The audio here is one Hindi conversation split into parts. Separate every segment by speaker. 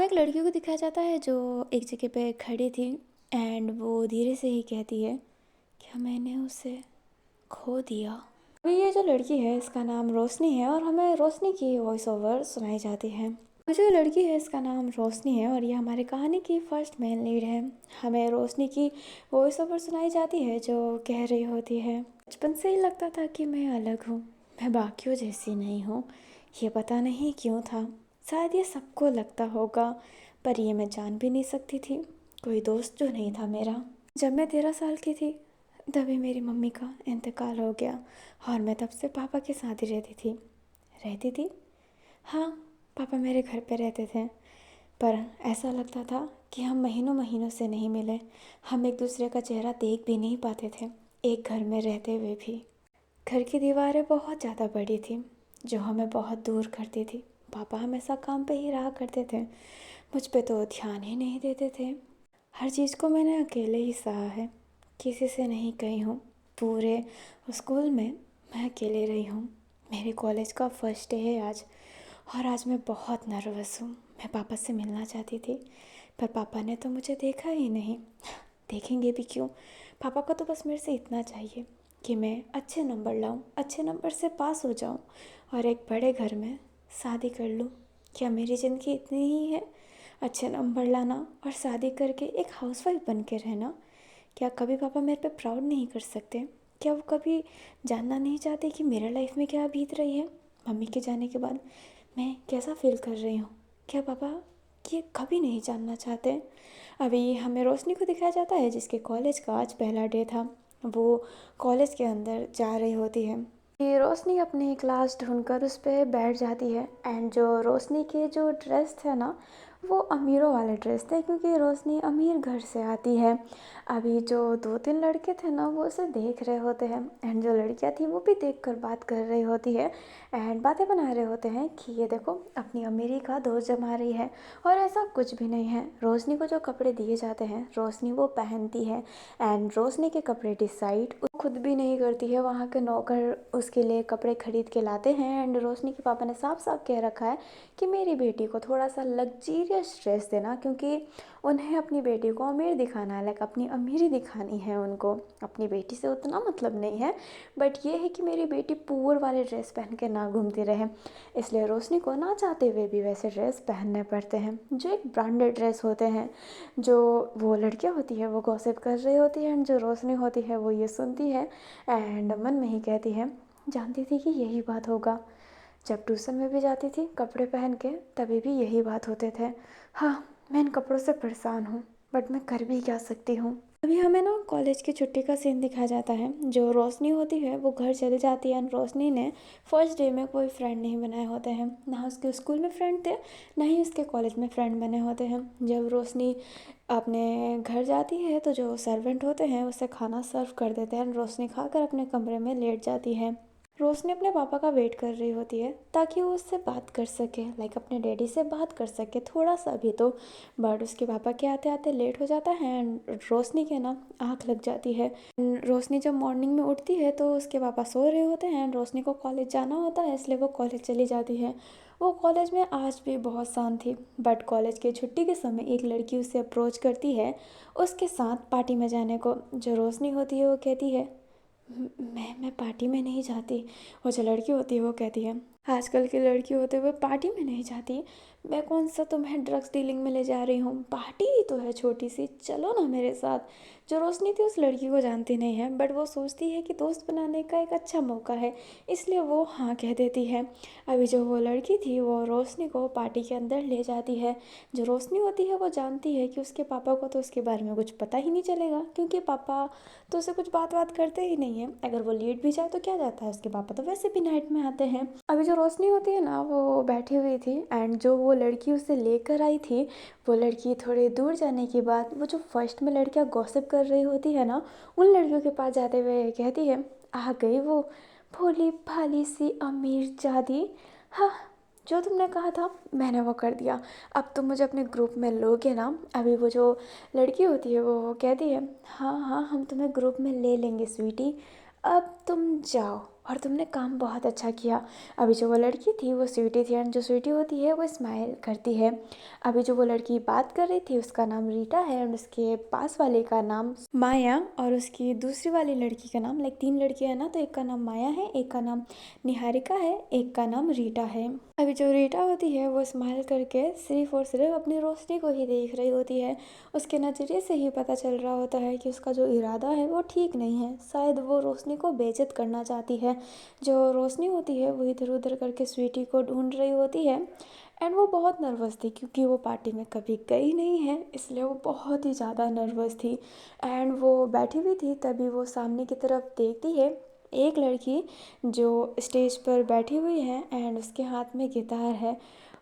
Speaker 1: वो एक लड़की को दिखाया जाता है जो एक जगह पे खड़ी थी एंड वो धीरे से ही कहती है क्या मैंने उसे खो दिया। अभी ये जो लड़की है इसका नाम रोशनी है और हमें रोशनी की वॉइस ओवर सुनाई जाती है। जो लड़की है इसका नाम रोशनी है और ये हमारी कहानी की फर्स्ट मेन लीड है। हमें रोशनी की वॉइस ओवर सुनाई जाती है जो कह रही होती है बचपन से ही लगता था कि मैं अलग हूँ, मैं बाकियों जैसी नहीं हूँ। ये पता नहीं क्यों था, शायद ये सबको लगता होगा, पर ये मैं जान भी नहीं सकती थी। कोई दोस्त जो नहीं था मेरा। जब मैं 13 साल की थी तभी मेरी मम्मी का इंतकाल हो गया और मैं तब से पापा के साथ ही रहती थी। हाँ, पापा मेरे घर पे रहते थे, पर ऐसा लगता था कि हम महीनों महीनों से नहीं मिले। हम एक दूसरे का चेहरा देख भी नहीं पाते थे, एक घर में रहते हुए भी। घर की दीवारें बहुत ज़्यादा बड़ी थी जो हमें बहुत दूर करती थी। पापा हमेशा काम पे ही रहा करते थे, मुझ पे तो ध्यान ही नहीं देते थे। हर चीज़ को मैंने अकेले ही सहा है, किसी से नहीं कही हूँ। पूरे स्कूल में मैं अकेले रही हूँ। मेरे कॉलेज का फर्स्ट डे है आज और आज मैं बहुत नर्वस हूँ। मैं पापा से मिलना चाहती थी पर पापा ने तो मुझे देखा ही नहीं। देखेंगे भी क्यों, पापा को तो बस मेरे से इतना चाहिए कि मैं अच्छे नंबर लाऊं, अच्छे नंबर से पास हो जाऊं और एक बड़े घर में शादी कर लूं। क्या मेरी ज़िंदगी इतनी ही है? अच्छे नंबर लाना और शादी करके एक हाउसवाइफ बन के रहना। क्या कभी पापा मेरे पे प्राउड नहीं कर सकते? क्या वो कभी जानना नहीं चाहते कि मेरे लाइफ में क्या बीत रही है? मम्मी के जाने के बाद मैं कैसा फील कर रही हूँ? क्या पापा ये कभी नहीं जानना चाहते? अभी हमें रोशनी को दिखाया जाता है जिसके कॉलेज का आज पहला डे था। वो कॉलेज के अंदर जा रही होती है। ये रोशनी अपनी क्लास ढूंढकर उस पर बैठ जाती है एंड जो रोशनी के जो ड्रेस थे ना वो अमीरों वाले ड्रेस थे क्योंकि रोशनी अमीर घर से आती है। अभी जो 2-3 लड़के थे ना वो उसे देख रहे होते हैं एंड जो लड़कियां थी वो भी देखकर बात कर रही होती है एंड बातें बना रहे होते हैं कि ये देखो अपनी अमीरी का दोष जमा रही है। और ऐसा कुछ भी नहीं है। रोशनी को जो कपड़े दिए जाते हैं रोशनी वो पहनती है एंड रोशनी के कपड़े डिसाइड खुद भी नहीं करती है, वहाँ के नौकर उसके लिए कपड़े खरीद के लाते हैं एंड रोशनी के पापा ने साफ साफ कह रखा है कि मेरी बेटी को थोड़ा सा लग्जीरियस ड्रेस देना क्योंकि उन्हें अपनी बेटी को अमीर दिखाना है, लाइक अपनी अमीरी दिखानी है उनको। अपनी बेटी से उतना मतलब नहीं है बट ये है कि मेरी बेटी पुअर वाले ड्रेस पहन के ना घूमती रहे, इसलिए रोशनी को ना चाहते हुए भी वैसे ड्रेस पहनने पड़ते हैं जो एक ब्रांडेड ड्रेस होते हैं। जो वो लड़कियां होती है वो गॉसिप कर रही होती है एंड जो रोशनी होती है वो ये सुनती है एंड मन में ही कहती है जानती थी कि यही बात होगा। जब ट्यूशन में भी जाती थी कपड़े पहन के तभी भी यही बात होते थे। हाँ, मैं इन कपड़ों से परेशान हूँ बट मैं कर भी क्या सकती हूँ। अभी हमें ना कॉलेज की छुट्टी का सीन दिखाया जाता है। जो रोशनी होती है वो घर चली जाती है एंड रोशनी ने फर्स्ट डे में कोई फ्रेंड नहीं बनाए होते हैं, ना उसके स्कूल में फ्रेंड थे ना ही उसके कॉलेज में फ्रेंड बने होते हैं। जब रोशनी अपने घर जाती है तो जो सर्वेंट होते हैं उसे खाना सर्व कर देते हैं एंड रोशनी खाकर अपने कमरे में लेट जाती है। रोशनी अपने पापा का वेट कर रही होती है ताकि वो उससे बात कर सके, लाइक अपने डैडी से बात कर सके थोड़ा सा भी तो। बट उसके पापा के आते आते लेट हो जाता है एंड रोशनी के ना आँख लग जाती है। रोशनी जब मॉर्निंग में उठती है तो उसके पापा सो रहे होते हैं एंड रोशनी को कॉलेज जाना होता है इसलिए वो कॉलेज चली जाती है। वो कॉलेज में आज भी बहुत शांत थी बट कॉलेज की छुट्टी के समय एक लड़की उसे अप्रोच करती है उसके साथ पार्टी में जाने को। जो रोशनी होती है वो कहती है मैं पार्टी में नहीं जाती। और जो लड़की होती है वो कहती है आजकल की लड़की होते हुए पार्टी में नहीं जाती, मैं कौन सा तुम्हें ड्रग्स डीलिंग में ले जा रही हूँ, पार्टी ही तो है छोटी सी, चलो ना मेरे साथ। जो रोशनी थी उस लड़की को जानती नहीं है बट वो सोचती है कि दोस्त बनाने का एक अच्छा मौका है इसलिए वो हाँ कह देती है। अभी जो वो लड़की थी वो रोशनी को पार्टी के अंदर ले जाती है। जो रोशनी होती है वो जानती है कि उसके पापा को तो उसके बारे में कुछ पता ही नहीं चलेगा क्योंकि पापा तो उसे कुछ बात करते ही नहीं है। अगर वो लेट भी जाए तो क्या जाता है, उसके पापा तो वैसे भी नाइट में आते हैं। अभी जो रोशनी होती है ना वो बैठी हुई थी एंड जो वो लड़की उसे लेकर आई थी वो लड़की थोड़े दूर जाने के बाद वो जो फर्स्ट में लड़कियां गॉसिप कर रही होती है ना उन लड़कियों के पास जाते हुए कहती है आ गई वो भोली भाली सी अमीर जादी। हाँ, जो तुमने कहा था मैंने वो कर दिया, अब तुम मुझे अपने ग्रुप में लोगे ना। अभी वो जो लड़की होती है वो कहती है हाँ हाँ हम तुम्हें ग्रुप में ले लेंगे स्वीटी, अब तुम जाओ। और तुमने काम बहुत अच्छा किया। अभी जो वो लड़की थी वो स्वीटी थी, एंड जो स्वीटी होती है वो स्माइल करती है। अभी जो वो लड़की बात कर रही थी उसका नाम रीटा है, एंड उसके पास वाले का नाम माया, और उसकी दूसरी वाली लड़की का नाम, लाइक 3 लड़कियां हैं ना, तो एक का नाम माया है, एक का नाम निहारिका है, एक का नाम रीटा है। अभी जो रीटा होती है वो स्माइल करके सिर्फ और सिर्फ अपनी रोशनी को ही देख रही होती है। उसके नज़रिए से ही पता चल रहा होता है कि उसका जो इरादा है वो ठीक नहीं है, शायद वो रोशनी को बेइज्जत करना चाहती है। जो रोशनी होती है वो इधर उधर करके स्वीटी को ढूंढ रही होती है, एंड वो बहुत नर्वस थी क्योंकि वो पार्टी में कभी गई नहीं है, इसलिए वो बहुत ही ज़्यादा नर्वस थी। एंड वो बैठी हुई थी, तभी वो सामने की तरफ देखती है एक लड़की जो स्टेज पर बैठी हुई है, एंड उसके हाथ में गिटार है।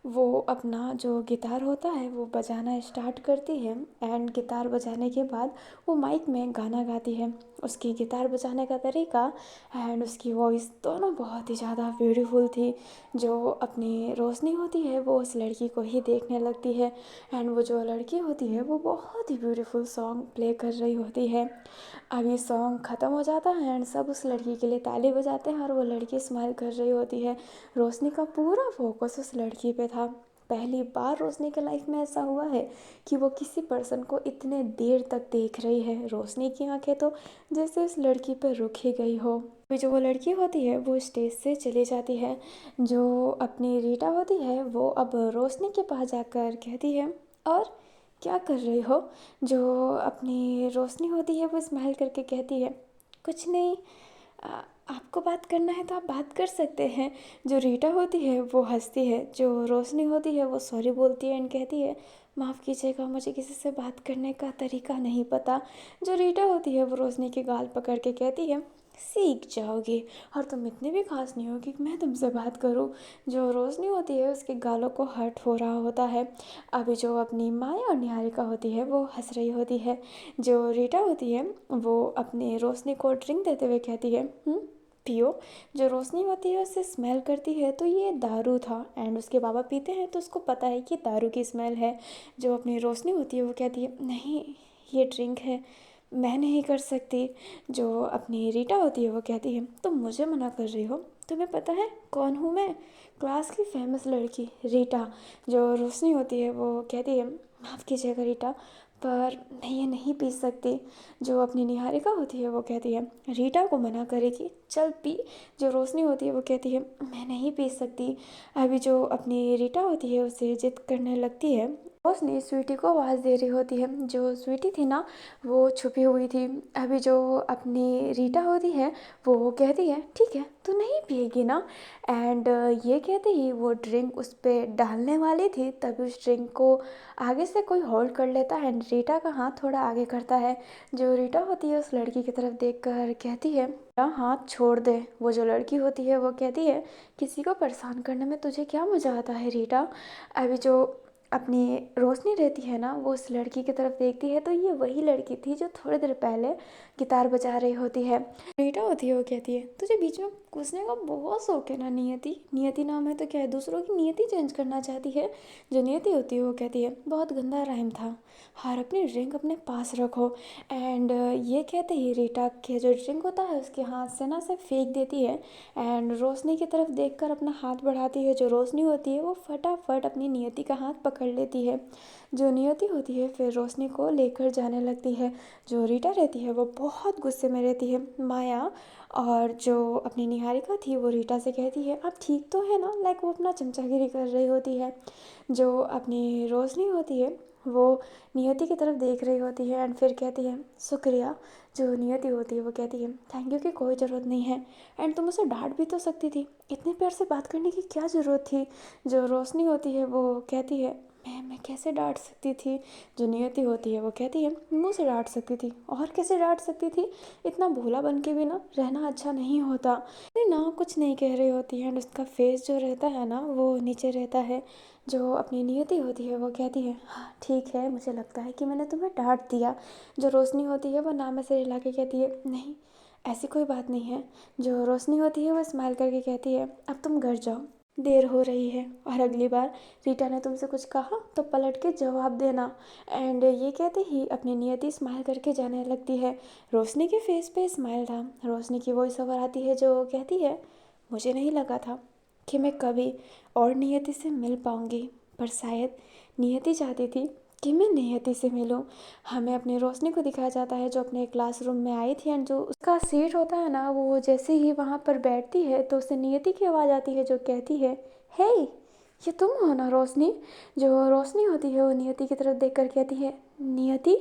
Speaker 1: वो अपना जो गिटार होता है वो बजाना स्टार्ट करती है, एंड गिटार बजाने के बाद वो माइक में गाना गाती है। उसकी गिटार बजाने का तरीका एंड उसकी वॉइस दोनों बहुत ही ज़्यादा ब्यूटीफुल थी। जो अपनी रोशनी होती है वो उस लड़की को ही देखने लगती है, एंड वो जो लड़की होती है वो बहुत ही ब्यूटीफुल सॉन्ग प्ले कर रही होती है। अब ये सॉन्ग ख़त्म हो जाता है एंड सब उस लड़की के लिए ताली बजाते हैं, और वो लड़की स्माइल कर रही होती है। रोशनी का पूरा फोकस उस लड़की पे था। पहली बार रोशनी के लाइफ में ऐसा हुआ है कि वो किसी पर्सन को इतने देर तक देख रही है। रोशनी की आंखें तो जैसे उस लड़की पर रुक ही गई हो। अभी जो वो लड़की होती है वो स्टेज से चली जाती है। जो अपनी रीटा होती है वो अब रोशनी के पास जाकर कहती है, और क्या कर रही हो? जो अपनी रोशनी होती है वो स्माइल करके कहती है, कुछ नहीं, आ, आपको बात करना है तो आप बात कर सकते हैं। जो रीटा होती है वो हंसती है। जो रोशनी होती है वो सॉरी बोलती है एंड कहती है, माफ़ कीजिएगा, मुझे किसी से बात करने का तरीका नहीं पता। जो रीटा होती है वो रोशनी के गाल पकड़ के कहती है, सीख जाओगी, और तुम इतनी भी खास नहीं हो कि मैं तुमसे बात करूं। जो रोशनी होती है उसके गालों को हर्ट हो रहा होता है। अभी जो अपनी माया और निहारिका होती है वो हंस रही होती है। जो रीटा होती है वो अपने रोशनी को ड्रिंक देते हुए कहती है, पियो। जो रोशनी होती है उससे स्मेल करती है तो ये दारू था, एंड उसके बाबा पीते हैं तो उसको पता है कि दारू की स्मेल है। जो अपनी रोशनी होती है वो कहती है, नहीं, ये ड्रिंक है, मैं नहीं कर सकती। जो अपनी रीटा होती है वो कहती है, तुम मुझे मना कर रही हो? तुम्हें पता है कौन हूँ मैं? क्लास की फेमस लड़की रीटा। जो रोशनी होती है वो कहती है, माफ़ कीजिएगा रीटा, पर मैं ये नहीं पी सकती। जो अपनी निहारिका होती है वो कहती है, रीटा को मना करेगी, चल पी। जो रोशनी होती है वो कहती है, मैं नहीं पी सकती। अभी जो अपनी रीटा होती है उसे जिद करने लगती है। रोशनी स्वीटी को आवाज़ दे रही होती है। जो स्वीटी थी ना वो छुपी हुई थी। अभी जो अपनी रीटा होती है वो कहती है, ठीक है, तू नहीं पिएगी ना? एंड ये कहते ही वो ड्रिंक उस पर डालने वाली थी, तभी उस ड्रिंक को आगे से कोई होल्ड कर लेता है एंड रीटा का हाथ थोड़ा आगे करता है। जो रीटा होती है उस लड़की की तरफ देखकर कहती है, मेरा हाथ छोड़ दे। वो जो लड़की होती है वो कहती है, किसी को परेशान करने में तुझे क्या मज़ा आता है रीटा? अभी जो अपनी रोशनी रहती है ना वो उस लड़की की तरफ देखती है तो ये वही लड़की थी जो थोड़ी देर पहले गिटार बजा रही होती है। रीटा होती है वो कहती है, तुझे बीच में घुसने का बहुत शौक है ना नियति? नियति नाम है तो क्या है, दूसरों की नियति चेंज करना चाहती है? जो नियति होती है वो कहती है, बहुत गंदा राइम था, हर अपनी ड्रिंक अपने पास रखो। एंड ये कहते ही रीटा के जो ड्रिंक होता है उसके हाथ से ना से फेंक देती है, एंड रोशनी की तरफ देखकर अपना हाथ बढ़ाती है। जो रोशनी होती है वो फटाफट अपनी नियति का हाथ पकड़ लेती है। जो नियति होती है फिर रोशनी को लेकर जाने लगती है। जो रीटा रहती है वो बहुत गुस्से में रहती है। माया और जो अपनी निहारिका थी वो रीटा से कहती है, आप ठीक तो है ना? लाइक वो अपना चमचागिरी कर रही होती है। जो अपनी रोशनी होती है वो नियति की तरफ देख रही होती है एंड फिर कहती है, शुक्रिया। जो नियति होती है वो कहती है, थैंक यू की कोई ज़रूरत नहीं है, एंड तुम उसे डांट भी तो सकती थी, इतने प्यार से बात करने की क्या ज़रूरत थी? जो रोशनी होती है वो कहती है, मैं कैसे डांट सकती थी? जो नियति होती है वो कहती है, मुँह से डांट सकती थी, और कैसे डांट सकती थी? इतना भोला बन के भी ना रहना अच्छा नहीं होता। नहीं ना, कुछ नहीं कह रही होती है एंड उसका फेस जो रहता है ना वो नीचे रहता है। जो अपनी नियति होती है वो कहती है, हाँ ठीक है, मुझे लगता है कि मैंने तुम्हें डांट दिया। जो रोशनी होती है वो नाम में से हिला के कहती है, नहीं, ऐसी कोई बात नहीं है। जो रोशनी होती है वो स्माइल करके कहती है, अब तुम घर जाओ। देर हो रही है और अगली बार रीटा ने तुमसे कुछ कहा तो पलट के जवाब देना। एंड ये कहते ही अपनी नियति स्माइल करके जाने लगती है। रोशनी के फेस पे स्माइल था। रोशनी की वॉइस ओवर आती है जो कहती है, मुझे नहीं लगा था कि मैं कभी और नियति से मिल पाऊँगी, पर शायद नियति चाहती थी कि मैं नियति से मिलूं। हमें अपनी रोशनी को दिखाया जाता है जो अपने क्लासरूम में आई थी एंड जो उसका सीट होता है ना, वो जैसे ही वहाँ पर बैठती है तो उसे नियति की आवाज़ आती है जो कहती है, हे ये तुम हो ना रोशनी। जो रोशनी होती है वो नियति की तरफ देख कर कहती है, नियति।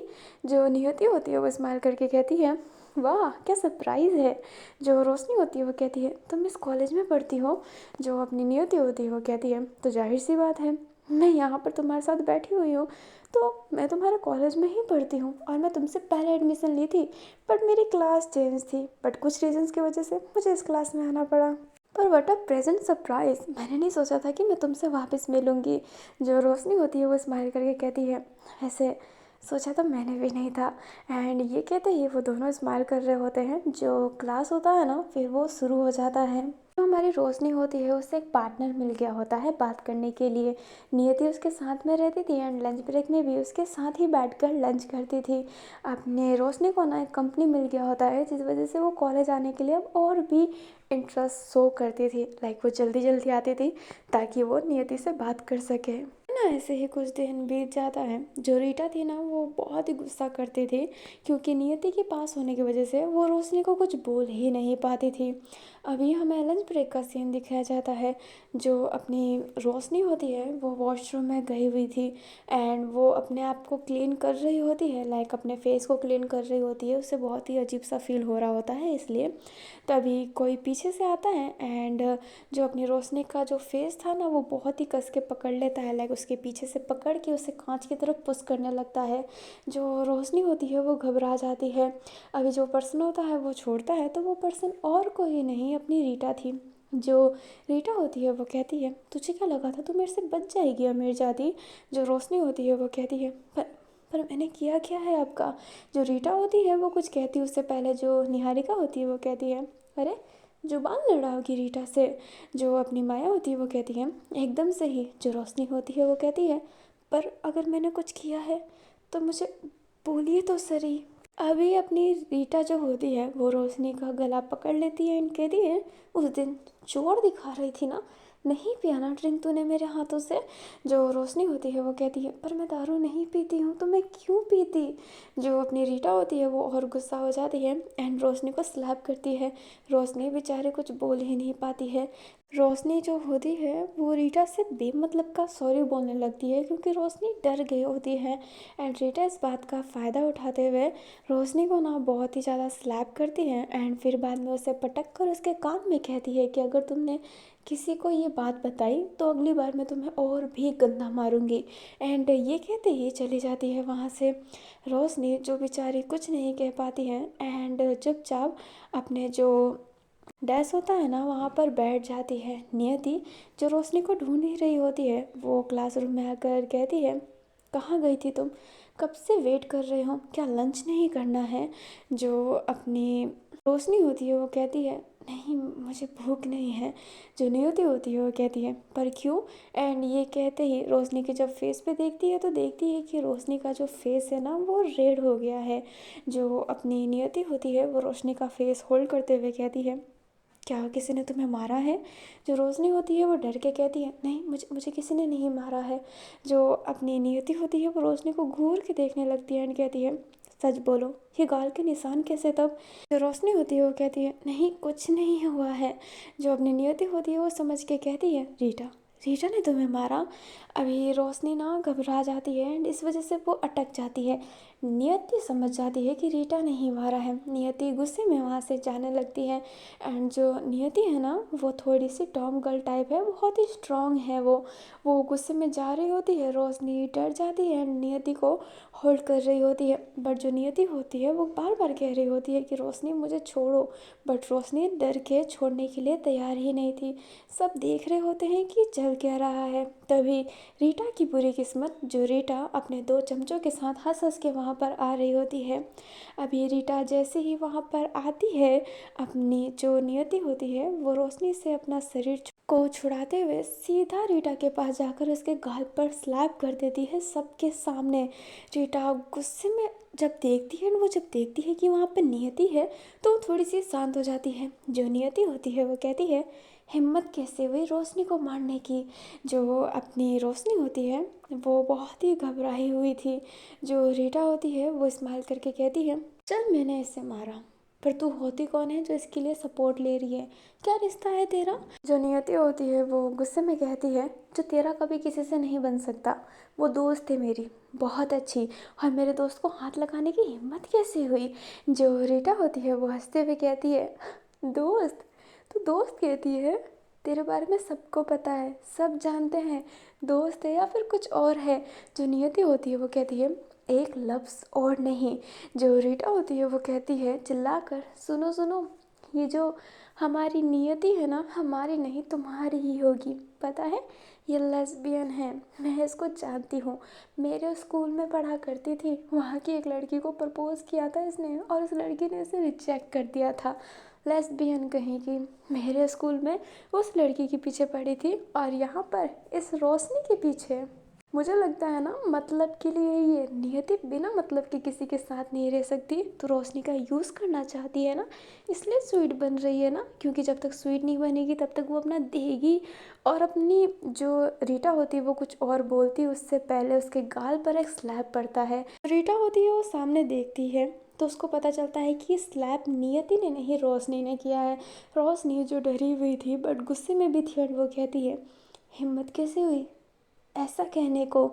Speaker 1: जो नियति होती है वो स्माइल करके कहती है, वाह क्या सरप्राइज़ है। जो रोशनी होती है वो कहती है, तुम इस कॉलेज में पढ़ती हो। जो अपनी नियति होती है वो कहती है, तो जाहिर सी बात है, मैं यहाँ पर तुम्हारे साथ बैठी हुई हूँ तो मैं तुम्हारे कॉलेज में ही पढ़ती हूँ और मैं तुमसे पहले एडमिशन ली थी, बट मेरी क्लास चेंज थी, बट कुछ रीजंस की वजह से मुझे इस क्लास में आना पड़ा। पर व्हाट अ प्रेजेंट सरप्राइज, मैंने नहीं सोचा था कि मैं तुमसे वापस मिलूँगी। जो रोशनी होती है वो स्माइल करके कहती है, ऐसे सोचा तो मैंने भी नहीं था। एंड ये कहते ही वो दोनों स्माइल कर रहे होते हैं। जो क्लास होता है ना फिर वो शुरू हो जाता है। जो हमारी रोशनी होती है उससे एक पार्टनर मिल गया होता है बात करने के लिए। नियति उसके साथ में रहती थी एंड लंच ब्रेक में भी उसके साथ ही बैठकर लंच करती थी। अपने रोशनी को ना एक कंपनी मिल गया होता है जिस वजह से वो कॉलेज आने के लिए अब और भी इंटरेस्ट शो करती थी। लाइक वो जल्दी जल्दी आती थी ताकि वो नियति से बात कर सके ना। ऐसे ही कुछ दिन बीत जाता है। जो रीटा थी ना वो बहुत ही गुस्सा करती थी क्योंकि नियति के पास होने की वजह से वो रोशनी को कुछ बोल ही नहीं पाती थी। अभी हमें लंच ब्रेक का सीन दिखाया जाता है। जो अपनी रोशनी होती है वो वॉशरूम में गई हुई थी एंड वो अपने आप को क्लीन कर रही होती है, लाइक अपने फेस को क्लीन कर रही होती है। उससे बहुत ही अजीब सा फील हो रहा होता है, इसलिए तभी कोई पीछे से आता है एंड जो अपनी रोशनी का जो फेस था ना वो बहुत ही कस के पकड़ लेता है, लाइक उसके पीछे से पकड़ के उसे कांच की तरफ पुश करने लगता है। जो रोशनी होती है वो घबरा जाती है। अभी जो पर्सन होता है वो छोड़ता है तो वो पर्सन और कोई नहीं अपनी रीटा थी। जो रीटा होती है वो कहती है, तुझे क्या लगा था तू मेरे से बच जाएगी अमीर जाती। जो रोशनी होती है वो कहती है, पर मैंने किया क्या है आपका। जो रीटा होती है वो कुछ कहती है उससे पहले जो निहारिका होती है वो कहती है, अरे जुबान लड़ाओगी रीटा से। जो अपनी माया होती है वो कहती है, एकदम सही। जो रोशनी होती है वो कहती है, पर अगर मैंने कुछ किया है तो मुझे बोलिए तो सही। अभी अपनी रीटा जो होती है वो रोशनी का गला पकड़ लेती है एंड कहती है, उस दिन चोर दिखा रही थी ना, नहीं पिया ना ड्रिंक तूने मेरे हाथों से। जो रोशनी होती है वो कहती है, पर मैं दारू नहीं पीती हूँ तो मैं क्यों पीती। जो अपनी रीटा होती है वो और गुस्सा हो जाती है एंड रोशनी को स्लैप करती है। रोशनी बेचारे कुछ बोल ही नहीं पाती है। रोशनी जो होती है वो रीटा से बेमतलब का सॉरी बोलने लगती है क्योंकि रोशनी डर गई होती है एंड रीटा इस बात का फ़ायदा उठाते हुए रोशनी को ना बहुत ही ज़्यादा स्लैप करती है एंड फिर बाद में उसे पटक कर उसके कान में कहती है कि अगर तुमने किसी को ये बात बताई तो अगली बार मैं तुम्हें और भी गंदा मारूंगी। एंड ये कहते ही चली जाती है वहाँ से। रोशनी जो बेचारी कुछ नहीं कह पाती है एंड चुपचाप अपने जो डेस्क होता है ना वहाँ पर बैठ जाती है। नियति जो रोशनी को ढूंढ ही रही होती है वो क्लासरूम में आकर कहती है, कहाँ गई थी तुम, कब से वेट कर रहे हो, क्या लंच नहीं करना है। जो अपनी रोशनी होती है वो कहती है, नहीं मुझे भूख नहीं है। जो नियति होती है वो कहती है, पर क्यों। एंड ये कहते ही रोशनी के जब फेस पे देखती है तो देखती है कि रोशनी का जो फेस है ना वो रेड हो गया है। जो अपनी नियति होती है वो रोशनी का फेस होल्ड करते हुए कहती है, क्या किसी ने तुम्हें मारा है। जो रोशनी होती है वो डर के कहती है, नहीं मुझे मुझे किसी ने नहीं मारा है। जो अपनी नियति होती है वो रोशनी को घूर के देखने लगती है एंड कहती है, सच बोलो ये गाल के निशान कैसे तब। जो रोशनी होती है वो कहती है, नहीं कुछ नहीं हुआ है। जो अपनी नियति होती है वो समझ के कहती है, रीटा रीटा ने तुम्हें मारा। अभी रोशनी ना घबरा जाती है एंड इस वजह से वो अटक जाती है। नियति समझ जाती है कि रीटा नहीं मारा है। नियति गुस्से में वहाँ से जाने लगती है एंड जो नियति है ना वो थोड़ी सी टॉम गर्ल टाइप है, बहुत ही स्ट्रांग है वो गुस्से में जा रही होती है। रोशनी डर जाती है एंड नियति को होल्ड कर रही होती है, बट जो नियति होती है वो बार बार कह रही होती है कि रोशनी मुझे छोड़ो, बट रोशनी डर के छोड़ने के लिए तैयार ही नहीं थी। सब देख रहे होते हैं कि चल क्या रहा है। तभी रीटा की बुरी किस्मत, जो रीटा अपने दो चमचों के साथ हंस हंस के वहाँ पर आ रही होती है। अभी रीटा जैसे ही वहाँ पर आती है, अपनी जो नियति होती है वो रोशनी से अपना शरीर को छुड़ाते हुए सीधा रीटा के पास जाकर उसके गाल पर स्लैप कर देती है सबके सामने। रीटा गुस्से में जब देखती है कि वहाँ पर नियति है तो वो थोड़ी सी शांत हो जाती है। जो नियति होती है वो कहती है, हिम्मत कैसे हुई रोशनी को मारने की। जो अपनी रोशनी होती है वो बहुत ही घबराई हुई थी। जो रीटा होती है वो स्माइल करके कहती है, चल मैंने इसे मारा, पर तू होती कौन है जो इसके लिए सपोर्ट ले रही है, क्या रिश्ता है तेरा। जो नियति होती है वो गुस्से में कहती है, जो तेरा कभी किसी से नहीं बन सकता, वो दोस्त है मेरी बहुत अच्छी, और मेरे दोस्त को हाथ लगाने की हिम्मत कैसे हुई। जो रीटा होती है वो हंसते हुए कहती है, दोस्त, तू दोस्त कहती है, तेरे बारे में सबको पता है, सब जानते हैं, दोस्त है या फिर कुछ और है। जो नियति होती है वो कहती है, एक लफ्ज़ और नहीं। जो रीटा होती है वो कहती है चिल्लाकर, सुनो सुनो, ये जो हमारी नियति है ना, हमारी नहीं तुम्हारी ही होगी, पता है ये लेस्बियन है, मैं इसको जानती हूँ, मेरे स्कूल में पढ़ा करती थी, वहाँ की एक लड़की को प्रपोज किया था इसने और उस लड़की ने इसे रिजेक्ट कर दिया था। लेस्बियन कहीं की, मेरे स्कूल में उस लड़की के पीछे पड़ी थी और यहाँ पर इस रोशनी के पीछे। मुझे लगता है ना, मतलब के लिए ये नियति बिना मतलब के किसी के साथ नहीं रह सकती, तो रोशनी का यूज़ करना चाहती है ना, इसलिए स्वीट बन रही है ना, क्योंकि जब तक स्वीट नहीं बनेगी तब तक वो अपना देगी। और अपनी जो रीटा होती है वो कुछ और बोलती है उससे पहले उसके गाल पर एक स्लैप पड़ता है। रीटा होती है वो सामने देखती है तो उसको पता चलता है कि स्लैप नियति ने नहीं, रोशनी ने किया है। रोशनी जो डरी हुई थी बट गुस्से में भी थी और वो कहती है, हिम्मत कैसे हुई ऐसा कहने को।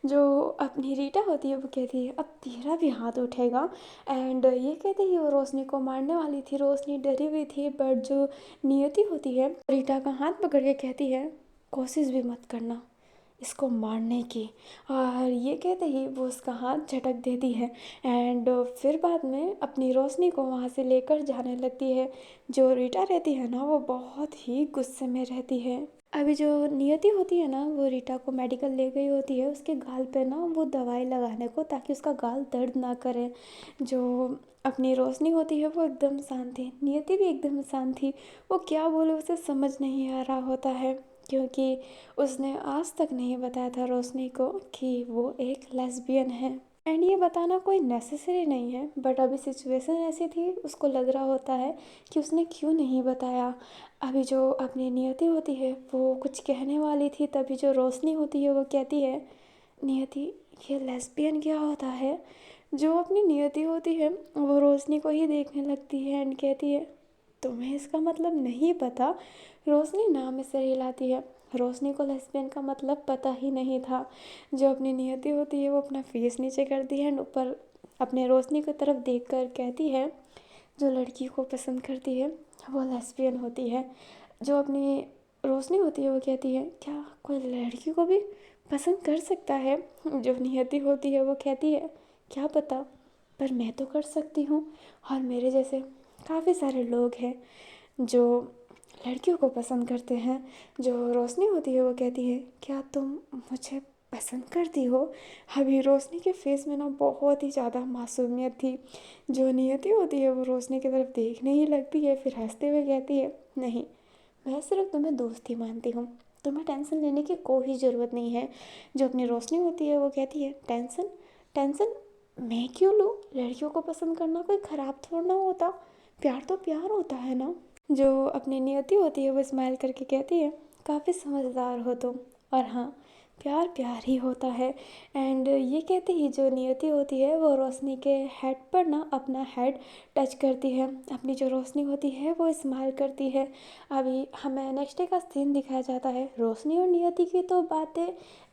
Speaker 1: जो अपनी रीटा होती है वो कहती है, अब तेरा भी हाथ उठेगा। एंड ये कहते ही वो रोशनी को मारने वाली थी। रोशनी डरी हुई थी बट जो नियति होती है रीटा का हाथ पकड़ के कहती है, कोशिश भी मत करना इसको मारने की। और ये कहते ही वो उसका हाथ झटक देती है एंड फिर बाद में अपनी रोशनी को वहाँ से लेकर जाने लगती है। जो रीटा रहती है ना वो बहुत ही गुस्से में रहती है। अभी जो नियति होती है ना वो रीटा को मेडिकल ले गई होती है उसके गाल पे ना वो दवाई लगाने को, ताकि उसका गाल दर्द ना करे। जो अपनी रोशनी होती है वो एकदम शांत थी, नियति भी एकदम शांत थी। वो क्या बोले उसे समझ नहीं आ रहा होता है, क्योंकि उसने आज तक नहीं बताया था रोशनी को कि वो एक लेस्बियन है। एंड ये बताना कोई नेसेसरी नहीं है, बट अभी सिचुएशन ऐसी थी, उसको लग रहा होता है कि उसने क्यों नहीं बताया। अभी जो अपनी नियति होती है वो कुछ कहने वाली थी, तभी जो रोशनी होती है वो कहती है, नियति ये लेस्बियन क्या होता है। जो अपनी नियति होती है वो रोशनी को ही देखने लगती है एंड कहती है, तुम्हें इसका मतलब नहीं पता। रोशनी नाम इसे हिलाती है। रोशनी को लेस्बियन का मतलब पता ही नहीं था। जो अपनी नियति होती है वो अपना फेस नीचे करती है एंड ऊपर अपने रोशनी की तरफ देखकर कहती है, जो लड़की को पसंद करती है वो लेस्बियन होती है। जो अपनी रोशनी होती है वो कहती है, क्या कोई लड़की को भी पसंद कर सकता है। जो नियति होती है वो कहती है, क्या पता, पर मैं तो कर सकती हूँ, और मेरे जैसे काफ़ी सारे लोग हैं जो लड़कियों को पसंद करते हैं। जो रोशनी होती है वो कहती है, क्या तुम मुझे पसंद करती हो। अभी रोशनी के फेस में ना बहुत ही ज़्यादा मासूमियत थी। जो नियति होती है वो रोशनी की तरफ देखने ही लगती है, फिर हंसते हुए कहती है, नहीं, मैं सिर्फ तुम्हें दोस्त ही मानती हूँ, तुम्हें टेंशन लेने की कोई ज़रूरत नहीं है। जो अपनी रोशनी होती है वो कहती है, टेंशन, टेंशन मैं क्यों लूँ, लड़कियों को पसंद करना कोई ख़राब थोड़ा ना होता, प्यार तो प्यार होता है ना। जो अपनी नियति होती है वो स्माइल करके कहती है, काफ़ी समझदार हो तुम, और हाँ, प्यार प्यार ही होता है। एंड ये कहते ही जो नियति होती है वो रोशनी के हेड पर ना अपना हेड टच करती है। अपनी जो रोशनी होती है वो स्माइल करती है। अभी हमें नेक्स्ट डे का सीन दिखाया जाता है। रोशनी और नियति की तो बातें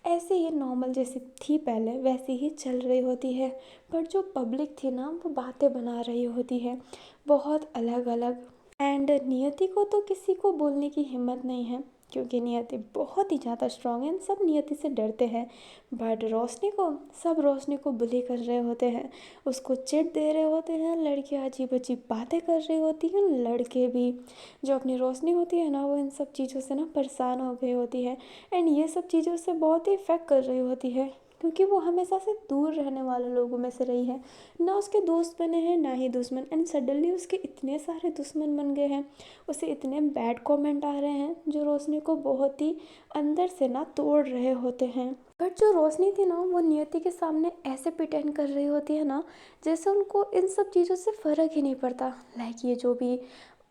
Speaker 1: ऐसे ही नॉर्मल जैसी थी पहले वैसी ही चल रही होती है, पर जो पब्लिक थी ना वो बातें बना रही होती है बहुत अलग अलग। एंड नियति को तो किसी को बोलने की हिम्मत नहीं है, क्योंकि नियति बहुत ही ज़्यादा स्ट्रांग है, सब नियति से डरते हैं। बट रोशनी को, सब रोशनी को बुली कर रहे होते हैं, उसको चिढ़ दे रहे होते हैं, लड़कियाँ अजीब अजीब बातें कर रही होती हैं, लड़के भी। जो अपनी रोशनी होती है ना वो इन सब चीज़ों से ना परेशान हो गई होती है एंड ये सब चीज़ों से बहुत ही इफ़ेक्ट कर रही होती है, क्योंकि वो हमेशा से दूर रहने वाले लोगों में से रही है। ना उसके दोस्त बने हैं ना ही दुश्मन, एंड सडनली उसके इतने सारे दुश्मन बन गए हैं, उसे इतने बैड कमेंट आ रहे हैं जो रोशनी को बहुत ही अंदर से ना तोड़ रहे होते हैं। बट जो रोशनी थी ना वो नियति के सामने ऐसे प्रिटेंड कर रही होती है ना जैसे उनको इन सब चीज़ों से फ़र्क ही नहीं पड़ता। लाइक ये जो भी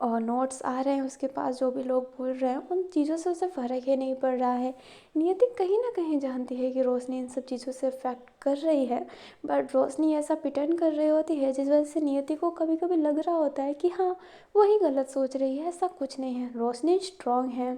Speaker 1: नोट्स आ रहे हैं उसके पास, जो भी लोग बोल रहे हैं, उन चीज़ों से उसे फ़र्क ही नहीं पड़ रहा है। नियति कहीं ना कहीं जानती है कि रोशनी इन सब चीज़ों से इफेक्ट कर रही है, बट रोशनी ऐसा प्रिटेंड कर रही होती है जिस वजह से नियति को कभी कभी लग रहा होता है कि हाँ वही गलत सोच रही है, ऐसा कुछ नहीं है, रोशनी स्ट्रांग है।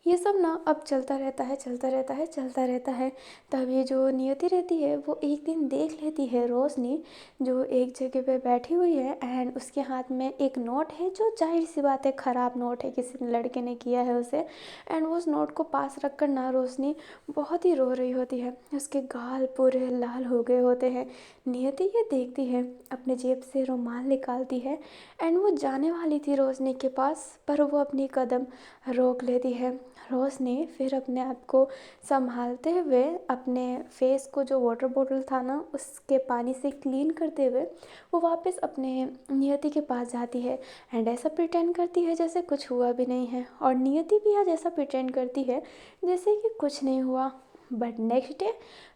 Speaker 1: ये सब ना अब चलता रहता है, चलता रहता है, चलता रहता है। तभी जो नियति रहती है वो एक दिन देख लेती है रोशनी जो एक जगह पे बैठी हुई है, एंड उसके हाथ में एक नोट है जो जाहिर सी बात है ख़राब नोट है, किसी लड़के ने किया है उसे। एंड वो उस नोट को पास रख कर ना रोशनी बहुत ही रो रही होती है, उसके गाल पूरे लाल हो गए होते हैं। नियति ये देखती है, अपने जेब से रुमाल निकालती है, एंड वो जाने वाली थी रोशनी के पास, पर वो अपनी कदम रोक लेती है। रोशनी फिर अपने आप को संभालते हुए अपने फेस को, जो वाटर बॉटल था ना उसके पानी से क्लीन करते हुए, वो वापस अपने नियति के पास जाती है, एंड ऐसा प्रिटेंड करती है जैसे कुछ हुआ भी नहीं है, और नियति भी आज ऐसा प्रिटेंड करती है जैसे कि कुछ नहीं हुआ। बट नेक्स्ट डे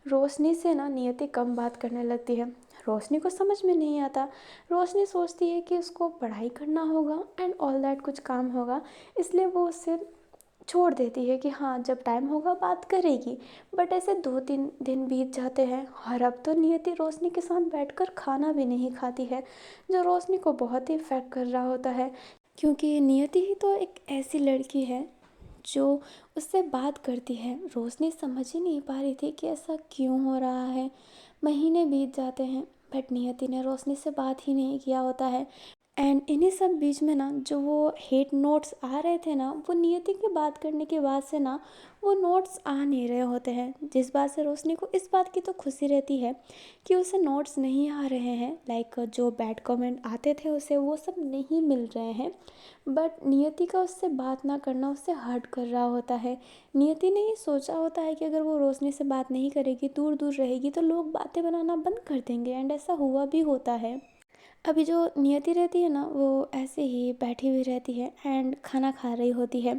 Speaker 1: रोशनी से ना नियति कम बात करने लगती है। रोशनी को समझ में नहीं आता। रोशनी सोचती है कि उसको पढ़ाई करना होगा एंड ऑल दैट कुछ काम होगा, इसलिए वो उससे छोड़ देती है कि हाँ जब टाइम होगा बात करेगी। बट ऐसे 2-3 दिन बीत जाते हैं, और अब तो नियति रोशनी के साथ बैठकर खाना भी नहीं खाती है, जो रोशनी को बहुत ही इफेक्ट कर रहा होता है। क्योंकि नियति ही तो एक ऐसी लड़की है जो उससे बात करती है। रोशनी समझ ही नहीं पा रही थी कि ऐसा क्यों हो रहा है। महीने बीत जाते हैं, बट नियति ने रोशनी से बात ही नहीं किया होता है। एंड इन्हीं सब बीच में ना जो वो हेट नोट्स आ रहे थे ना, वो नियति की बात करने के बाद से ना वो नोट्स आ नहीं रहे होते हैं, जिस बात से रोशनी को इस बात की तो खुशी रहती है कि उसे नोट्स नहीं आ रहे हैं। लाइक जो बैड कमेंट आते थे उसे वो सब नहीं मिल रहे हैं, बट नियति का उससे बात ना करना उससे हर्ट कर रहा होता है। नियति ने ये सोचा होता है कि अगर वो रोशनी से बात नहीं करेगी, दूर दूर रहेगी, तो लोग बातें बनाना बंद कर देंगे, एंड ऐसा हुआ भी होता है। अभी जो नियति रहती है ना वो ऐसे ही बैठी हुई रहती है एंड खाना खा रही होती है।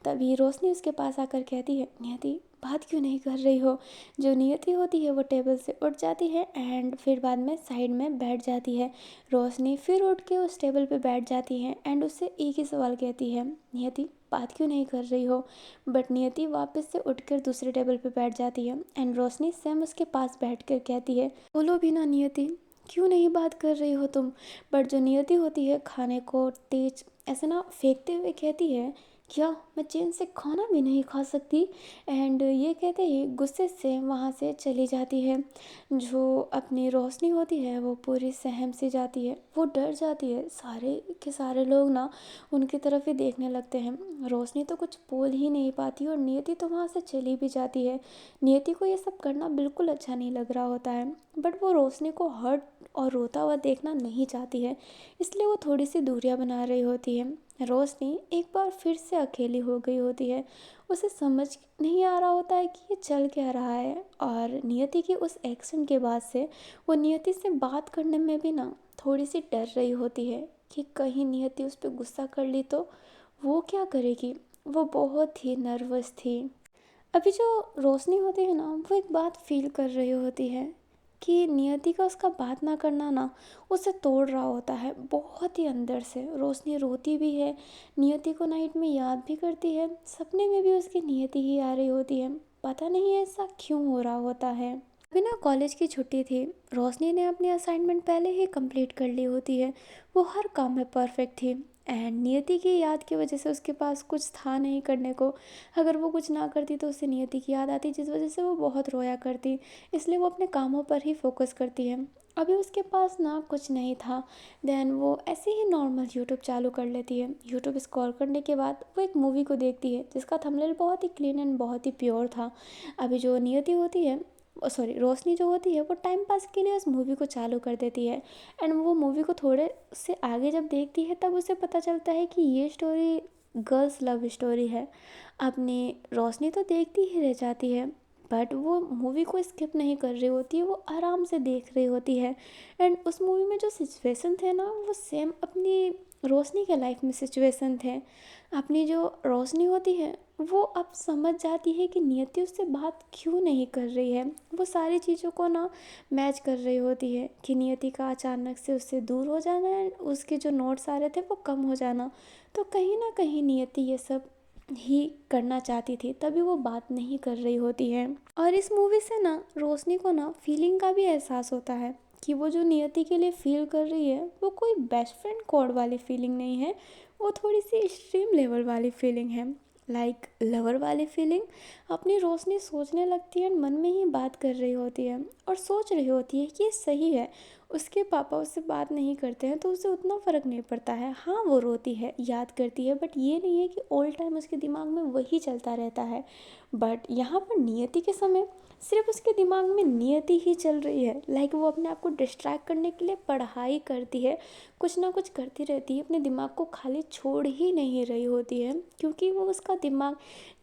Speaker 1: तभी रोशनी उसके पास आकर कहती है, नियति बात क्यों नहीं कर रही हो। जो नियति होती है वो टेबल से उठ जाती है एंड फिर बाद में साइड में बैठ जाती है। रोशनी फिर उठ के उस टेबल पे बैठ जाती है एंड उससे एक ही सवाल कहती है, नियति बात क्यों नहीं कर रही हो। बट नियति वापस से उठकर दूसरे टेबल पे बैठ जाती है, एंड रोशनी सेम उसके पास बैठ कर कहती है, बोलो भी ना नियति, क्यों नहीं बात कर रही हो तुम। बट जो नियति होती है खाने को तेज ऐसे ना फेंकते हुए कहती है, क्या मैं चैन से खाना भी नहीं खा सकती। एंड ये कहते ही गुस्से से वहाँ से चली जाती है। जो अपनी रोशनी होती है वो पूरी सहम सी जाती है, वो डर जाती है। सारे के सारे लोग ना उनकी तरफ ही देखने लगते हैं। रोशनी तो कुछ बोल ही नहीं पाती और नियति तो वहाँ से चली भी जाती है। नियति को ये सब करना बिल्कुल अच्छा नहीं लग रहा होता है, बट वो रोशनी को हर्ट और रोता हुआ देखना नहीं चाहती है, इसलिए वो थोड़ी सी दूरियां बना रही होती है। रोशनी एक बार फिर से अकेली हो गई होती है। उसे समझ नहीं आ रहा होता है कि ये चल क्या रहा है, और नियति के उस एक्शन के बाद से वो नियति से बात करने में भी ना थोड़ी सी डर रही होती है कि कहीं नियति उस पर गुस्सा कर ली तो वो क्या करेगी। वो बहुत ही नर्वस थी। अभी जो रोशनी होती है ना वो एक बात फील कर रही होती है कि नियति का उसका बात ना करना ना उसे तोड़ रहा होता है बहुत ही अंदर से। रोशनी रोती भी है, नियति को नाइट में याद भी करती है, सपने में भी उसकी नियति ही आ रही होती है। पता नहीं ऐसा क्यों हो रहा होता है। अभी ना कॉलेज की छुट्टी थी, रोशनी ने अपनी असाइनमेंट पहले ही कंप्लीट कर ली होती है, वो हर काम में परफेक्ट थी। एंड नियति की याद की वजह से उसके पास कुछ था नहीं करने को। अगर वो कुछ ना करती तो उसे नियति की याद आती, जिस वजह से वो बहुत रोया करती, इसलिए वो अपने कामों पर ही फोकस करती है। अभी उसके पास ना कुछ नहीं था। देन वो ऐसे ही नॉर्मल यूट्यूब चालू कर लेती है। यूट्यूब स्क्रॉल करने के बाद वो एक मूवी को देखती है जिसका थंबनेल बहुत ही क्लीन एंड बहुत ही प्योर था। अभी जो नियति होती है, सॉरी रोशनी जो होती है, वो टाइम पास के लिए उस मूवी को चालू कर देती है। एंड वो मूवी को थोड़े से आगे जब देखती है तब उसे पता चलता है कि ये स्टोरी गर्ल्स लव स्टोरी है। अपनी रोशनी तो देखती ही रह जाती है, बट वो मूवी को स्किप नहीं कर रही होती है, वो आराम से देख रही होती है। एंड उस मूवी में जो सिचुएशन थे ना, वो सेम अपनी रोशनी के लाइफ में सिचुएशन थे। अपनी जो रोशनी होती है वो अब समझ जाती है कि नियति उससे बात क्यों नहीं कर रही है। वो सारी चीज़ों को ना मैच कर रही होती है कि नियति का अचानक से उससे दूर हो जाना है, उसके जो नोट्स आ रहे थे वो कम हो जाना। तो कहीं ना कहीं नियति ये सब ही करना चाहती थी, तभी वो बात नहीं कर रही होती है। और इस मूवी से ना रोशनी को ना फीलिंग का भी एहसास होता है कि वो जो नियति के लिए फील कर रही है वो कोई बेस्ट फ्रेंड कोड वाली फीलिंग नहीं है, वो थोड़ी सी एक्सट्रीम लेवल वाली फीलिंग है, लाइक लवर वाली फीलिंग। अपनी रोशनी सोचने लगती है, मन में ही बात कर रही होती है और सोच रही होती है कि ये सही है। उसके पापा उससे बात नहीं करते हैं तो उसे उतना फ़र्क नहीं पड़ता है। हाँ, वो रोती है, याद करती है, बट ये नहीं है कि ऑल टाइम उसके दिमाग में वही चलता रहता है। बट यहाँ पर नियति के समय सिर्फ उसके दिमाग में नियति ही चल रही है। लाइक वो अपने आप को डिस्ट्रैक्ट करने के लिए पढ़ाई करती है, कुछ ना कुछ करती रहती है, अपने दिमाग को खाली छोड़ ही नहीं रही होती है, क्योंकि वो उसका दिमाग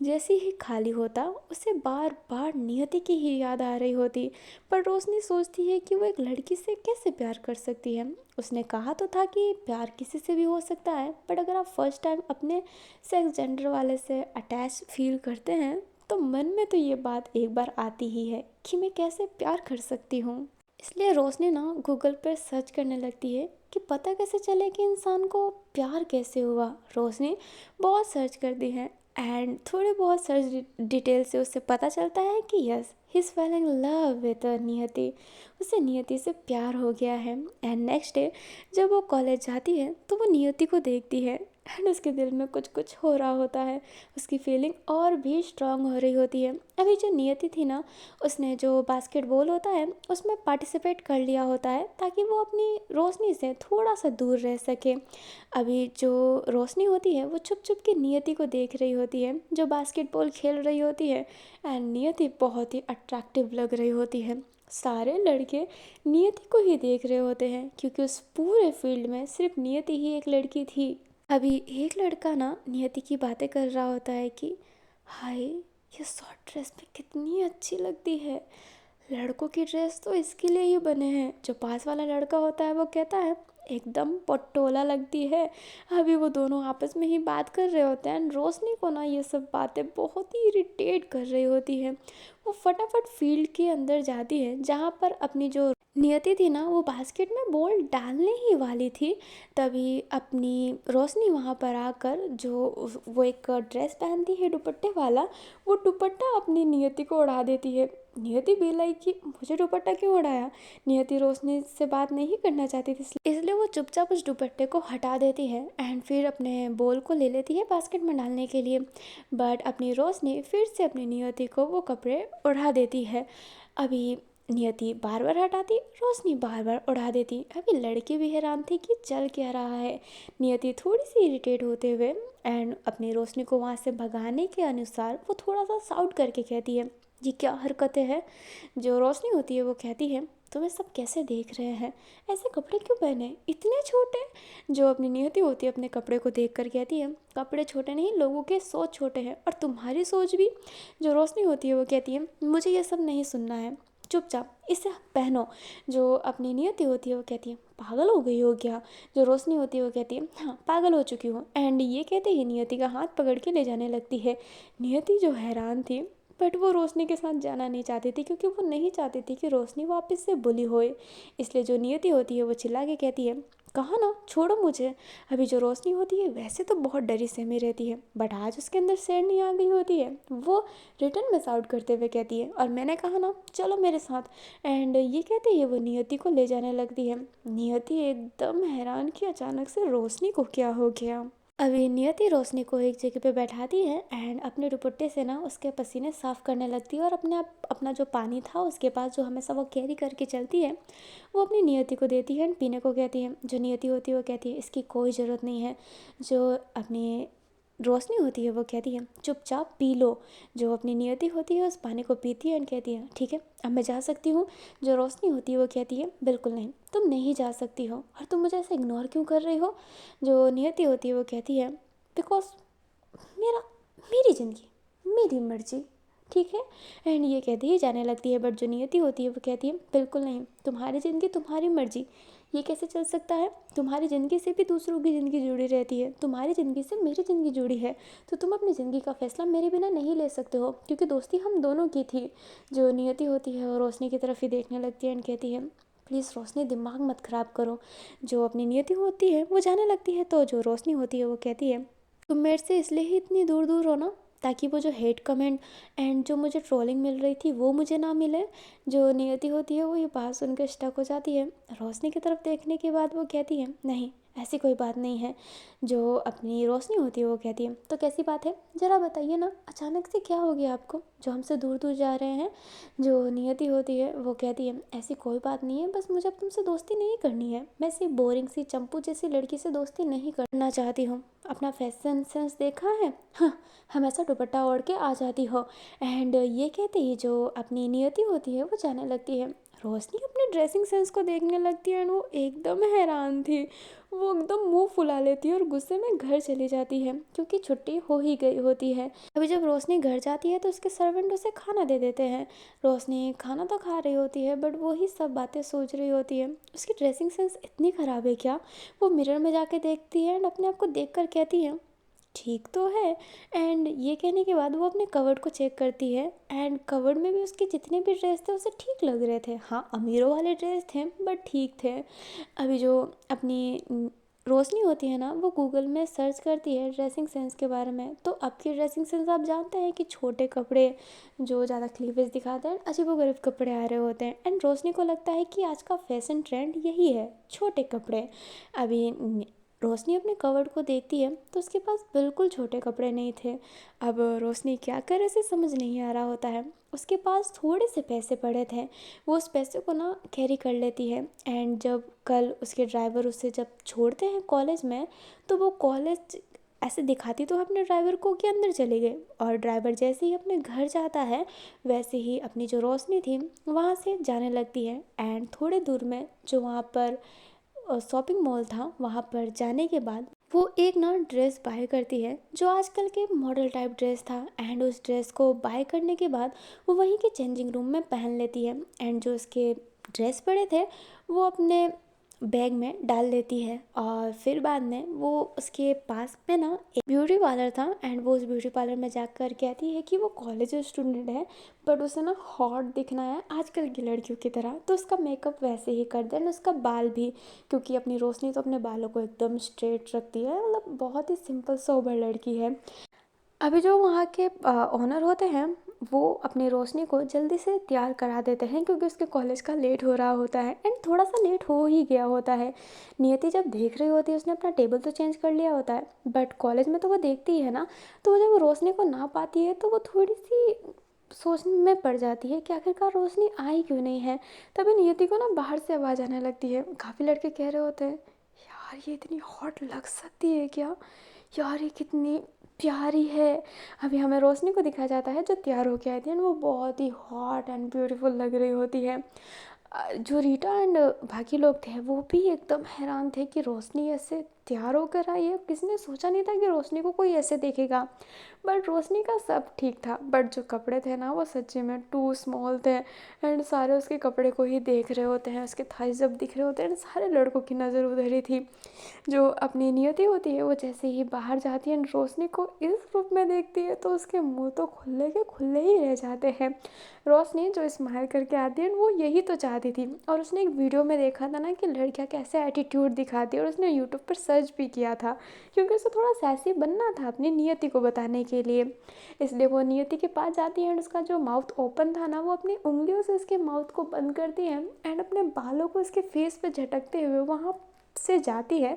Speaker 1: जैसे ही खाली होता उसे बार बार नियति की ही याद आ रही होती। पर रोशनी सोचती है कि वो एक लड़की से कैसे प्यार कर सकती है। उसने कहा तो था कि प्यार किसी से भी हो सकता है, बट अगर आप फर्स्ट टाइम अपने सेक्स जेंडर वाले से अटैच फील करते हैं तो मन में तो ये बात एक बार आती ही है कि मैं कैसे प्यार कर सकती हूँ। इसलिए रोशनी ना गूगल पर सर्च करने लगती है कि पता कैसे चले कि इंसान को प्यार कैसे हुआ। रोशनी बहुत सर्च करती है एंड थोड़े बहुत सर्च डिटेल से उससे पता चलता है कि yes, he is feeling love with Niyati. उसे नियति से प्यार हो गया है। एंड नेक्स्ट डे जब वो कॉलेज जाती है तो वो नियति को देखती है एंड उसके दिल में कुछ कुछ हो रहा होता है, उसकी फीलिंग और भी स्ट्रांग हो रही होती है। अभी जो नियति थी ना, उसने जो बास्केटबॉल होता है उसमें पार्टिसिपेट कर लिया होता है ताकि वो अपनी रोशनी से थोड़ा सा दूर रह सके। अभी जो रोशनी होती है वो छुप छुप के नियति को देख रही होती है जो बास्केटबॉल खेल रही होती है। एंड नियति बहुत ही अट्रैक्टिव लग रही होती है। सारे लड़के नियति को ही देख रहे होते हैं क्योंकि उस पूरे फील्ड में सिर्फ नियति ही एक लड़की थी। अभी एक लड़का ना नियति की बातें कर रहा होता है कि हाय, ये शॉर्ट ड्रेस में कितनी अच्छी लगती है। लड़कों की ड्रेस तो इसके लिए ही बने हैं। जो पास वाला लड़का होता है वो कहता है एकदम पटोला लगती है। अभी वो दोनों आपस में ही बात कर रहे होते हैं एंड रोशनी को ना ये सब बातें बहुत ही इरिटेट कर रही होती है। वो फटाफट फील्ड के अंदर जाती है जहाँ पर अपनी जो नियति थी ना वो बास्केट में बॉल डालने ही वाली थी। तभी अपनी रोशनी वहाँ पर आकर जो वो एक ड्रेस पहनती है दुपट्टे वाला, वो दुपट्टा अपनी नियति को उड़ा देती है। नियति भी लाइक कि मुझे दुपट्टा क्यों उड़ाया। नियति रोशनी से बात नहीं करना चाहती थी, इसलिए वो चुपचाप उस दुपट्टे को हटा देती है एंड फिर अपने बॉल को ले लेती है बास्केट में डालने के लिए। बट अपनी रोशनी फिर से अपनी नियति को वो कपड़े उड़ा देती है। अभी नियति बार बार हटाती, रोशनी बार बार उड़ा देती। अभी लड़की भी हैरान थी कि चल क्या रहा है। नियति थोड़ी सी इरिटेट होते हुए एंड अपनी रोशनी को वहाँ से भगाने के अनुसार वो थोड़ा सा साउट करके कहती है ये क्या हरकतें हैं। जो रोशनी होती है वो कहती है तुम्हें सब कैसे देख रहे हैं, ऐसे कपड़े क्यों पहने, इतने छोटे। जो अपनी नियति होती है अपने कपड़े को देख कर कहती है कपड़े छोटे नहीं, लोगों के सोच छोटे हैं और तुम्हारी सोच भी। जो रोशनी होती है वो कहती है मुझे ये सब नहीं सुनना है, चुपचाप इसे पहनो। जो अपनी नियति होती है वो कहती है पागल हो गई हो क्या। जो रोशनी होती है वो कहती है हाँ, पागल हो चुकी हूँ। एंड ये कहते ही नियति का हाथ पकड़ के ले जाने लगती है। नियति जो हैरान थी, बट वो रोशनी के साथ जाना नहीं चाहती थी क्योंकि वो नहीं चाहती थी कि रोशनी वापस से बुली होए। इसलिए जो नियति होती है वो चिल्ला के कहती है कहा ना छोड़ो मुझे। अभी जो रोशनी होती है वैसे तो बहुत डरी सहमी रहती है, बट आज उसके अंदर शेरनी आ गई होती है। वो रिटर्न मिस आउट करते हुए कहती है और मैंने कहा ना चलो मेरे साथ। एंड ये कहते ही वो नियति को ले जाने लगती है। नियति एकदम हैरान कि अचानक से रोशनी को क्या हो गया। अभी नियति रोशनी को एक जगह पे बैठाती है एंड अपने दुपट्टे से ना उसके पसीने साफ़ करने लगती है और अपना जो पानी था उसके पास जो हमेशा वो कैरी करके चलती है वो अपनी नियति को देती है एंड पीने को कहती है। जो नियति होती है वो कहती है इसकी कोई ज़रूरत नहीं है। जो अपनी रोशनी होती है वो कहती है चुपचाप पी लो। जो अपनी नियति होती है उस पानी को पीती है एंड कहती है ठीक है अब मैं जा सकती हूँ। जो रोशनी होती है वो कहती है बिल्कुल नहीं, तुम नहीं जा सकती हो और तुम मुझे ऐसे इग्नोर क्यों कर रही हो। जो नियति होती है वो कहती है बिकॉज मेरा मेरी ज़िंदगी मेरी मर्जी, ठीक है। एंड ये कहती ही जाने लगती है, बट जो नियति होती है वो कहती है बिल्कुल नहीं, तुम्हारी ज़िंदगी तुम्हारी मर्जी, ये कैसे चल सकता है? तुम्हारी ज़िंदगी से भी दूसरों की ज़िंदगी जुड़ी रहती है, तुम्हारी ज़िंदगी से मेरी ज़िंदगी जुड़ी है, तो तुम अपनी ज़िंदगी का फ़ैसला मेरे बिना नहीं ले सकते हो, क्योंकि दोस्ती हम दोनों की थी। जो नियति होती है वो रोशनी की तरफ ही देखने लगती है एंड कहती है प्लीज़ रोशनी दिमाग मत ख़राब करो। जो अपनी नियति होती है वो जाने लगती है, तो जो रोशनी होती है वो कहती है तुम मेरे से इसलिए ही इतनी दूर दूर हो ना, ताकि वो जो हेट कमेंट एंड जो मुझे ट्रोलिंग मिल रही थी वो मुझे ना मिले। जो नियति होती है वो ये बात सुनकर स्टक हो जाती है। रोशनी की तरफ देखने के बाद वो कहती है नहीं, ऐसी कोई बात नहीं है। जो अपनी रोशनी होती है वो कहती है तो कैसी बात है, ज़रा बताइए ना, अचानक से क्या हो गया आपको जो हमसे दूर दूर जा रहे हैं? जो नियति होती है वो कहती है ऐसी कोई बात नहीं है, बस मुझे अब तुमसे दोस्ती नहीं करनी है, मैं ऐसी बोरिंग सी चंपू जैसी लड़की से दोस्ती नहीं करना चाहती हूँ। अपना फैशन सेंस देखा है, हाँ, हमेशा दुपट्टा ओढ़ के आ जाती हो। एंड ये कहते ही जो अपनी नियति होती है वो जाने लगती है। रोशनी अपने ड्रेसिंग सेंस को देखने लगती है एंड वो एकदम हैरान थी। वो एकदम मुंह फुला लेती है और गुस्से में घर चली जाती है, क्योंकि छुट्टी हो ही गई होती है। अभी जब रोशनी घर जाती है तो उसके सर्वेंट उसे खाना दे देते हैं। रोशनी खाना तो खा रही होती है बट वो ही सब बातें सोच रही होती है। उसकी ड्रेसिंग सेंस इतनी ख़राब है क्या? वो मिरर में जाके देखती है एंड अपने आप को देख कर कहती है ठीक तो है। एंड ये कहने के बाद वो अपने कवर्ड को चेक करती है एंड कवर्ड में भी उसके जितने भी ड्रेस थे उसे ठीक लग रहे थे। हाँ, अमीरों वाले ड्रेस थे बट ठीक थे। अभी जो अपनी रोशनी होती है ना वो गूगल में सर्च करती है ड्रेसिंग सेंस के बारे में। तो अब की ड्रेसिंग सेंस आप जानते हैं कि छोटे कपड़े जो ज़्यादा क्लीवेज दिखाते हैं, अजीबोगरीब कपड़े आ रहे होते हैं। एंड रोशनी को लगता है कि आज का फैशन ट्रेंड यही है, छोटे कपड़े। अभी रोशनी अपने कवर्ड को देखती है तो उसके पास बिल्कुल छोटे कपड़े नहीं थे। अब रोशनी क्या करे इसे समझ नहीं आ रहा होता है। उसके पास थोड़े से पैसे पड़े थे, वो उस पैसे को ना कैरी कर लेती है। एंड जब कल उसके ड्राइवर उसे जब छोड़ते हैं कॉलेज में, तो वो कॉलेज ऐसे दिखाती तो अपने ड्राइवर को कि अंदर चले गए, और ड्राइवर जैसे ही अपने घर जाता है वैसे ही अपनी जो रोशनी थी वहाँ से जाने लगती है। एंड थोड़े दूर में जो वहाँ पर शॉपिंग मॉल था, वहाँ पर जाने के बाद वो एक ना ड्रेस बाय करती है जो आजकल के मॉडल टाइप ड्रेस था। एंड उस ड्रेस को बाय करने के बाद वो वहीं के चेंजिंग रूम में पहन लेती है। एंड जो उसके ड्रेस पड़े थे वो अपने बैग में डाल देती है। और फिर बाद में वो उसके पास में ना एक ब्यूटी पार्लर था एंड वो उस ब्यूटी पार्लर में जाकर कहती है कि वो कॉलेज स्टूडेंट है बट उसे ना हॉट दिखना है आजकल की लड़कियों की तरह, तो उसका मेकअप वैसे ही कर दे, उसका बाल भी, क्योंकि अपनी रोशनी तो अपने बालों को एकदम स्ट्रेट रखती है, मतलब बहुत ही सिंपल सोबर लड़की है। अभी जो वहाँ के ओनर होते हैं वो अपनी रोशनी को जल्दी से तैयार करा देते हैं, क्योंकि उसके कॉलेज का लेट हो रहा होता है एंड थोड़ा सा लेट हो ही गया होता है। नियति जब देख रही होती है उसने अपना टेबल तो चेंज कर लिया होता है बट कॉलेज में तो वो देखती ही है ना, तो जब वो रोशनी को ना पाती है तो वो थोड़ी सी सोचने में पड़ जाती है कि आखिरकार रोशनी आई क्यों नहीं है। तभी नियति को ना बाहर से आवाज़ आने लगती है। काफ़ी लड़के कह रहे होते हैं यार ये इतनी हॉट लग सकती है क्या, यार ये कितनी प्यारी है। अभी हमें रोशनी को दिखाया जाता है जो तैयार होके आई थी एंड वो बहुत ही हॉट एंड ब्यूटीफुल लग रही होती है। जो रीटा एंड बाकी लोग थे वो भी एकदम हैरान थे कि रोशनी ऐसे तैयार होकर आई है, किसी ने सोचा नहीं था कि रोशनी को कोई ऐसे देखेगा। बट रोशनी का सब ठीक था, बट जो कपड़े थे ना वो सच्ची में टू स्मॉल थे एंड सारे उसके कपड़े को ही देख रहे होते हैं, उसके थाइस जब दिख रहे होते हैं सारे लड़कों की नज़र उधर ही थी। जो अपनी नियति होती है वो जैसे ही बाहर जाती है रोशनी को इस रूप में देखती है तो उसके मुंह तो खुले के खुले ही रह जाते हैं। रोशनी जो स्माइल करके आती है वो यही तो चाहती थी, और उसने एक वीडियो में देखा था ना कि लड़कियां कैसे एटीट्यूड दिखाती है, और उसने यूट्यूब पर सर्च भी किया था क्योंकि उसे थोड़ा सैसी बनना था अपनी नियति को बताने के लिए। इसलिए वो नियति के पास जाती है एंड उसका जो माउथ ओपन था ना वो अपनी उंगलियों से उसके माउथ को बंद करती है एंड अपने बालों को उसके फेस पे झटकते हुए वहाँ से जाती है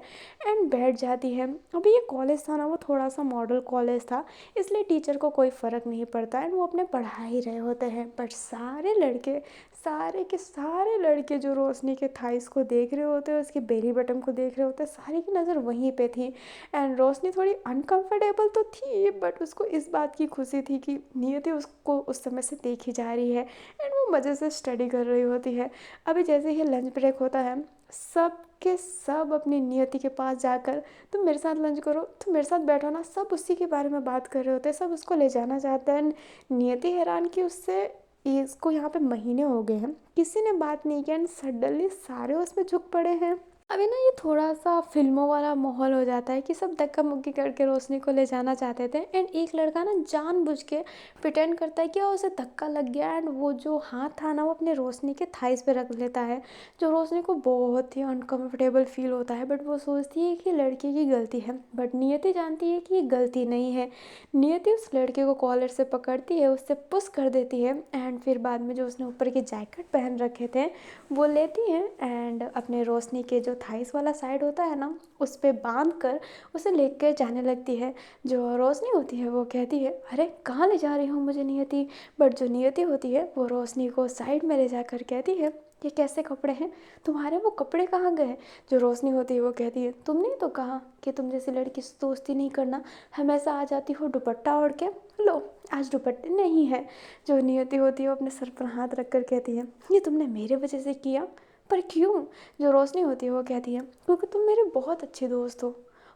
Speaker 1: एंड बैठ जाती है। अभी ये कॉलेज था ना वो थोड़ा सा मॉडल कॉलेज था, इसलिए टीचर को कोई फ़र्क नहीं पड़ता एंड वो अपने पढ़ा ही रहे होते हैं। बट सारे लड़के सारे के सारे लड़के जो रोशनी के थाइस को देख रहे होते हैं, उसके बेली बटन को देख रहे होते हैं, सारी की नज़र वहीं पे थी। एंड रोशनी थोड़ी अनकंफर्टेबल तो थी, बट उसको इस बात की खुशी थी कि नियति उसको उस समय से देखी जा रही है एंड वो मज़े से स्टडी कर रही होती है। अभी जैसे ही लंच ब्रेक होता है, सब के सब अपनी नियति के पास जाकर, तुम मेरे साथ लंच करो, तुम मेरे साथ बैठो ना, सब उसी के बारे में बात कर रहे होते हैं, सब उसको ले जाना चाहते हैं। नियति हैरान कि उससे इसको यहाँ पे महीने हो गए हैं, किसी ने बात नहीं किया एंड सडनली सारे उसमें झुक पड़े हैं। अभी ना ये थोड़ा सा फिल्मों वाला माहौल हो जाता है कि सब धक्का मुक्की करके रोशनी को ले जाना चाहते थे एंड एक लड़का ना जानबूझ के प्रिटेंड करता है कि उसे धक्का लग गया एंड वो जो हाथ था ना वो अपने रोशनी के थाइस पे रख लेता है, जो रोशनी को बहुत ही अनकंफर्टेबल फील होता है। बट वो सोचती है कि लड़के की गलती है, बट नियति जानती है कि ये गलती नहीं है। नियति उस लड़के को कॉलर से पकड़ती है, उससे पुश कर देती है एंड फिर बाद में जो उसने ऊपर के जैकेट पहन रखे थे वो लेती है एंड अपने रोशनी के जो थाइस वाला साइड होता है ना उस पर बांध कर उसे लेकर जाने लगती है। जो रोशनी होती है वो कहती है, अरे कहाँ ले जा रही हो मुझे नियति। बट जो नियति होती है वो रोशनी को साइड में ले जाकर कहती है, ये कैसे कपड़े हैं, तुम्हारे वो कपड़े कहाँ गए। जो रोशनी होती है वो कहती है, तुमने तो कहा कि तुम जैसी लड़की से दोस्ती नहीं करना, हमेशा आ जाती हो दुपट्टा ओढ़ के, लो आज दुपट्टे नहीं है। जो नियति होती है वो अपने सर पर हाथ रख कर कहती है, ये तुमने मेरे वजह से किया, पर क्यों। जो रोशनी होती है वो कहती है, क्योंकि तुम मेरे बहुत अच्छे दोस्त हो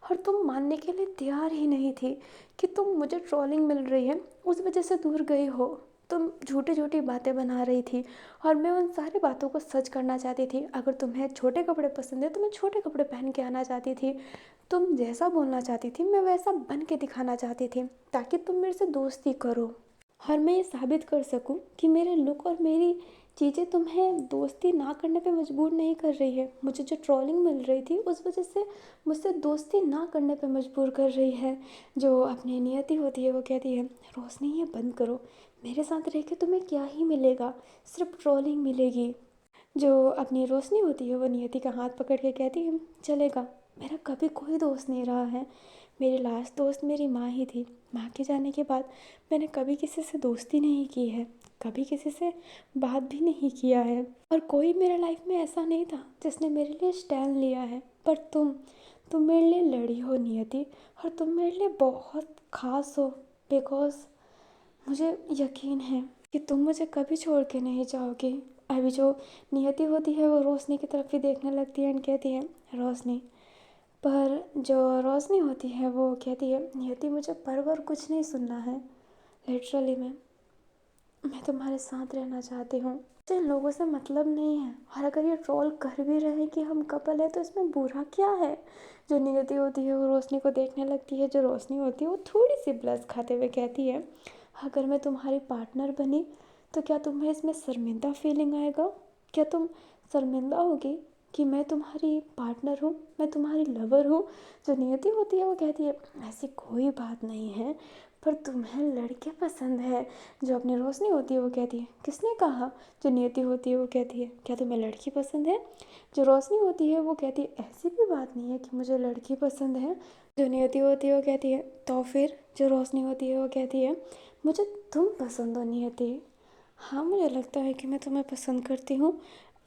Speaker 1: और तुम मानने के लिए तैयार ही नहीं थी कि तुम मुझे ट्रोलिंग मिल रही है उस वजह से दूर गई हो। तुम झूठी झूठी बातें बना रही थी और मैं उन सारी बातों को सच करना चाहती थी। अगर तुम्हें छोटे कपड़े पसंद है तो मैं छोटे कपड़े पहन के आना चाहती थी, तुम जैसा बोलना चाहती थी मैं वैसा बन के दिखाना चाहती थी ताकि तुम मेरे से दोस्ती करो और मैं ये साबित कर सकूं कि मेरे लुक और मेरी चीज़ें तुम्हें दोस्ती ना करने पे मजबूर नहीं कर रही है। मुझे जो ट्रोलिंग मिल रही थी उस वजह से मुझसे दोस्ती ना करने पे मजबूर कर रही है। जो अपनी नियति होती है वो कहती है, रोशनी ये बंद करो, मेरे साथ रह के तुम्हें क्या ही मिलेगा, सिर्फ ट्रोलिंग मिलेगी। जो अपनी रोशनी होती है वो नियति का हाथ पकड़ के कहती है, चलेगा, मेरा कभी कोई दोस्त नहीं रहा है, मेरी लास्ट दोस्त मेरी माँ ही थी। माँ के जाने के बाद मैंने कभी किसी से दोस्ती नहीं की है, कभी किसी से बात भी नहीं किया है और कोई मेरे लाइफ में ऐसा नहीं था जिसने मेरे लिए स्टैंड लिया है। पर तुम मेरे लिए लड़ी हो नियति, और तुम मेरे लिए बहुत ख़ास हो, बिकॉज मुझे यकीन है कि तुम मुझे कभी छोड़ के नहीं जाओगी। अभी जो नियति होती है वो रोशनी की तरफ ही देखने लगती है एंड कहती है, रोशनी। पर जो रोशनी होती है वो कहती है, नियति मुझे पर कुछ नहीं सुनना है, लिटरली मैं तुम्हारे साथ रहना चाहती हूँ, मुझे इन लोगों से मतलब नहीं है। और अगर ये ट्रोल कर भी रहे हैं कि हम कपल है तो इसमें बुरा क्या है। जो नियति होती है वो रोशनी को देखने लगती है। जो रोशनी होती है वो थोड़ी सी ब्लश खाते हुए कहती है, अगर मैं तुम्हारी पार्टनर बनी तो क्या तुम्हें इसमें शर्मिंदा फीलिंग आएगा, क्या तुम शर्मिंदा होगी कि मैं तुम्हारी पार्टनर हूँ, मैं तुम्हारी लवर हूँ। जो नियति होती है वो कहती है, ऐसी कोई बात नहीं है, पर तुम्हें लड़के पसंद है। जो अपनी रोशनी होती है वो कहती है, किसने कहा। जो नियति होती है वो कहती है, क्या तुम्हें लड़की पसंद है। जो रोशनी होती है वो कहती है, ऐसी भी बात नहीं है कि मुझे लड़की पसंद है। जो नियति होती है वो कहती है, तो फिर। जो रोशनी होती है वो कहती है, मुझे तुम पसंद हो नियति, हाँ मुझे लगता है कि मैं तुम्हें पसंद करती हूँ।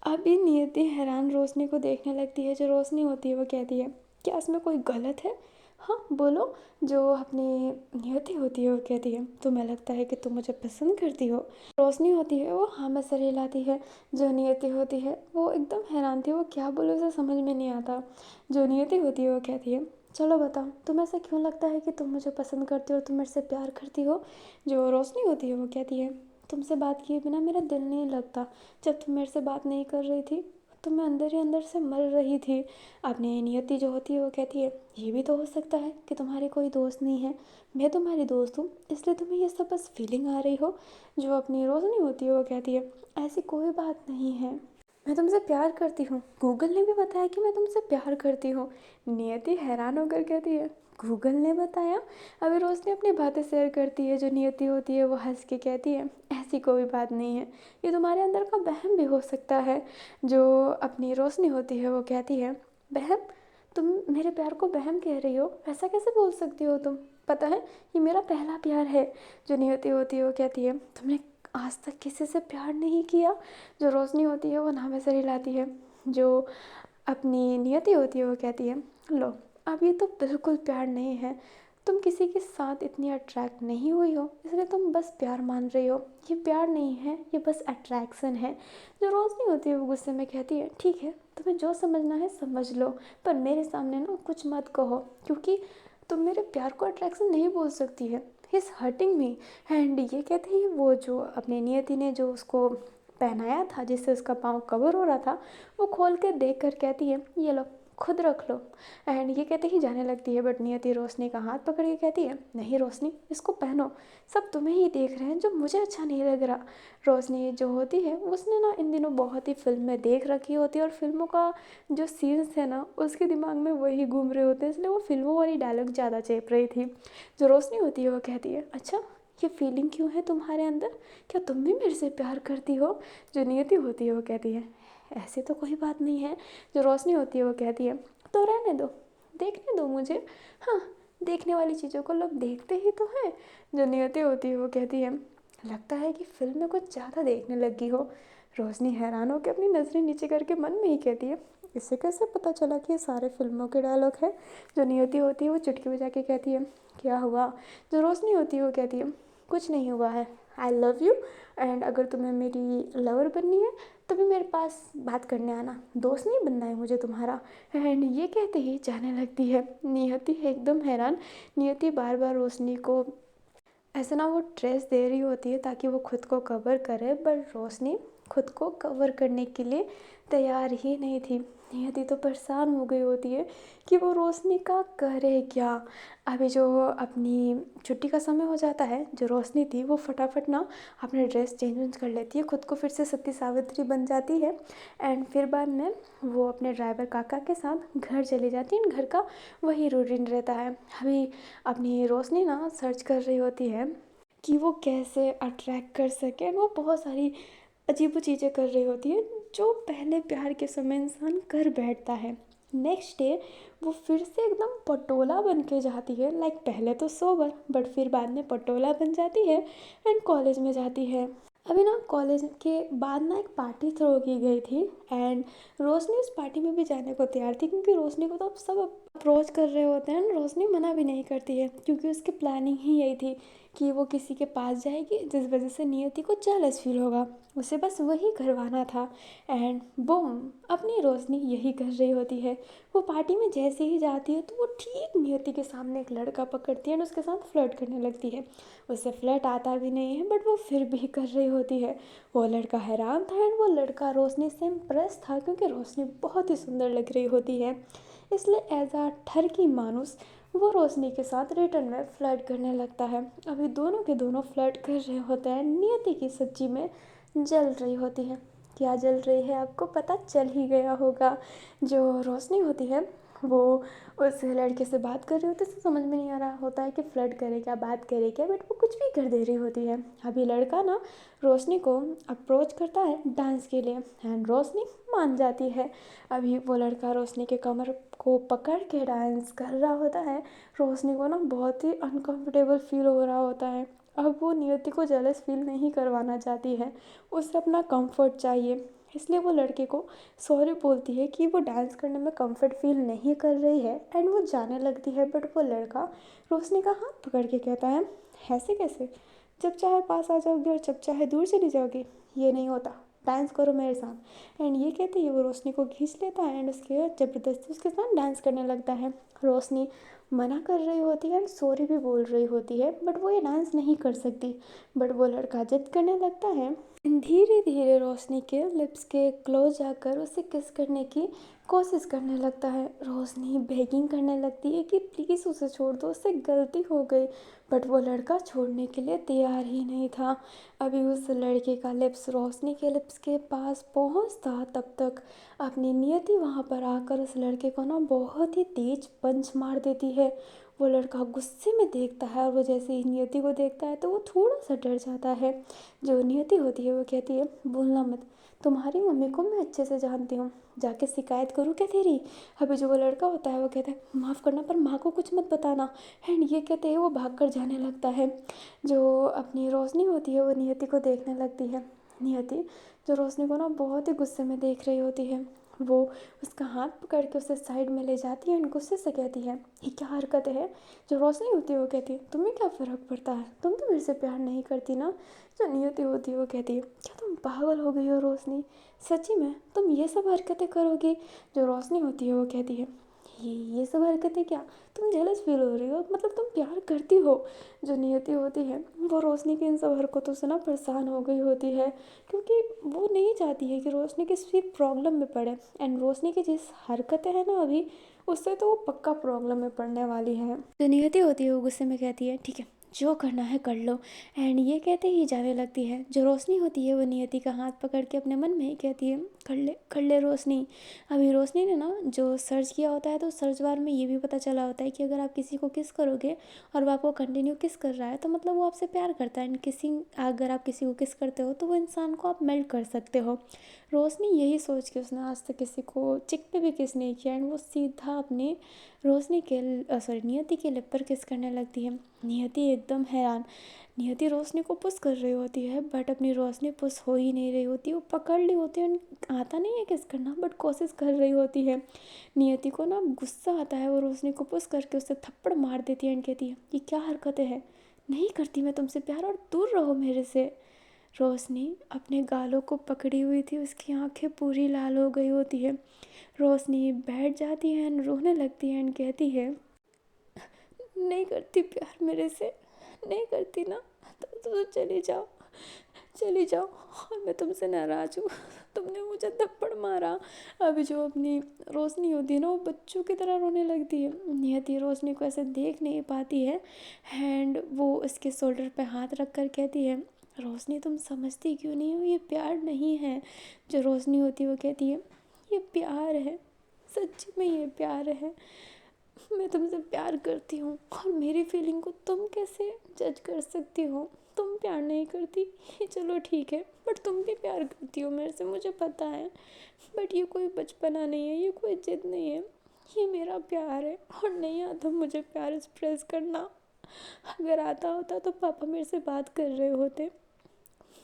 Speaker 1: अभी नियति हैरान रोशनी को देखने लगती है। जो रोशनी होती है वो कहती है, क्या इसमें कोई गलत है, हाँ बोलो। जो अपनी नियति होती है वो कहती है, तुम्हें लगता है कि तुम मुझे पसंद करती हो। रोशनी होती है वो हाँ में सर हिलाती है। जो नियति होती है वो एकदम हैरान थी, वो क्या बोले उसे समझ में नहीं आता। जो नियति होती है वो कहती है, चलो बताओ तुम्हें ऐसा क्यों लगता है कि तुम मुझे पसंद करती हो और तुम मेरे से प्यार करती हो। जो रोशनी होती है वो कहती है, तुमसे बात किए बिना मेरा दिल नहीं लगता, जब तुम मेरे से बात नहीं कर रही थी तो मैं अंदर ही अंदर से मर रही थी। अपनी नियति जो होती है वो कहती है, ये भी तो हो सकता है कि तुम्हारी कोई दोस्त नहीं है, मैं तुम्हारी दोस्त हूँ, इसलिए तुम्हें ये सब बस फीलिंग आ रही हो। जो अपनी रोशनी होती है वो कहती है, ऐसी कोई बात नहीं है, मैं तुमसे प्यार करती हूँ, गूगल ने भी बताया कि मैं तुमसे प्यार करती हूँ। नियति हैरान होकर कहती है, गूगल ने बताया। अभी रोशनी अपनी बातें शेयर करती है। जो नियति होती है वो हंस के कहती है, ऐसी कोई बात नहीं है, ये तुम्हारे अंदर का वहम भी हो सकता है। जो अपनी रोशनी होती है वो कहती है, वहम, तुम मेरे प्यार को वहम कह रही हो, ऐसा कैसे बोल सकती हो तुम, पता है ये मेरा पहला प्यार है। जो नियति होती है वो कहती है, तुमने आज तक किसी से प्यार नहीं किया। जो रोशनी होती है वो नामे से हिलाती है, जो अपनी नियति होती है वो कहती है लो अब ये तो बिल्कुल प्यार नहीं है, तुम किसी के साथ इतनी अट्रैक्ट नहीं हुई हो इसलिए तुम बस प्यार मान रही हो, ये प्यार नहीं है ये बस अट्रैक्शन है। जो रोशनी होती है वो गुस्से में कहती है ठीक है तुम्हें जो समझना है समझ लो, पर मेरे सामने ना कुछ मत कहो क्योंकि तुम मेरे प्यार को अट्रैक्शन नहीं बोल सकती है, he is hurting me. And ये कहते ही वो जो अपनी नियति ने जो उसको पहनाया था जिससे उसका पाँव कवर हो रहा था वो खोल कर देख कर कहती है ये लो खुद रख लो। एंड ये कहते ही जाने लगती है, बट नियति रोशनी का हाथ पकड़ के कहती है नहीं रोशनी इसको पहनो, सब तुम्हें ही देख रहे हैं जो मुझे अच्छा नहीं लग रहा। रोशनी जो होती है उसने ना इन दिनों बहुत ही फिल्म में देख रखी होती है और फिल्मों का जो सीन्स है ना उसके दिमाग में वही घूम रहे होते हैं, इसलिए वो फिल्मों वाली डायलॉग ज़्यादा चेप रही थी। जो रोशनी होती है वो कहती है अच्छा ये फीलिंग क्यों है तुम्हारे अंदर, क्या तुम भी मेरे से प्यार करती हो। जो नियति होती है वो कहती है ऐसी तो कोई बात नहीं है। जो रोशनी होती है वो कहती है तो रहने दो, देखने दो मुझे, हाँ देखने वाली चीज़ों को लोग देखते ही तो हैं। जो नियति होती है वो कहती है लगता है कि फिल्म में कुछ ज़्यादा देखने लगी हो। रोशनी हैरान होकर अपनी नज़रें नीचे करके मन में ही कहती है इसे कैसे पता चला कि ये सारे फिल्मों के डायलॉग है। जो नियति होती है वो चुटकी बजा के कहती है क्या हुआ। जो रोशनी होती है वो कहती है कुछ नहीं हुआ है, आई लव यू, एंड अगर तुम्हें मेरी लवर बननी है तभी मेरे पास बात करने आना, दोस्त नहीं बनना है मुझे तुम्हारा। एंड ये कहते ही जाने लगती है। नियति एकदम हैरान, नियति बार बार रोशनी को ऐसे ना वो ड्रेस दे रही होती है ताकि वो खुद को कवर करे, बट रोशनी खुद को कवर करने के लिए तैयार ही नहीं थी। नियति तो परेशान हो गई होती है कि वो रोशनी का करे क्या। अभी जो अपनी छुट्टी का समय हो जाता है, जो रोशनी थी वो फटाफट ना अपने ड्रेस चेंज कर लेती है, खुद को फिर से सती सावित्री बन जाती है। एंड फिर बाद में वो अपने ड्राइवर काका के साथ घर चली जाती है। घर का वही रूटीन रहता है। अभी अपनी रोशनी ना सर्च कर रही होती है कि वो कैसे अट्रैक्ट कर सके, वो बहुत सारी अजीब चीज़ें कर रही होती है जो पहले प्यार के समय इंसान कर बैठता है। नेक्स्ट डे वो फिर से एकदम पटोला बन के जाती है, लाइक पहले तो सोबर बट फिर बाद में पटोला बन जाती है एंड कॉलेज में जाती है। अभी ना कॉलेज के बाद ना एक पार्टी थ्रो की गई थी एंड रोशनी उस पार्टी में भी जाने को तैयार थी क्योंकि रोशनी को तो अब सब अप्रोच कर रहे होते हैं, रोशनी मना भी नहीं करती है क्योंकि उसकी प्लानिंग ही यही थी कि वो किसी के पास जाएगी जिस वजह से नियति को जेलस फील होगा, उसे बस वही करवाना था। एंड बूम अपनी रोशनी यही कर रही होती है। वो पार्टी में जैसे ही जाती है तो वो ठीक नियति के सामने एक लड़का पकड़ती है और उसके साथ फ्लर्ट करने लगती है। उसे फ्लर्ट आता भी नहीं है बट वो फिर भी कर रही होती है। वो लड़का हैरान था एंड वो लड़का रोशनी से इम्प्रेस था क्योंकि रोशनी बहुत ही सुंदर लग रही होती है, इसलिए एज आ ठरकी मानुस वो रोशनी के साथ रिटर्न में फ्लर्ट करने लगता है। अभी दोनों के दोनों फ्लर्ट कर रहे होते हैं। नियति की सच्ची में जल रही होती है। क्या जल रही है आपको पता चल ही गया होगा। जो रोशनी होती है वो उस लड़के से बात कर रही होती है, उसे समझ में नहीं आ रहा होता है कि फ्लर्ट करे क्या बात करे क्या, बट वो कुछ भी कर दे रही होती है। अभी लड़का ना रोशनी को अप्रोच करता है डांस के लिए एंड रोशनी मान जाती है। अभी वो लड़का रोशनी के कमर को पकड़ के डांस कर रहा होता है। रोशनी को ना बहुत ही अनकंफर्टेबल फील हो रहा होता है। अब वो नियति को जेलस फील नहीं करवाना चाहती है, उसे अपना कंफर्ट चाहिए, इसलिए वो लड़के को सॉरी बोलती है कि वो डांस करने में कंफर्ट फील नहीं कर रही है एंड वो जाने लगती है। बट वो लड़का रोशनी का हाथ पकड़ के कहता है ऐसे कैसे, जब चाहे पास आ जाओगी और जब चाहे दूर चली जाओगी, ये नहीं होता, डांस करो मेरे साथ। एंड ये कहते ही वो रोशनी को खींच लेता है एंड उसके ज़बरदस्ती उसके साथ डांस करने लगता है। रोशनी मना कर रही होती है एंड सॉरी भी बोल रही होती है बट वो ये डांस नहीं कर सकती, बट वो लड़का जिद करने लगता है। धीरे धीरे रोशनी के लिप्स के क्लोज जाकर उसे किस करने की कोशिश करने लगता है। रोशनी बेगिंग करने लगती है कि प्लीज़ उसे छोड़ दो, उससे गलती हो गई, बट वो लड़का छोड़ने के लिए तैयार ही नहीं था। अभी उस लड़के का लिप्स रोशनी के लिप्स के पास पहुंचता तब तक अपनी नियति वहां पर आकर उस लड़के को ना बहुत ही तेज पंच मार देती है। वो लड़का गुस्से में देखता है और वो जैसे ही नियति को देखता है तो वो थोड़ा सा डर जाता है। जो नियति होती है वो कहती है बोलना मत, तुम्हारी मम्मी को मैं अच्छे से जानती हूँ, जाके शिकायत करूँ क्या तेरी? अभी जो वो लड़का होता है वो कहता है माफ़ करना पर माँ को कुछ मत बताना। एंड ये कहते हैं वो भाग कर जाने लगता है। जो अपनी रोशनी होती है वो नियति को देखने लगती है। नियति जो रोशनी को ना बहुत ही गुस्से में देख रही होती है, वो उसका हाथ पकड़ के उसे साइड में ले जाती है एंड गुस्से से कहती है ये क्या हरकत है? जो रोशनी होती है वो कहती है तुम्हें क्या फ़र्क पड़ता है, तुम तो मेरे से प्यार नहीं करती ना। जो नियति होती है वो कहती है क्या तुम पागल हो गई हो रोशनी, सच्ची में तुम ये सब हरकतें करोगी? जो रोशनी होती है वो कहती है ये सब हरकतें क्या, तुम जेलस फील हो रही हो, मतलब तुम प्यार करती हो। जो नियति होती है वो रोशनी की इन सब हरकतों से ना परेशान हो गई होती है, क्योंकि वो नहीं चाहती है कि रोशनी किसी प्रॉब्लम में पड़े। एंड रोशनी की जिस हरकतें हैं ना अभी, उससे तो वो पक्का प्रॉब्लम में पड़ने वाली है। जो नियति होती है वो गुस्से में कहती है ठीक है जो करना है कर लो। एंड ये कहते ही जाने लगती है। जो रोशनी होती है वो नियति का हाथ पकड़ के अपने मन में ही कहती है कर ले रोशनी। अभी रोशनी ने ना जो सर्च किया होता है तो सर्च बार में ये भी पता चला होता है कि अगर आप किसी को किस करोगे और वो आपको कंटिन्यू किस कर रहा है तो मतलब वो आपसे प्यार करता है। एंड अगर आप किसी को किस करते हो तो वो इंसान को आप मेल्ट कर सकते हो। रोशनी यही सोच के उसने आज तक किसी को चिक पे भी किस नहीं किया एंड वो सीधा अपनी नियति के लिप पर किस करने लगती है। नियति एकदम हैरान। नियति रोशनी को पुश कर रही होती है बट अपनी रोशनी पुश हो ही नहीं रही होती, वो पकड़ ली होती है। आता नहीं है किस करना बट कोशिश कर रही होती है। नियति को ना गुस्सा आता है, वो रोशनी को पुश करके उससे थप्पड़ मार देती है एंड कहती है ये क्या हरकतें हैं, नहीं करती मैं तुमसे प्यार और दूर रहो मेरे से। रोशनी अपने गालों को पकड़ी हुई थी, उसकी आंखें पूरी लाल हो गई होती है। रोशनी बैठ जाती है एंड रोने लगती है एंड कहती है नहीं करती प्यार मेरे से, नहीं करती ना तो चली जाओ और मैं तुमसे नाराज़ हूँ, तुमने मुझे थप्पड़ मारा। अभी जो अपनी रोशनी होती है ना वो बच्चों की तरह रोने लगती है। नियति रोशनी को ऐसे देख नहीं पाती है एंड वो उसके शोल्डर पे हाथ रख कर कहती है रोशनी तुम समझती क्यों नहीं हो, ये प्यार नहीं है। जो रोशनी होती है वो कहती है ये प्यार है, सच्ची में ये प्यार है, मैं तुमसे प्यार करती हूँ और मेरी फीलिंग को तुम कैसे जज कर सकती हो, तुम प्यार नहीं करती ये चलो ठीक है बट तुम भी प्यार करती हो मेरे से मुझे पता है, बट ये कोई बचपना नहीं है, ये कोई जिद नहीं है, ये मेरा प्यार है। और नहीं आता मुझे प्यार एक्सप्रेस करना, अगर आता होता तो पापा मेरे से बात कर रहे होते,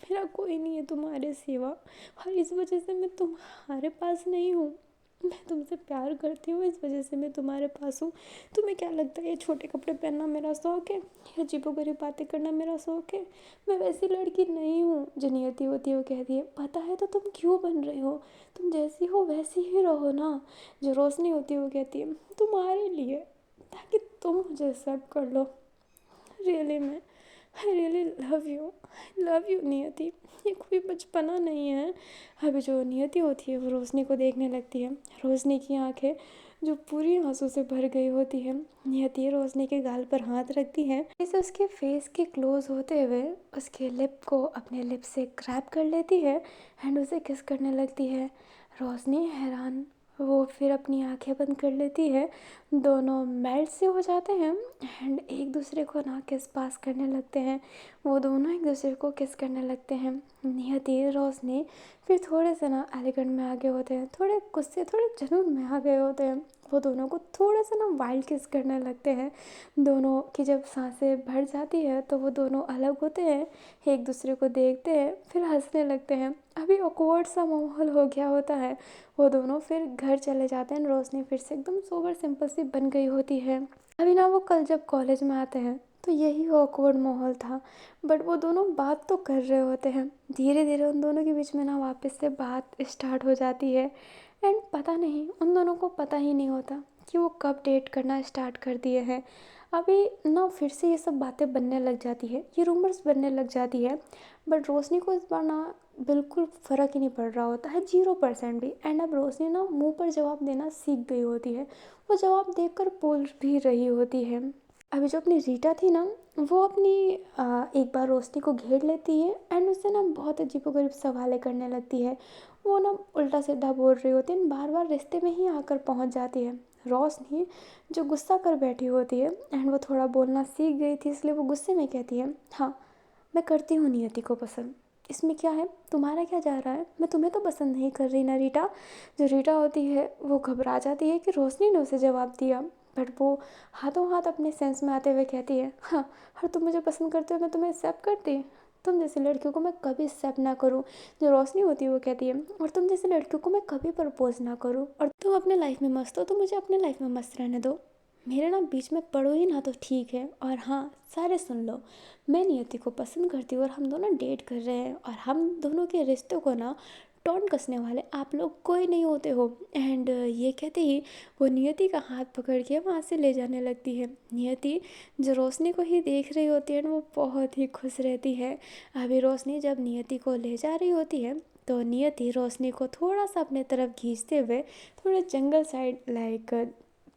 Speaker 1: मेरा कोई नहीं है तुम्हारे सिवा और इस वजह से मैं तुम्हारे पास नहीं हूँ, मैं तुमसे प्यार करती हूँ इस वजह से मैं तुम्हारे पास हूँ। तुम्हें क्या लगता है ये छोटे कपड़े पहनना मेरा शौक़ है, ये अजीबोगरीब बातें करना मेरा शौक़ है? मैं वैसी लड़की नहीं हूँ। जो नियति होती है वो कहती है पता है तो तुम क्यों बन रही हो, तुम जैसी हो वैसी ही रहो ना। जो रोशनी होती है वो कहती है तुम्हारे लिए, ताकि तुम मुझे एक्सेप्ट कर लो। रियली में आई रियली लव यू नियति, ये कोई बचपना नहीं है। अभी जो नियति होती है वो रोशनी को देखने लगती है। रोशनी की आंखें जो पूरी आंसू से भर गई होती है। नियति रोशनी के गाल पर हाथ रखती है, इसे उसके फेस के क्लोज होते हुए उसके लिप को अपने लिप से ग्रैब कर लेती है एंड उसे किस करने लगती है। रोशनी हैरान, वो फिर अपनी आंखें बंद कर लेती है। दोनों मेल्ट से हो जाते हैं एंड एक दूसरे को ना किस पास करने लगते हैं। वो दोनों एक दूसरे को किस करने लगते हैं। नियति रोशनी फिर थोड़े से ना एलिगेंट में आगे होते हैं, थोड़े गुस्से थोड़े जुनून में आ गए होते हैं। वो दोनों को थोड़ा सा ना वाइल्ड किस करने लगते हैं। दोनों की जब सांसें भर जाती है तो वो दोनों अलग होते हैं, एक दूसरे को देखते हैं फिर हंसने लगते हैं। अभी ऑकवर्ड सा माहौल हो गया होता है। वो दोनों फिर घर चले जाते हैं। रोशनी फिर से एकदम सोबर सिंपल सी बन गई होती है। अभी ना वो कल जब कॉलेज में आते हैं तो यही ऑकवर्ड माहौल था, बट वो दोनों बात तो कर रहे होते हैं। धीरे धीरे उन दोनों के बीच में ना वापस से बात स्टार्ट हो जाती है एंड पता नहीं उन दोनों को पता ही नहीं होता कि वो कब डेट करना स्टार्ट कर दिए हैं। अभी ना फिर से ये सब बातें बनने लग जाती है, ये रूमर्स बनने लग जाती है, बट रोशनी को इस बार ना बिल्कुल फ़र्क ही नहीं पड़ रहा होता है, 0% भी। एंड अब रोशनी ना मुंह पर जवाब देना सीख गई होती है, वो जवाब देकर बोल भी रही होती है। अभी जो अपनी रीटा थी ना वो अपनी एक बार रोशनी को घेर लेती है एंड उससे ना बहुत अजीबोगरीब सवालें करने लगती है। वो ना उल्टा सीधा बोल रही होती है, बार बार रिश्ते में ही आकर पहुंच जाती है। रोशनी जो गुस्सा कर बैठी होती है एंड वो थोड़ा बोलना सीख गई थी इसलिए वो गुस्से में कहती है हाँ मैं करती हूँ नियति को पसंद, इसमें क्या है, तुम्हारा क्या जा रहा है, मैं तुम्हें तो पसंद नहीं कर रही ना रीटा। जो रीटा होती है वो घबरा जाती है कि रोशनी ने उसे जवाब दिया, बट वो हाथों हाथ अपने सेंस में आते हुए कहती है, हाँ, और तुम मुझे पसंद करते हो, मैं तुम्हें एक्सेप्ट करती, तुम जैसी लड़कियों को मैं कभी एक्सेप्ट ना करूँ। जो रोशनी होती है वो कहती है, और तुम जैसी लड़कियों को मैं कभी प्रपोज ना करूँ, और तुम अपने लाइफ में मस्त हो तो मुझे अपने लाइफ में मस्त रहने दो, मेरे ना बीच में पड़ो ही ना तो ठीक है। और हाँ, सारे सुन लो, मैं नियति को पसंद करती हूँ और हम दोनों डेट कर रहे हैं, और हम दोनों के रिश्तों को ना टोन कसने वाले आप लोग कोई नहीं होते हो। एंड ये कहते ही वो नियति का हाथ पकड़ के वहाँ से ले जाने लगती है। नियति जो रोशनी को ही देख रही होती है ना, वो बहुत ही खुश रहती है। अभी रोशनी जब नियति को ले जा रही होती है तो नियति रोशनी को थोड़ा सा अपने तरफ खींचते हुए थोड़े जंगल साइड लाइक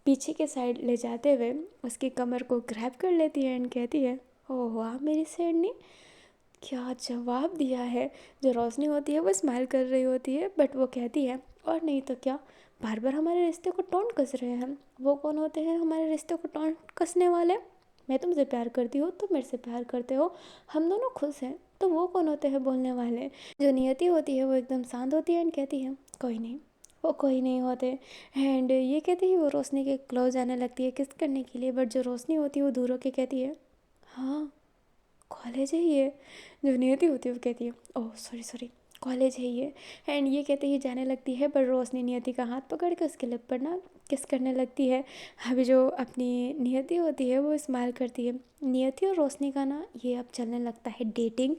Speaker 1: पीछे के साइड ले जाते हुए उसकी कमर को ग्रैब कर लेती है एंड कहती है, ओह वाह मेरी शेरनी, क्या जवाब दिया है। जो रोशनी होती है वो स्माइल कर रही होती है, बट वो कहती है, और नहीं तो क्या, बार बार हमारे रिश्ते को टोंट कस रहे हैं। वो कौन होते हैं हमारे रिश्ते को टोंट कसने वाले? मैं तुमसे प्यार करती हूँ, तुम मेरे से प्यार करते हो, हम दोनों खुश हैं, तो वो कौन होते हैं बोलने वाले? जो नियति होती है वो एकदम शांत होती है एंड कहती है, कोई नहीं, वो कोई नहीं होते। एंड ये कहती है वो रोशनी के क्लोज आने लगती है किस करने के लिए, बट जो रोशनी होती है वो दूर होके कहती है, हाँ कॉलेज है ये। जो नियति होती है वो कहती है, ओह सॉरी सॉरी, कॉलेज है ये। एंड ये कहते ही जाने लगती है, पर रोशनी नियति का हाथ पकड़ के उसके लिप पर ना किस करने लगती है। अभी जो अपनी नियति होती है वो स्माइल करती है। नियति और रोशनी का ना ये अब चलने लगता है डेटिंग,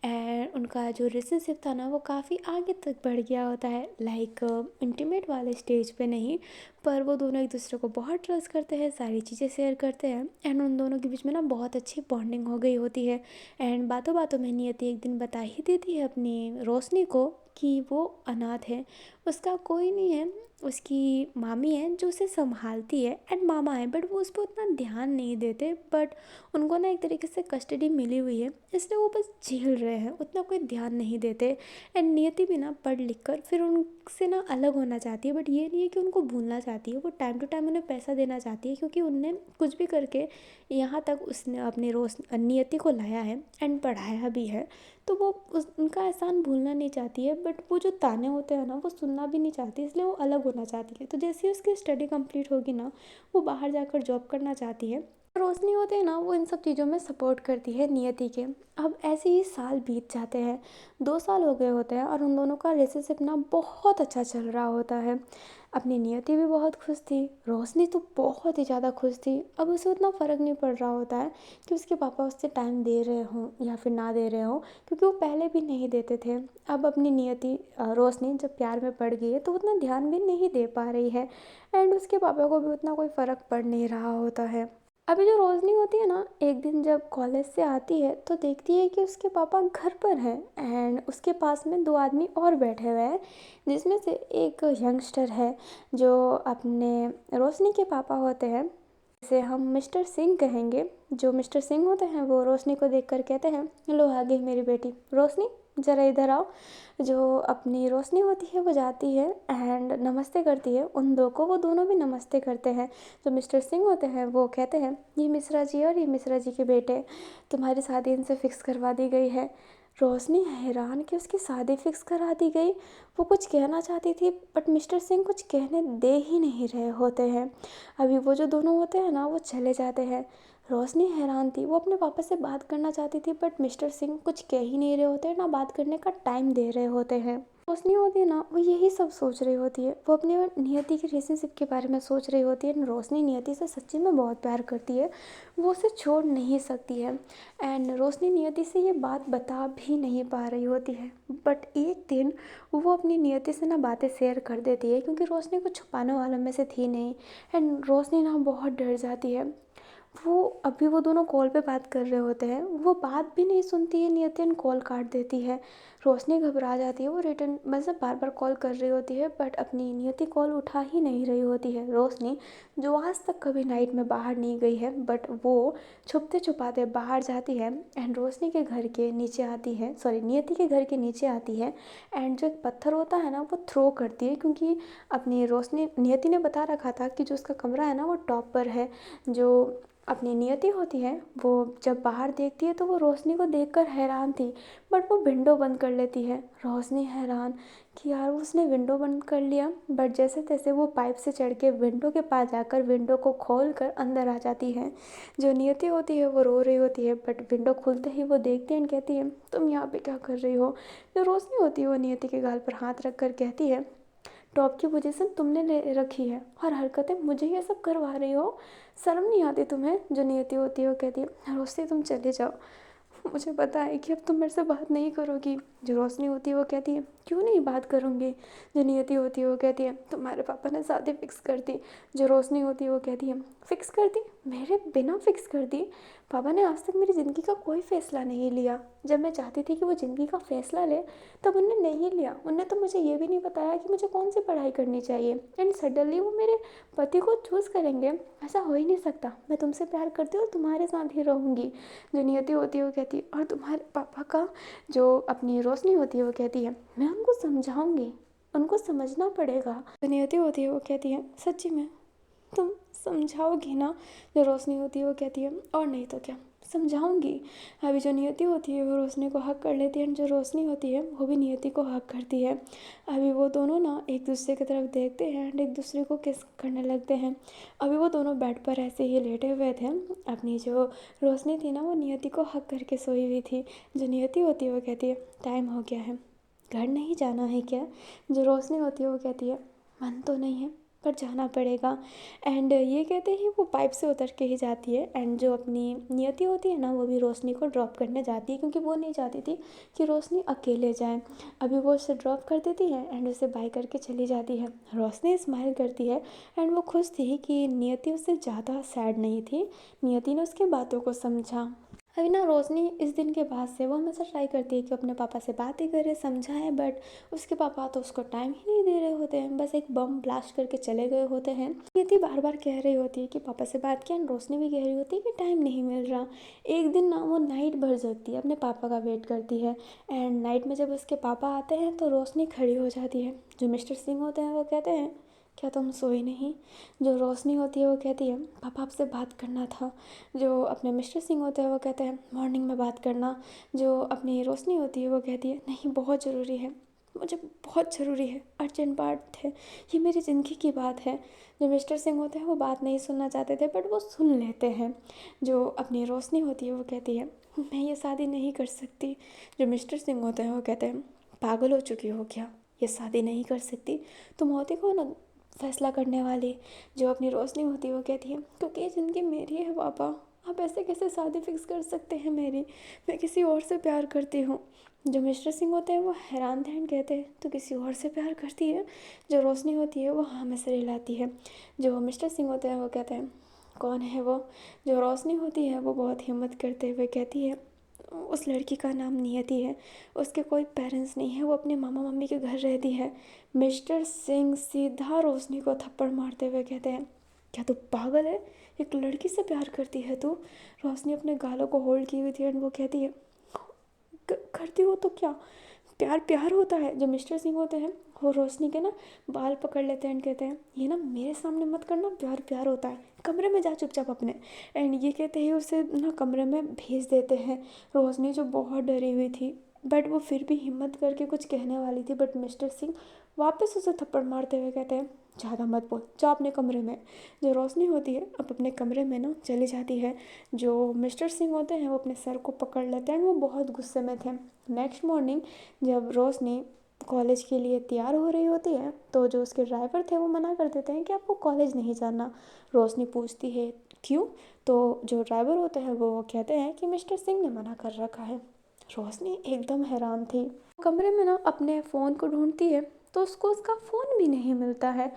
Speaker 1: एंड उनका जो रिलेशनशिप था ना वो काफ़ी आगे तक बढ़ गया होता है, लाइक इंटीमेट वाले स्टेज पे नहीं, पर वो दोनों एक दूसरे को बहुत ट्रस्ट करते हैं, सारी चीज़ें शेयर करते हैं, एंड उन दोनों के बीच में ना बहुत अच्छी बॉन्डिंग हो गई होती है। एंड बातों बातों में नियति एक दिन बता ही देती है अपनी रोशनी को कि वो अनाथ है, उसका कोई नहीं है, उसकी मामी है जो उसे संभालती है एंड मामा है, बट वो उस पर उतना ध्यान नहीं देते, बट उनको ना एक तरीके से कस्टडी मिली हुई है, इसलिए वो बस झेल रहे हैं, उतना कोई ध्यान नहीं देते। एंड नियति भी ना पढ़ लिख कर फिर उनसे ना अलग होना चाहती है, बट ये नहीं है कि उनको भूलना चाहती है, वो टाइम टू टाइम उन्हें पैसा देना चाहती है, क्योंकि उनने कुछ भी करके यहाँ तक उसने अपनी नियति को लाया है एंड पढ़ाया भी है, तो वो उनका एहसान भूलना नहीं चाहती है, बट वो जो ताने होते हैं ना वो सुनना भी नहीं चाहती, इसलिए वो अलग होना चाहती है। तो जैसे ही उसकी स्टडी कंप्लीट होगी ना, वो बाहर जाकर जॉब करना चाहती है। रोशनी होते हैं ना वो इन सब चीज़ों में सपोर्ट करती है नियति के। अब ऐसे ही साल बीत जाते हैं, 2 साल हो गए होते हैं, और उन दोनों का रिलेशनशिप ना बहुत अच्छा चल रहा होता है। अपनी नियति भी बहुत खुश थी, रोशनी तो बहुत ही ज़्यादा खुश थी। अब उसे उतना फ़र्क नहीं पड़ रहा होता है कि उसके पापा उससे टाइम दे रहे हों या फिर ना दे रहे हों, क्योंकि वो पहले भी नहीं देते थे। अब अपनी नियति रोशनी जब प्यार में पड़ गई है तो उतना ध्यान भी नहीं दे पा रही है, एंड उसके पापा को भी उतना कोई फ़र्क पड़ नहीं रहा होता है। अभी जो रोशनी होती है ना, एक दिन जब कॉलेज से आती है तो देखती है कि उसके पापा घर पर हैं, एंड उसके पास में 2 आदमी और बैठे हुए हैं, जिसमें से एक यंगस्टर है जो अपने रोशनी के पापा होते हैं, जिसे हम मिस्टर सिंह कहेंगे। जो मिस्टर सिंह होते हैं वो रोशनी को देखकर कहते हैं, लो आ गई मेरी बेटी रोशनी, ज़रा इधर आओ। जो अपनी रोशनी होती है वो जाती है एंड नमस्ते करती है उन दो को, वो दोनों भी नमस्ते करते हैं। जो मिस्टर सिंह होते हैं वो कहते हैं, ये मिश्रा जी और ये मिश्रा जी के बेटे, तुम्हारी शादी इनसे फिक्स करवा दी गई है। रोशनी हैरान कि उसकी शादी फिक्स करा दी गई। वो कुछ कहना चाहती थी, बट मिस्टर सिंह कुछ कहने दे ही नहीं रहे होते हैं। अभी वो जो दोनों होते हैं ना वो चले जाते हैं। रोशनी हैरान थी, वो अपने पापा से बात करना चाहती थी, बट मिस्टर सिंह कुछ कह ही नहीं रहे होते, ना बात करने का टाइम दे रहे होते हैं। रोशनी होती है ना वो यही सब सोच रही होती है, वो अपने और नियति के रिलेशनशिप के बारे में सोच रही होती है। रोशनी नियति से सच्ची में बहुत प्यार करती है, वो उसे छोड़ नहीं सकती है, एंड रोशनी नियति से ये बात बता भी नहीं पा रही होती है। बट एक दिन वो अपनी नियति से ना बातें शेयर कर देती है, क्योंकि रोशनी को छुपाने वालों में से थी नहीं, एंड रोशनी ना बहुत डर जाती है। वो दोनों कॉल पे बात कर रहे होते हैं, वो बात भी नहीं सुनती है, नियति कॉल काट देती है। रोशनी घबरा जाती है, वो रिटर्न मतलब बार बार कॉल कर रही होती है, बट अपनी नियति कॉल उठा ही नहीं रही होती है। रोशनी जो आज तक कभी नाइट में बाहर नहीं गई है, बट वो छुपते छुपाते बाहर जाती है एंड रोशनी के घर के नीचे आती है, सॉरी नियति के घर के नीचे आती है, एंड जो एक पत्थर होता है ना वो थ्रो करती है, क्योंकि अपनी रोशनी नियति ने बता रखा था कि जो उसका कमरा है ना वो टॉप पर है। जो अपनी नियति होती है वो जब बाहर देखती है तो वो रोशनी को देखकर हैरान थी, बट वो विंडो बंद कर लेती है। रोशनी हैरान कि यार उसने विंडो बंद कर लिया, बट जैसे तैसे वो पाइप से चढ़ के विंडो के पास जाकर विंडो को खोल कर अंदर आ जाती है। जो नियति होती है वो रो रही होती है, बट विंडो खुलते ही वो देखती है और कहती है तुम यहाँ पे क्या कर रही हो। जो रोशनी होती है वो नियति के गाल पर हाथ रख कर कहती है टॉप की पोजीशन तुमने ले रखी है और हरकतें मुझे ये सब करवा रही हो, शर्म नहीं आती तुम्हें। जो नियति होती है वो कहती है रोशनी तुम चले जाओ, मुझे पता है कि अब तुम मेरे से बात नहीं करोगी। जो रोशनी होती है वो कहती है क्यों नहीं बात करूँगी। जो नियति होती है वो कहती है तुम्हारे पापा ने शादी फिक्स कर दी। जो रोशनी होती है वो कहती है फिक्स कर दी, मेरे बिना फिक्स कर दी। पापा ने आज तक मेरी ज़िंदगी का कोई फ़ैसला नहीं लिया। जब मैं चाहती थी कि वो ज़िंदगी का फ़ैसला ले तब उन्होंने नहीं लिया। उन्होंने तो मुझे ये भी नहीं बताया कि मुझे कौन सी पढ़ाई करनी चाहिए, एंड सडनली वो मेरे पति को चूज़ करेंगे। ऐसा हो ही नहीं सकता, मैं तुमसे प्यार करती हूँ और तुम्हारे साथ ही रहूँगी। जो नियति होती है वो कहती है और तुम्हारे पापा का। जो अपनी रोशनी होती है वो कहती है मैं उनको समझाऊंगी, उनको समझना पड़ेगा। जो नियति होती है वो कहती है सच्ची में तुम समझाओगी ना। जो रोशनी होती है वो कहती है और नहीं तो क्या, समझाऊंगी। अभी जो नियति होती है वो रोशनी को हक कर लेती है एंड जो रोशनी होती है वो भी नियति को हक करती है। अभी वो दोनों ना एक दूसरे की तरफ देखते हैं एंड एक दूसरे को किस करने लगते हैं। अभी वो दोनों बेड पर ऐसे ही लेटे हुए थे। अपनी जो रोशनी थी ना वो नियति को हक करके सोई हुई थी। जो नियति होती है वो कहती है टाइम हो गया है, घर नहीं जाना है क्या। जो रोशनी होती है वो कहती है मन तो नहीं है पर जाना पड़ेगा। एंड ये कहते ही वो पाइप से उतर के ही जाती है। एंड जो अपनी नियति होती है ना वो भी रोशनी को ड्रॉप करने जाती है क्योंकि वो नहीं चाहती थी कि रोशनी अकेले जाए। अभी वो उसे ड्रॉप कर देती है एंड उसे बाय करके चली जाती है। रोशनी स्माइल करती है एंड वो खुश थी कि नियति उससे ज़्यादा सैड नहीं थी। नियति ने उसकी बातों को समझा। अभी ना रोशनी इस दिन के बाद से वो हमेशा ट्राई करती है कि अपने पापा से बात ही करे, समझाए, बट उसके पापा तो उसको टाइम ही नहीं दे रहे होते हैं, बस एक बम ब्लास्ट करके चले गए होते हैं। नियति बार बार कह रही होती है कि पापा से बात किया, रोशनी भी कह रही होती है कि टाइम नहीं मिल रहा। एक दिन ना वो नाइट भर जगती है, अपने पापा का वेट करती है। एंड नाइट में जब उसके पापा आते हैं तो रोशनी खड़ी हो जाती है। जो मिस्टर सिंह होते हैं वो कहते हैं क्या तुम सोई नहीं। जो रोशनी होती है वो कहती है पापा आपसे बात करना था। जो अपने मिस्टर सिंह होते हैं वो कहते हैं मॉर्निंग में बात करना। जो अपनी रोशनी होती है वो कहती है नहीं बहुत ज़रूरी है, मुझे बहुत ज़रूरी है, अर्जेंट बात है, ये मेरी ज़िंदगी की बात है। जो मिस्टर सिंह होते हैं वो बात नहीं सुनना चाहते थे बट वो सुन लेते हैं। जो अपनी रोशनी होती है वो कहती है मैं ये शादी नहीं कर सकती। जो मिस्टर सिंह होते हैं वो कहते हैं पागल हो चुकी हो क्या, ये शादी नहीं कर सकती, तुम होती को ना फैसला करने वाली। जो अपनी रोशनी होती है वो कहती है क्योंकि ये ज़िंदगी मेरी है पापा, आप ऐसे कैसे शादी फिक्स कर सकते हैं मेरी, मैं किसी और से प्यार करती हूँ। जो मिस्टर सिंह होते हैं वो हैरान थे एंड कहते हैं तो किसी और से प्यार करती है। जो रोशनी होती है वो हाँ में सिर हिलाती है। जो मिस्टर सिंह होते हैं वो कहते हैं कौन है वो। जो रोशनी होती है वो बहुत हिम्मत करते हुए कहती है उस लड़की का नाम नियति है, उसके कोई पेरेंट्स नहीं है, वो अपने मामा मम्मी के घर रहती है। मिस्टर सिंह सीधा रोशनी को थप्पड़ मारते हुए कहते हैं क्या तू पागल है, एक लड़की से प्यार करती है तू। रोशनी अपने गालों को होल्ड की हुई थी एंड वो कहती है करती हो तो क्या, प्यार प्यार होता है। जो मिस्टर सिंह होते हैं वो रोशनी के ना बाल पकड़ लेते हैं एंड कहते हैं ये ना मेरे सामने मत करना, प्यार प्यार होता है, कमरे में जा चुपचाप अपने। एंड ये कहते ही उसे ना कमरे में भेज देते हैं। रोशनी जो बहुत डरी हुई थी बट वो फिर भी हिम्मत करके कुछ कहने वाली थी, बट मिस्टर सिंह वापस उसे थप्पड़ मारते हुए कहते हैं ज़्यादा मत बोल, जाओ अपने कमरे में। जो रोशनी होती है अब अपने कमरे में ना चली जाती है। जो मिस्टर सिंह होते हैं वो अपने सर को पकड़ लेते हैं, वो बहुत गुस्से में थे। नेक्स्ट मॉर्निंग जब रोशनी कॉलेज के लिए तैयार हो रही होती है तो जो उसके ड्राइवर थे वो मना कर देते हैं कि आपको कॉलेज नहीं जाना। रोशनी पूछती है क्यों, तो जो ड्राइवर होते हैं वो कहते हैं कि मिस्टर सिंह ने मना कर रखा है। रोशनी एकदम हैरान थी, कमरे में ना अपने फ़ोन को ढूंढती है तो उसको उसका फ़ोन भी नहीं मिलता है।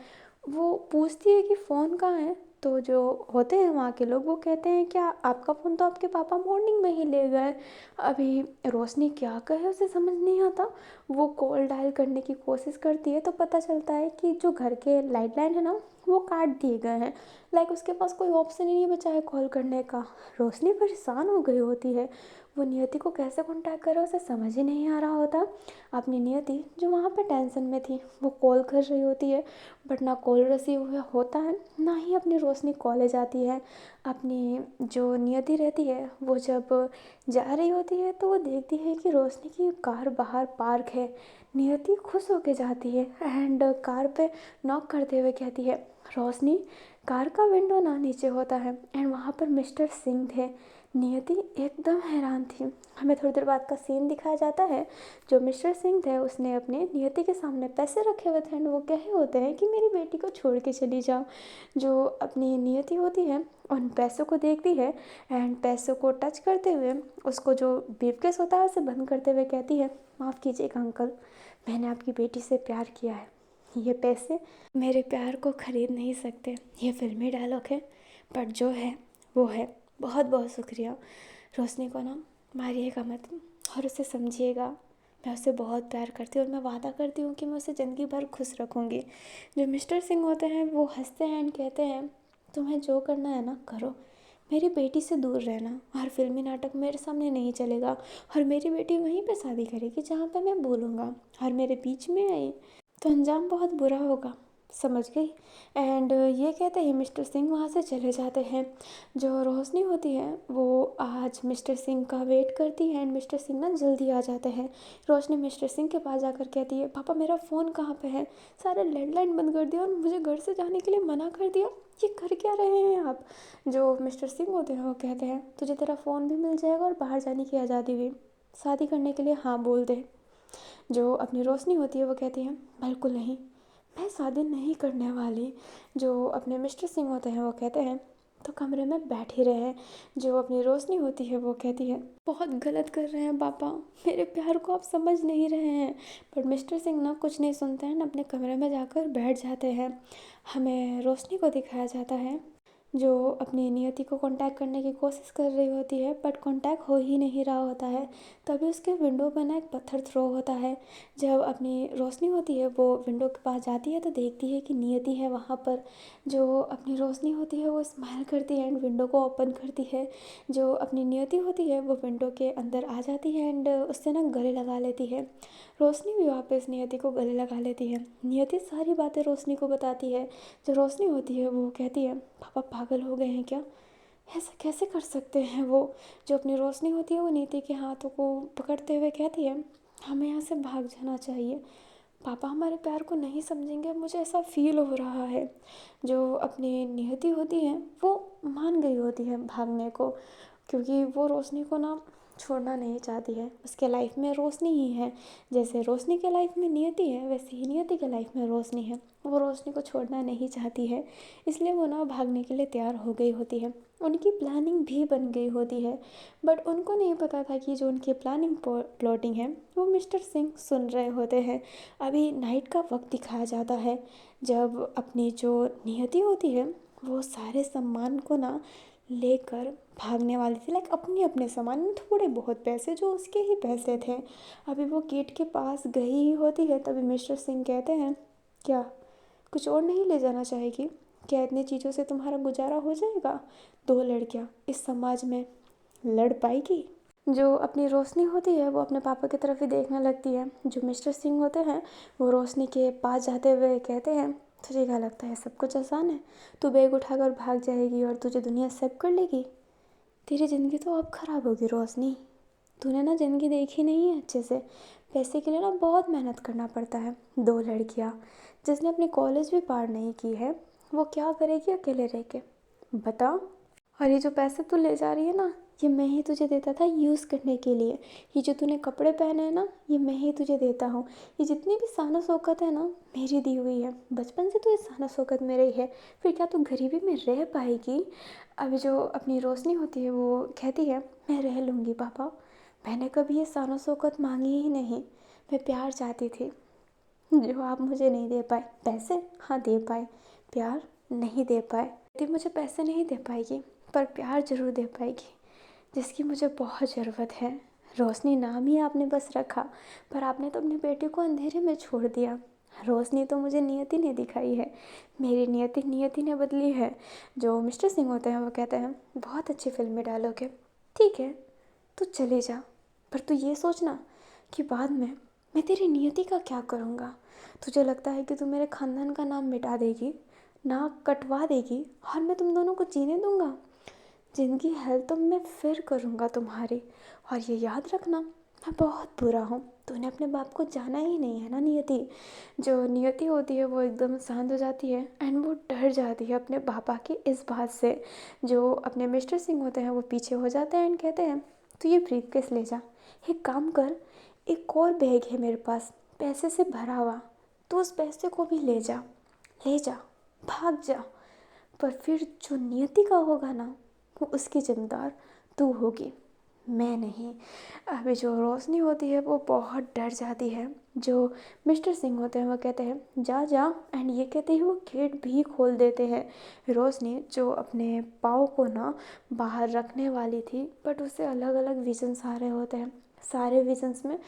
Speaker 1: वो पूछती है कि फ़ोन कहाँ है, तो जो होते हैं वहाँ के लोग वो कहते हैं क्या आपका फ़ोन तो आपके पापा मॉर्निंग में ही ले गए। अभी रोशनी क्या कहे उसे समझ नहीं आता। वो कॉल डायल करने की कोशिश करती है तो पता चलता है कि जो घर के लाइट लाइन है ना वो काट दिए गए हैं। लाइक उसके पास कोई ऑप्शन ही नहीं बचा है कॉल करने का। रोशनी परेशान हो गई होती है, वो नियति को कैसे कांटेक्ट करे उसे समझ ही नहीं आ रहा होता। अपनी नियति जो वहाँ पे टेंशन में थी वो कॉल कर रही होती है, बट ना कॉल रिसीव होता है ना ही अपनी रोशनी कॉलेज आती है। अपनी जो नियति रहती है वो जब जा रही होती है तो वो देखती है कि रोशनी की कार बाहर पार्क है। नियति खुश होके जाती है एंड कार पे नॉक करते हुए कहती है, रोशनी। कार का विंडो ना नीचे होता है एंड वहाँ पर मिस्टर सिंह थे। नियति एकदम हैरान थी। हमें थोड़ी देर बाद का सीन दिखाया जाता है। जो मिस्टर सिंह थे उसने अपने नियति के सामने पैसे रखे हुए थे एंड वो कहे होते हैं कि मेरी बेटी को छोड़ के चली जाओ। जो अपनी नियति होती है उन पैसों को देखती है एंड पैसों को टच करते हुए उसको जो ब्रीफकेस होता है उसे बंद करते हुए कहती है, माफ़ कीजिएगा अंकल, मैंने आपकी बेटी से प्यार किया है। ये पैसे मेरे प्यार को ख़रीद नहीं सकते। ये फिल्मी डायलॉग है बट जो है वो है। बहुत बहुत शुक्रिया। रोशनी को ना मारिएगा मत और उसे समझिएगा। मैं उसे बहुत प्यार करती हूँ और मैं वादा करती हूँ कि मैं उसे ज़िंदगी भर खुश रखूँगी। जो मिस्टर सिंह होते हैं वो हंसते हैं एंड कहते हैं, तुम्हें जो करना है ना करो, मेरी बेटी से दूर रहना। हर फिल्मी नाटक मेरे सामने नहीं चलेगा और मेरी बेटी वहीं पे शादी करेगी जहाँ पे मैं बोलूँगा। और मेरे बीच में आई तो अंजाम बहुत बुरा होगा, समझ गई। एंड ये कहते ही मिस्टर सिंह वहाँ से चले जाते हैं। जो रोशनी होती है वो आज मिस्टर सिंह का वेट करती है एंड मिस्टर सिंह ना जल्दी आ जाते हैं। रोशनी मिस्टर सिंह के पास जाकर कहती है, पापा मेरा फ़ोन कहाँ पे है? सारे लैंडलाइन बंद कर दिया और मुझे घर से जाने के लिए मना कर दिया। ये कर क्या रहे हैं आप? जो मिस्टर सिंह होते हैं वो कहते हैं, तुझे तेरा फ़ोन भी मिल जाएगा और बाहर जाने की आज़ादी भी। शादी करने के लिए हाँ बोल दे। जो अपनी रोशनी होती है वो कहती है, बिल्कुल नहीं, मैं शादी नहीं करने वाली। जो अपने मिस्टर सिंह होते हैं वो कहते हैं, तो कमरे में बैठे रहे। जो अपनी रोशनी होती है वो कहती है, बहुत गलत कर रहे हैं पापा, मेरे प्यार को आप समझ नहीं रहे हैं। पर मिस्टर सिंह ना कुछ नहीं सुनते हैं, अपने कमरे में जाकर बैठ जाते हैं। हमें रोशनी को दिखाया जाता है जो अपनी नियति को कांटेक्ट करने की कोशिश कर रही होती है बट कांटेक्ट हो ही नहीं रहा होता है। तभी उसके विंडो पर ना एक पत्थर थ्रो होता है। जब अपनी रोशनी होती है वो विंडो के पास जाती है तो देखती है कि नियति है वहाँ पर। जो अपनी रोशनी होती है वो स्माइल करती है एंड विंडो को ओपन करती है। जो अपनी नियति होती है वो विंडो के अंदर आ जाती है एंड उससे ना गले लगा लेती है। रोशनी भी वापस नियति को गले लगा लेती है। नियति सारी बातें रोशनी को बताती है। जो रोशनी होती है वो कहती है, पापा पागल हो गए हैं क्या? ऐसा कैसे कर सकते हैं वो? जो अपनी रोशनी होती है वो नियति के हाथों को पकड़ते हुए कहती है, हमें यहाँ से भाग जाना चाहिए। पापा हमारे प्यार को नहीं समझेंगे, मुझे ऐसा फील हो रहा है। जो अपनी नियति होती है वो मान गई होती है भागने को, क्योंकि वो रोशनी को ना छोड़ना नहीं चाहती है। उसके लाइफ में रोशनी ही है। जैसे रोशनी के लाइफ में नियति है वैसे ही नियति के लाइफ में रोशनी है। वो रोशनी को छोड़ना नहीं चाहती है, इसलिए वो ना भागने के लिए तैयार हो गई होती है। उनकी प्लानिंग भी बन गई होती है बट उनको नहीं पता था कि जो उनकी प्लानिंग प्लॉटिंग है वो मिस्टर सिंह सुन रहे होते हैं। अभी नाइट का वक्त दिखाया जाता है जब अपनी जो नियति होती है वो सारे सामान को ना लेकर भागने वाली थी। लाइक अपने अपने सामान में थोड़े बहुत पैसे जो उसके ही पैसे थे। अभी वो गेट के पास गई ही होती है तभी मिस्टर सिंह कहते हैं, क्या कुछ और नहीं ले जाना चाहेगी? क्या इतनी चीज़ों से तुम्हारा गुजारा हो जाएगा? दो लड़कियां इस समाज में लड़ पाएगी? जो अपनी रोशनी होती है वो अपने पापा की तरफ ही देखने लगती है। जो मिस्टर सिंह होते हैं वो रोशनी के पास जाते हुए कहते हैं, तुझे क्या लगता है सब कुछ आसान है? तू बैग उठाकर भाग जाएगी और तुझे दुनिया एक्सेप्ट कर लेगी? तेरी ज़िंदगी तो अब ख़राब होगी रोशनी। तूने ना ज़िंदगी देखी नहीं है अच्छे से। पैसे के लिए ना बहुत मेहनत करना पड़ता है। दो लड़कियाँ जिसने अपनी कॉलेज भी पार नहीं की है वो क्या करेगी अकेले रह के, बता। और ये जो पैसे तू ले जा रही है ना ये मैं ही तुझे देता था यूज़ करने के लिए। ये जो तूने कपड़े पहने हैं ना ये मैं ही तुझे देता हूँ। ये जितनी भी शानो शौकत है ना मेरी दी हुई है। बचपन से तू इस शानो शौकत में रही है, फिर क्या तू गरीबी में रह पाएगी? अभी जो अपनी रोशनी होती है वो कहती है, मैं रह लूँगी पापा, मैंने कभी ये शानो शौकत मांगी ही नहीं। मैं प्यार चाहती थी जो आप मुझे नहीं दे पाए। पैसे हाँ दे पाए, प्यार नहीं दे पाए। यदि मुझे पैसे नहीं दे पाएगी पर प्यार ज़रूर दे पाएगी जिसकी मुझे बहुत ज़रूरत है। रोशनी नाम ही आपने बस रखा पर आपने तो अपनी बेटी को अंधेरे में छोड़ दिया। रोशनी तो मुझे नियति ने दिखाई है, मेरी नियति नियति ने बदली है। जो मिस्टर सिंह होते हैं वो कहते हैं, बहुत अच्छी फिल्मी डायलॉग है, ठीक है तू चले जा, पर तू ये सोचना कि बाद में मैं तेरी नियति का क्या करूँगा। तुझे लगता है कि तू मेरे खानदान का नाम मिटा देगी, नाक कटवा देगी और मैं तुम दोनों को जीने दूँगा। ज़िंदगी हेल तो मैं फिर करूँगा तुम्हारी। और ये याद रखना, मैं बहुत बुरा हूँ। तूने अपने बाप को जाना ही नहीं है ना नियति। जो नियति होती है वो एकदम शांत हो जाती है एंड वो डर जाती है अपने पापा की इस बात से। जो अपने मिस्टर सिंह होते हैं वो पीछे हो जाते हैं एंड कहते हैं, तो ये ब्रीफकेस ले जा, एक काम कर, एक और बैग है मेरे पास पैसे से भरा हुआ, तो उस पैसे को भी ले जा, ले जा, भाग जा। पर फिर जो नियति का होगा ना, वो उसकी जिम्मेदार तू होगी, मैं नहीं। अभी जो रोशनी होती है वो बहुत डर जाती है। जो मिस्टर सिंह होते हैं वो कहते हैं जा जा, एंड ये कहते ही वो गेट भी खोल देते हैं। रोशनी जो अपने पाँव को ना बाहर रखने वाली थी, बट उसे अलग अलग विजन्स आ रहे होते हैं। सारे विजन्स में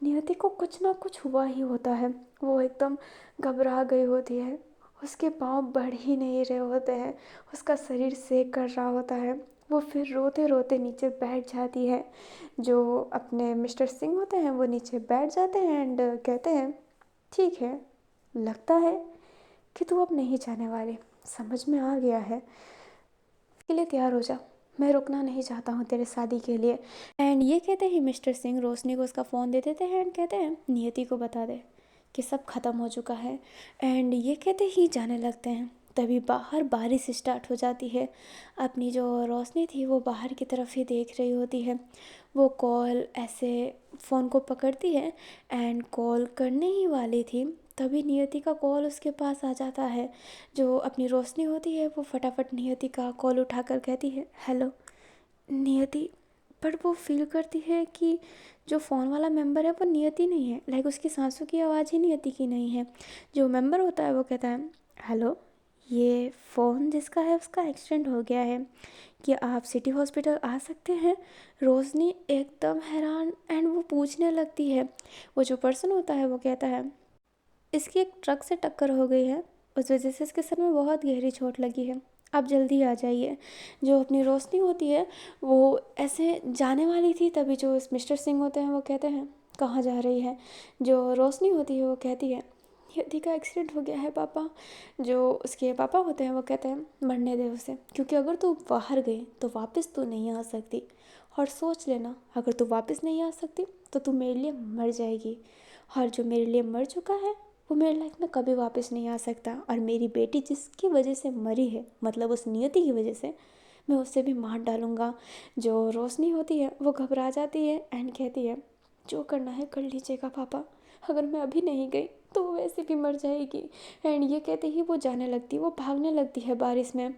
Speaker 1: नियति को कुछ ना कुछ हुआ ही होता है। वो एकदम घबरा गई होती है, उसके पाँव बढ़ ही नहीं रहे होते हैं, उसका शरीर सेक कर रहा होता है। वो फिर रोते रोते नीचे बैठ जाती है। जो अपने मिस्टर सिंह होते हैं वो नीचे बैठ जाते हैं एंड कहते हैं ठीक है, लगता है कि तू अब नहीं जाने वाली, समझ में आ गया है, के लिए तैयार हो जा, मैं रुकना नहीं चाहता हूँ तेरे शादी के लिए। एंड ये कहते ही मिस्टर सिंह रोशनी को उसका फ़ोन दे देते हैं एंड कहते हैं नियति को बता दे कि सब ख़त्म हो चुका है। एंड ये कहते ही जाने लगते हैं। तभी बाहर बारिश स्टार्ट हो जाती है। अपनी जो रोशनी थी वो बाहर की तरफ ही देख रही होती है। वो कॉल ऐसे फ़ोन को पकड़ती है एंड कॉल करने ही वाली थी, तभी नियति का कॉल उसके पास आ जाता है। जो अपनी रोशनी होती है वो फटाफट नियति का कॉल उठाकर कहती है हेलो नियति। पर वो फील करती है कि जो फ़ोन वाला मेंबर है वो नियति नहीं है, लाइक उसकी सांसों की आवाज़ ही नियति की नहीं है। जो मेंबर होता है वो कहता है हेलो, ये फ़ोन जिसका है उसका एक्सीडेंट हो गया है, कि आप सिटी हॉस्पिटल आ सकते हैं। रोशनी एकदम हैरान एंड वो पूछने लगती है। वो जो पर्सन होता है वो कहता है इसकी एक ट्रक से टक्कर हो गई है, उस वजह से इसके सर में बहुत गहरी चोट लगी है, आप जल्दी आ जाइए। जो अपनी रोशनी होती है वो ऐसे जाने वाली थी, तभी जो इस मिस्टर सिंह होते हैं वो कहते हैं कहाँ जा रही है। जो रोशनी होती है वो कहती है यदि का एक्सीडेंट हो गया है पापा। जो उसके पापा होते हैं वो कहते हैं मरने दे उसे, क्योंकि अगर तू बाहर गई तो वापस तू नहीं आ सकती। और सोच लेना, अगर तू वापस नहीं आ सकती तो तू मेरे लिए मर जाएगी, और जो मेरे लिए मर चुका है वो मेरी लाइफ में कभी वापस नहीं आ सकता। और मेरी बेटी जिसकी वजह से मरी है, मतलब उस नियति की वजह से, मैं उससे भी मार डालूँगा। जो रोशनी होती है वो घबरा जाती है एंड कहती है जो करना है कर लीजिएगा पापा, अगर मैं अभी नहीं गई तो वो वैसे भी मर जाएगी। एंड ये कहते ही वो जाने लगती है, वो भागने लगती है बारिश में।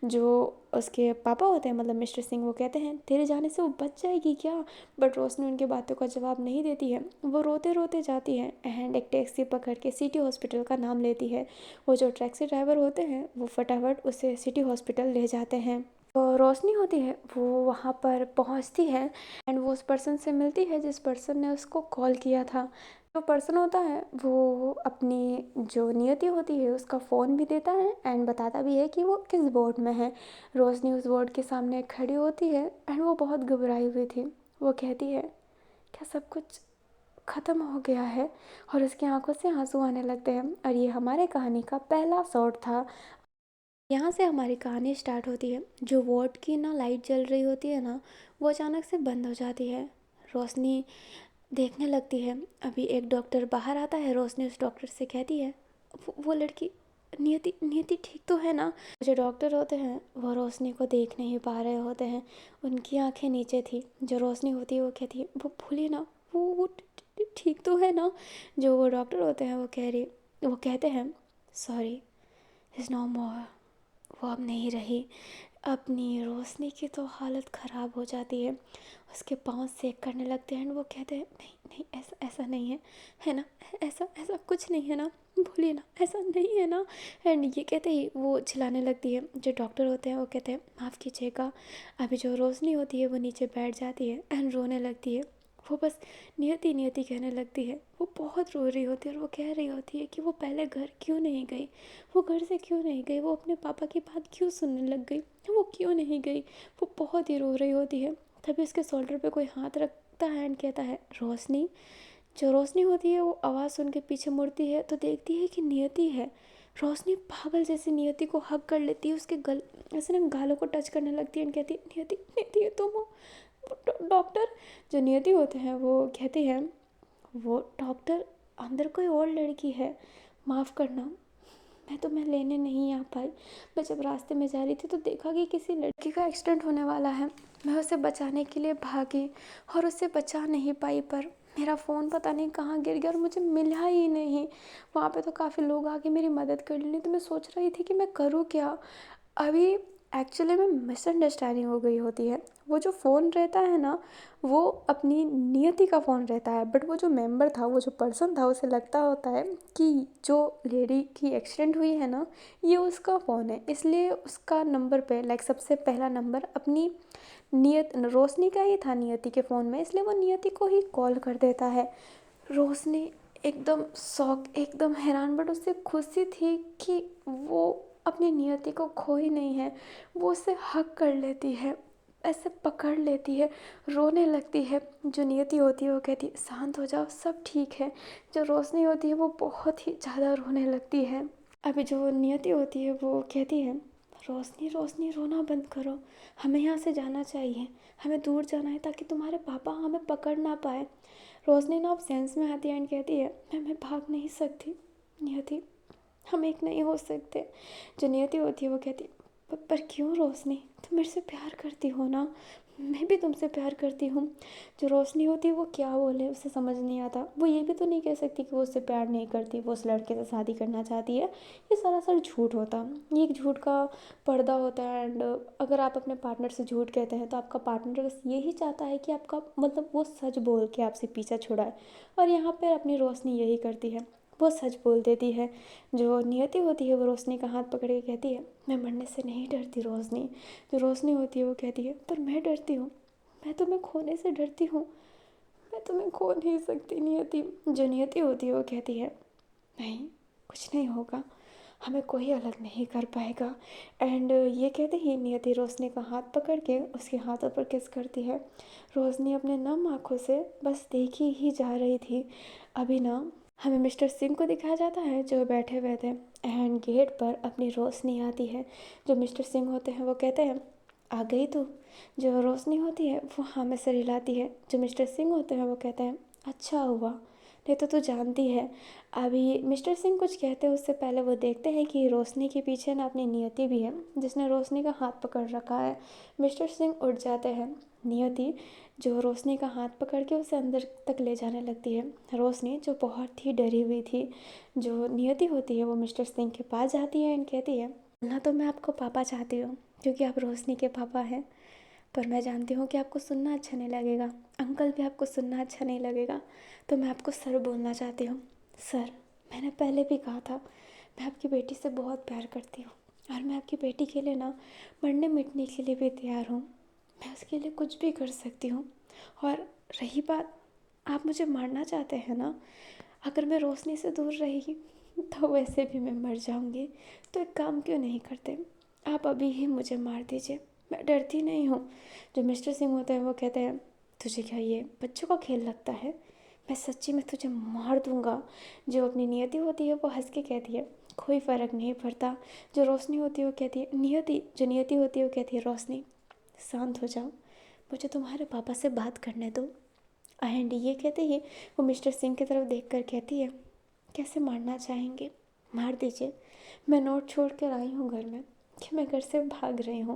Speaker 1: जो उसके पापा होते हैं मतलब मिस्टर सिंह वो कहते हैं तेरे जाने से वो बच जाएगी क्या। बट रोशनी उनकी बातों का जवाब नहीं देती है, वो रोते रोते जाती है एंड एक टैक्सी पकड़ के सिटी हॉस्पिटल का नाम लेती है। वो जो टैक्सी ड्राइवर होते हैं वो फटाफट उसे सिटी हॉस्पिटल ले जाते हैं। तो रोशनी होती है वो वहाँ पर पहुँचती है एंड वो उस पर्सन से मिलती है जिस पर्सन ने उसको कॉल किया था। जो पर्सन होता है वो अपनी जो नियति होती है उसका फ़ोन भी देता है एंड बताता भी है कि वो किस बोर्ड में है। रोशनी उस बोर्ड के सामने खड़ी होती है एंड वो बहुत घबराई हुई थी। वो कहती है क्या सब कुछ ख़त्म हो गया है, और उसकी आंखों से आंसू आने लगते हैं। और ये हमारे कहानी का पहला शॉट था। यहाँ से हमारी कहानी स्टार्ट होती है। जो वार्ड की ना लाइट जल रही होती है ना, वो अचानक से बंद हो जाती है। रोशनी देखने लगती है। अभी एक डॉक्टर बाहर आता है। रोशनी उस डॉक्टर से कहती है वो लड़की नियति नियति ठीक तो है ना। जो डॉक्टर होते हैं वो रोशनी को देख नहीं पा रहे होते हैं, उनकी आंखें नीचे थी। जो रोशनी होती है वो कहती है वो भूलिए ना, वो ठीक तो है ना। जो वो डॉक्टर होते हैं वो कहते हैं सॉरी इज़ नो मोर, वो अब नहीं रही। अपनी रोशनी की तो हालत ख़राब हो जाती है, उसके पाँव सेक करने लगते हैं। वो कहते हैं नहीं नहीं ऐसा ऐसा नहीं है, है ना, ऐसा ऐसा कुछ नहीं है ना, भूलिए ना, ऐसा नहीं है ना। एंड ये कहते ही वो चिल्लाने लगती है। जो डॉक्टर होते हैं वो कहते हैं माफ़ कीजिएगा। अभी जो रोशनी होती है वो नीचे बैठ जाती है एंड रोने लगती है। वो बस नियति नियति कहने लगती है। वो बहुत रो रही होती है और वो कह रही होती है कि वो पहले घर क्यों नहीं गई, वो घर से क्यों नहीं गई, वो अपने पापा की बात क्यों सुनने लग गई, वो क्यों नहीं गई। वो बहुत ही रो रही होती है। तभी उसके शोल्डर पे कोई हाथ रखता है एंड कहता है रोशनी। जो रोशनी होती है वो आवाज़ सुन के पीछे मुड़ती है तो देखती है कि नियति है। रोशनी पागल जैसे नियति को हग कर लेती है, उसके गल ऐसे ना गालों को टच करने लगती है एंड कहती है नियति नियति तुम हो। डॉक्टर। जो नियति होते हैं वो कहते हैं वो डॉक्टर अंदर कोई और लड़की है, माफ़ करना मैं तुम्हें लेने नहीं आ पाई। मैं जब रास्ते में जा रही थी तो देखा कि किसी लड़की का एक्सीडेंट होने वाला है। मैं उसे बचाने के लिए भागी और उसे बचा नहीं पाई, पर मेरा फ़ोन पता नहीं कहाँ गिर गया और मुझे मिला ही नहीं। वहाँ पे तो काफ़ी लोग आके मेरी मदद कर लेने, तो मैं सोच रही थी कि मैं करूँ क्या। अभी एक्चुअली में मिसअंडरस्टैंडिंग हो गई होती है। वो जो फ़ोन रहता है ना वो अपनी नियति का फ़ोन रहता है, बट वो जो मेंबर था, वो जो पर्सन था, उसे लगता होता है कि जो लेडी की एक्सीडेंट हुई है ना ये उसका फ़ोन है, इसलिए उसका नंबर पे लाइक सबसे पहला नंबर अपनी रोशनी का ही था नियति के फ़ोन में, इसलिए वो नियति को ही कॉल कर देता है। रोशनी एकदम शॉक, एकदम हैरान, बट उससे खुशी थी कि वो अपनी नियति को खो ही नहीं है। वो उसे हग कर लेती है, ऐसे पकड़ लेती है, रोने लगती है। जो नियति होती है वो कहती है शांत हो जाओ, सब ठीक है। जो रोशनी होती है वो बहुत ही ज़्यादा रोने लगती है। अभी जो नियति होती है वो कहती है रोशनी रोशनी रोना बंद करो, हमें यहाँ से जाना चाहिए, हमें दूर जाना है ताकि तुम्हारे पापा हमें पकड़ ना पाए। रोशनी ना अब सेंस में आती है एंड कहती है मैं भाग नहीं सकती नियति, हम एक नहीं हो सकते। जो नियति होती है वो कहती है पर क्यों रोशनी, तुम मेरे से प्यार करती हो ना, मैं भी तुमसे प्यार करती हूँ। जो रोशनी होती है वो क्या बोले उसे समझ नहीं आता। वो ये भी तो नहीं कह सकती कि वो उससे प्यार नहीं करती, वो उस लड़के से शादी करना चाहती है। ये सरासर झूठ होता है, ये एक झूठ का पर्दा होता है। एंड अगर आप अपने पार्टनर से झूठ कहते हैं तो आपका पार्टनर बस यही चाहता है कि आपका मतलब वो सच बोल के आपसे पीछा छुड़ाए, और यहाँ पर अपनी रोशनी यही करती है, वो सच बोल देती है। जो नियति होती है वो रोशनी का हाथ पकड़ के कहती है मैं मरने से नहीं डरती रोशनी। जो रोशनी होती है वो कहती है पर मैं डरती हूँ, मैं तुम्हें खोने से डरती हूँ, मैं तुम्हें खो नहीं सकती नियति। जो नियति होती है वो कहती है नहीं कुछ नहीं होगा, हमें कोई अलग नहीं कर पाएगा। एंड ये कहते ही नियति रोशनी का हाथ पकड़ के उसके हाथों पर किस करती है। रोशनी अपने नम आँखों से बस देखी ही जा रही थी। अभी ना हमें मिस्टर सिंह को दिखाया जाता है जो बैठे हुए थे एंड गेट पर अपनी रोशनी आती है। जो मिस्टर सिंह होते हैं वो कहते हैं आ गई तू। जो रोशनी होती है वो हाँ में सर हिलाती है। जो मिस्टर सिंह होते हैं वो कहते हैं अच्छा हुआ, नहीं तो तू जानती है। अभी मिस्टर सिंह कुछ कहते हैं उससे पहले वो देखते हैं कि रोशनी के पीछे ना अपनी नियति भी है जिसने रोशनी का हाथ पकड़ रखा है। मिस्टर सिंह उठ जाते हैं। नियति जो रोशनी का हाथ पकड़ के उसे अंदर तक ले जाने लगती है। रोशनी जो बहुत ही डरी हुई थी, जो नियति होती है वो मिस्टर सिंह के पास जाती है एंड कहती है ना तो मैं आपको पापा चाहती हूँ क्योंकि आप रोशनी के पापा हैं, पर मैं जानती हूँ कि आपको सुनना अच्छा नहीं लगेगा, अंकल भी आपको सुनना अच्छा नहीं लगेगा, तो मैं आपको सर बोलना चाहती हूँ। सर, मैंने पहले भी कहा था मैं आपकी बेटी से बहुत प्यार करती हूँ और मैं आपकी बेटी के लिए ना मरने मिटने के लिए भी तैयार हूँ, मैं उसके लिए कुछ भी कर सकती हूँ। और रही बात आप मुझे मारना चाहते हैं ना, अगर मैं रोशनी से दूर रही तो वैसे भी मैं मर जाऊंगी, तो एक काम क्यों नहीं करते, आप अभी ही मुझे मार दीजिए, मैं डरती नहीं हूँ। जो मिस्टर सिंह होते हैं वो कहते हैं तुझे क्या ये बच्चों का खेल लगता है, मैं सच्ची में तुझे मार दूंगा। जो अपनी नियति होती है वो हंस के कहती है कोई फ़र्क नहीं पड़ता। जो रोशनी होती है वो कहती है नियति, जो नियति होती है वो कहती है रोशनी शांत हो जाओ, मुझे तुम्हारे पापा से बात करने दो। एंड ये कहते ही वो मिस्टर सिंह की तरफ देखकर कहती है कैसे मारना चाहेंगे, मार दीजिए, मैं नोट छोड़ कर आई हूँ घर में कि मैं घर से भाग रही हूँ,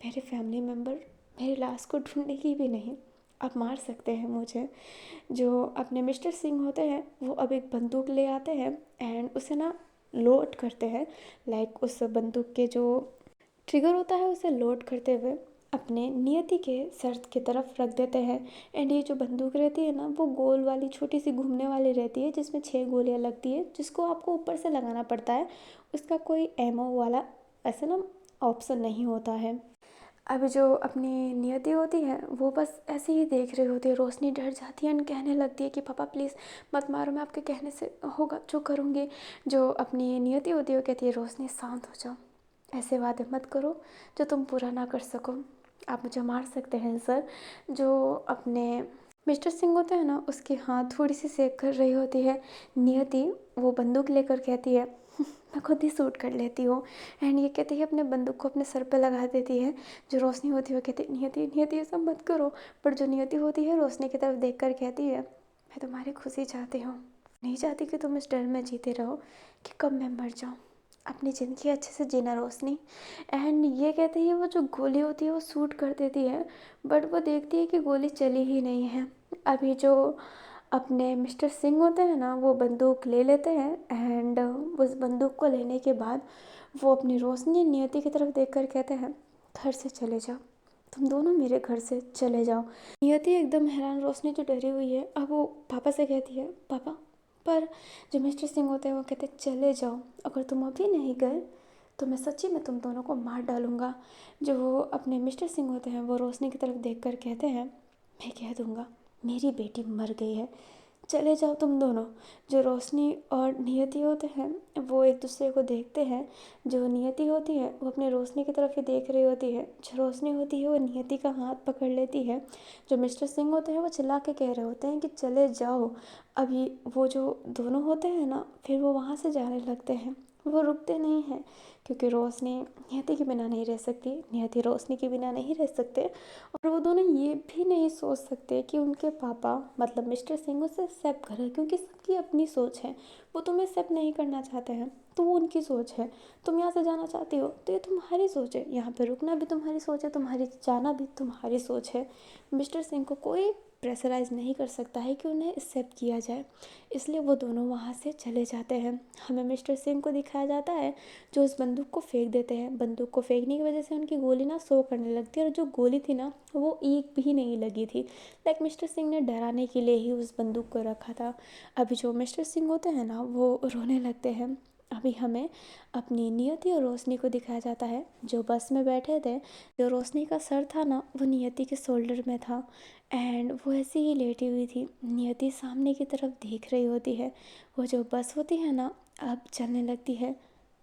Speaker 1: मेरे फैमिली मेम्बर मेरी लाश को ढूंढेगी भी नहीं, आप मार सकते हैं मुझे। जो अपने मिस्टर सिंह होते हैं वो अब एक बंदूक ले आते हैं एंड उसे ना लोड करते हैं, लाइक उस बंदूक के जो ट्रिगर होता है उसे लोड करते हुए अपने नियति के सर की तरफ रख देते हैं। एंड ये जो बंदूक रहती है ना वो गोल वाली छोटी सी घूमने वाली रहती है जिसमें 6 गोलियां लगती है जिसको आपको ऊपर से लगाना पड़ता है, उसका कोई एमओ वाला ऐसा ना ऑप्शन नहीं होता है। अभी जो अपनी नियति होती है वो बस ऐसे ही देख रही होती है। रोशनी डर जाती है एंड कहने लगती है कि पापा प्लीज़ मत मारो, मैं आपके कहने से होगा जो करूँगी। जो अपनी नियति होती है वो कहती है रोशनी शांत हो जाओ, ऐसे वादे मत करो जो तुम पूरा ना कर सको। आप मुझे मार सकते हैं सर। जो अपने मिस्टर सिंह होते हैं ना, उसके हाथ थोड़ी सी सेक कर रही होती है नियति। वो बंदूक लेकर कहती है मैं खुद ही शूट कर लेती हूँ। एंड ये कहती है अपने बंदूक को अपने सर पे लगा देती है। जो रोशनी होती है वो कहती है नियति नियति ये सब मत करो। पर जो नियति होती है रोशनी की तरफ देख कर कहती है मैं तुम्हारी खुशी चाहती हूँ, नहीं चाहती कि तुम इस डर में जीते रहो कि कब मैं मर जाऊँ। अपनी ज़िंदगी अच्छे से जीना रोशनी। एंड ये कहते ही वो जो गोली होती है वो शूट कर देती है, बट वो देखती है कि गोली चली ही नहीं है। अभी जो अपने मिस्टर सिंह होते हैं ना, वो बंदूक ले लेते हैं। एंड उस बंदूक को लेने के बाद वो अपनी रोशनी नियति की तरफ देखकर कहते हैं घर से चले जाओ, तुम दोनों मेरे घर से चले जाओ। नियति एकदम हैरान, रोशनी जो डरी हुई है अब वो पापा से कहती है पापा। पर जो मिस्टर सिंह होते हैं वो कहते हैं चले जाओ, अगर तुम अभी नहीं गए तो मैं सच्ची में तुम दोनों को मार डालूंगा। जो अपने मिस्टर सिंह होते हैं वो रोशनी की तरफ देखकर कहते हैं मैं कह दूंगा मेरी बेटी मर गई है, चले जाओ तुम दोनों। जो रोशनी और नियति होते हैं वो एक दूसरे को देखते हैं। जो नियति होती है वो अपने रोशनी की तरफ ही देख रही होती है। जो रोशनी होती है वो नियति का हाथ पकड़ लेती है। जो मिस्टर सिंह होते हैं वो चिल्ला के कह रहे होते हैं कि चले जाओ। अभी वो जो दोनों होते हैं ना, फिर वो वहाँ से जाने लगते हैं। वो रुकते नहीं हैं क्योंकि रोशनी नियति के बिना नहीं रह सकती, नियति रोशनी के बिना नहीं रह सकते। और वो दोनों ये भी नहीं सोच सकते कि उनके पापा मतलब मिस्टर सिंह उसे एक्सेप्ट करें, क्योंकि सबकी अपनी सोच है। वो तुम्हें एक्सेप्ट नहीं करना चाहते हैं तो वो उनकी सोच है। तुम यहाँ से जाना चाहती हो तो ये तुम्हारी सोच है, यहाँ पे रुकना भी तुम्हारी सोच है, तुम्हारी जाना भी तुम्हारी सोच है। मिस्टर सिंह को कोई प्रेशराइज नहीं कर सकता है कि उन्हें एक्सेप्ट किया जाए, इसलिए वो दोनों वहाँ से चले जाते हैं। हमें मिस्टर सिंह को दिखाया जाता है जो उस बंदूक को फेंक देते हैं। बंदूक को फेंकने की वजह से उनकी गोली ना शो करने लगती है, और जो गोली थी ना वो एक भी नहीं लगी थी। लाइक मिस्टर सिंह ने डराने के लिए ही उस बंदूक को रखा था। अभी जो मिस्टर सिंह होते हैं ना वो रोने लगते हैं। अभी हमें अपनी नियति और रोशनी को दिखाया जाता है जो बस में बैठे थे। जो रोशनी का सर था ना वो नियति के शोल्डर में था, एंड वो ऐसे ही लेटी हुई थी। नियति सामने की तरफ देख रही होती है। वो जो बस होती है ना अब चलने लगती है।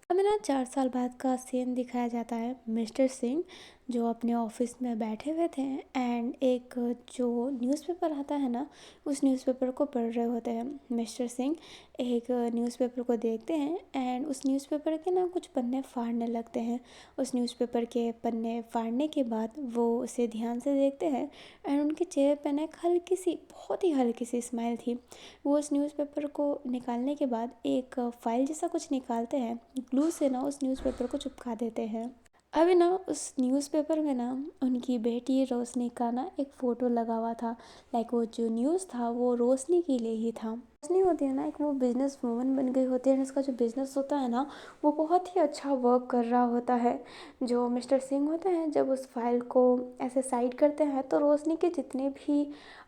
Speaker 1: हमें ना 4 साल बाद का सीन दिखाया जाता है। मिस्टर सिंह जो अपने ऑफिस में बैठे हुए थे एंड एक जो न्यूज़पेपर आता है ना उस न्यूज़पेपर को पढ़ रहे होते हैं। मिस्टर सिंह एक न्यूज़पेपर को देखते हैं एंड उस न्यूज़पेपर के ना कुछ पन्ने फाड़ने लगते हैं। उस न्यूज़पेपर के पन्ने फाड़ने के बाद वो उसे ध्यान से देखते हैं एंड उनके चेहरे पर ना एक हल्की सी, बहुत ही हल्की सी स्माइल थी। वो उस न्यूज़पेपर को निकालने के बाद एक फाइल जैसा कुछ निकालते हैं, ग्लू से ना उस न्यूज़पेपर को चिपका देते हैं। अभी ना उस न्यूज़पेपर में ना उनकी बेटी रोशनी का ना एक फ़ोटो लगा हुआ था। लाइक वो जो न्यूज़ था वो रोशनी के लिए ही था। रोशनी होती है ना एक वो बिजनेस वूमन बन गई होती है, उसका जो बिज़नेस होता है ना वो बहुत ही अच्छा वर्क कर रहा होता है। जो मिस्टर सिंह होते हैं जब उस फाइल को ऐसे साइड करते हैं तो रोशनी के जितने भी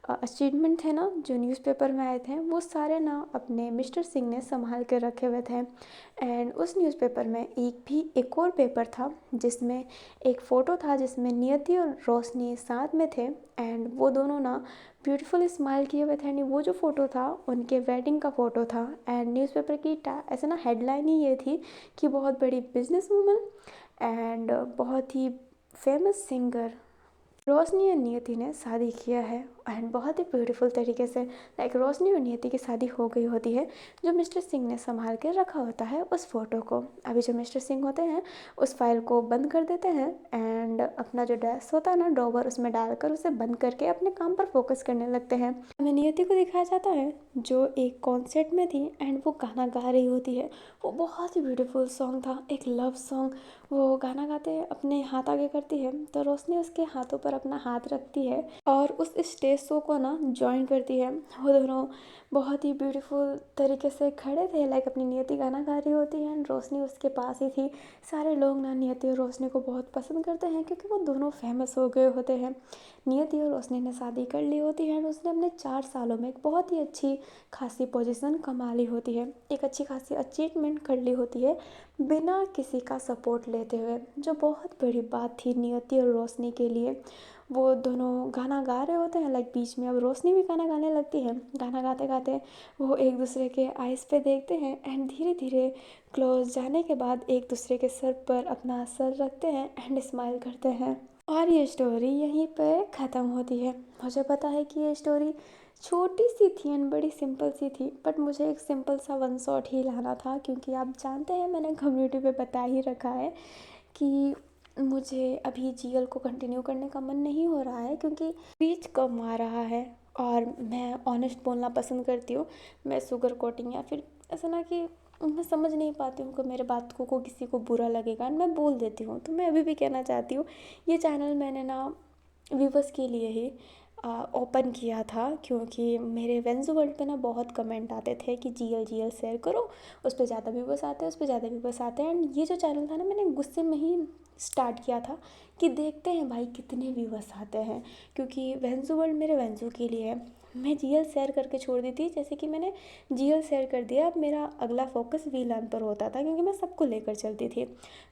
Speaker 1: अचीवमेंट थे ना जो न्यूज़पेपर में आए थे वो सारे ना अपने मिस्टर सिंह ने संभाल के रखे हुए थे। एंड उस न्यूज़पेपर में एक और पेपर था जिसमें एक फ़ोटो था जिसमें नियति और रोशनी साथ में थे एंड वो दोनों ना ब्यूटीफुल स्माइल किए हुए थे। एंड वो जो फ़ोटो था उनके वेडिंग का फ़ोटो था। एंड न्यूज़पेपर की ऐसे ना हेडलाइन ही ये थी कि बहुत बड़ी बिजनेस वूमन एंड बहुत ही फेमस सिंगर रोशनी और नियति ने शादी किया है। एंड बहुत ही ब्यूटीफुल तरीके से लाइक रोशनी और नियति की शादी हो गई होती है, जो मिस्टर सिंह ने संभाल के रखा होता है उस फोटो को। अभी जो मिस्टर सिंह होते हैं उस फाइल को बंद कर देते हैं एंड अपना जो डेस्क होता है ना ड्रॉवर उसमें डालकर उसे बंद करके अपने काम पर फोकस करने लगते हैं। हमें नियति को दिखाया जाता है जो एक कॉन्सर्ट में थी एंड वो गाना गा रही होती है। वो बहुत ही ब्यूटीफुल सॉन्ग था, एक लव सॉन्ग। वो गाना गाते अपने हाथ आगे करती है तो रोशनी उसके हाथों पर अपना हाथ रखती है और उस स्टेज शो को ना ज्वाइन करती है। वो दोनों बहुत ही ब्यूटीफुल तरीके से खड़े थे, लाइक अपनी नियति गाना गा रही होती है एंड रोशनी उसके पास ही थी। सारे लोग ना नियति और रोशनी को बहुत पसंद करते हैं क्योंकि वो दोनों फेमस हो गए होते हैं। नियति और रोशनी ने शादी कर ली होती है एंड उसने अपने 4 सालों में एक बहुत ही अच्छी खासी पोजीशन कमा ली होती है, एक अच्छी खासी अचीवमेंट कर ली होती है बिना किसी का सपोर्ट लेते हुए, जो बहुत बड़ी बात थी नियति और रोशनी के लिए। वो दोनों गाना गा रहे होते हैं, लाइक बीच में अब रोशनी भी गाना गाने लगती है। गाना गाते गाते वो एक दूसरे के आइज़ पे देखते हैं एंड धीरे धीरे क्लोज जाने के बाद एक दूसरे के सर पर अपना सर रखते हैं एंड स्माइल करते हैं। और ये स्टोरी यहीं पे ख़त्म होती है। मुझे पता है कि ये स्टोरी छोटी सी थी एंड बड़ी सिंपल सी थी, बट मुझे एक सिंपल सा वन शॉट ही लाना था, क्योंकि आप जानते हैं मैंने कम्युनिटी पे बता ही रखा है कि मुझे अभी जीएल को कंटिन्यू करने का मन नहीं हो रहा है, क्योंकि रीच कम आ रहा है और मैं ऑनेस्ट बोलना पसंद करती हूँ। मैं शुगर कोटिंग या फिर ऐसा ना कि मैं समझ नहीं पाती हूँ कि मेरे बात को किसी को बुरा लगेगा एंड मैं बोल देती हूँ। तो मैं अभी भी कहना चाहती हूँ, ये चैनल मैंने ना व्यूवर्स के लिए ही ओपन किया था, क्योंकि मेरे वेंजो वर्ल्ड पे ना बहुत कमेंट आते थे कि जीएल शेयर करो, उस पर ज़्यादा व्यूवर्स आते हैं, उस पर ज़्यादा व्यूवर्स आते हैं। एंड ये जो चैनल था ना, मैंने गुस्से में ही स्टार्ट किया था कि देखते हैं भाई कितने व्यूवर्स आते हैं, क्योंकि वेंजो वर्ल्ड मेरे वेंजो के लिए है। मैं जीएल शेयर करके छोड़ दी थी, जैसे कि मैंने जीएल शेयर कर दिया, अब मेरा अगला फोकस वीलान पर होता था, क्योंकि मैं सबको लेकर चलती थी।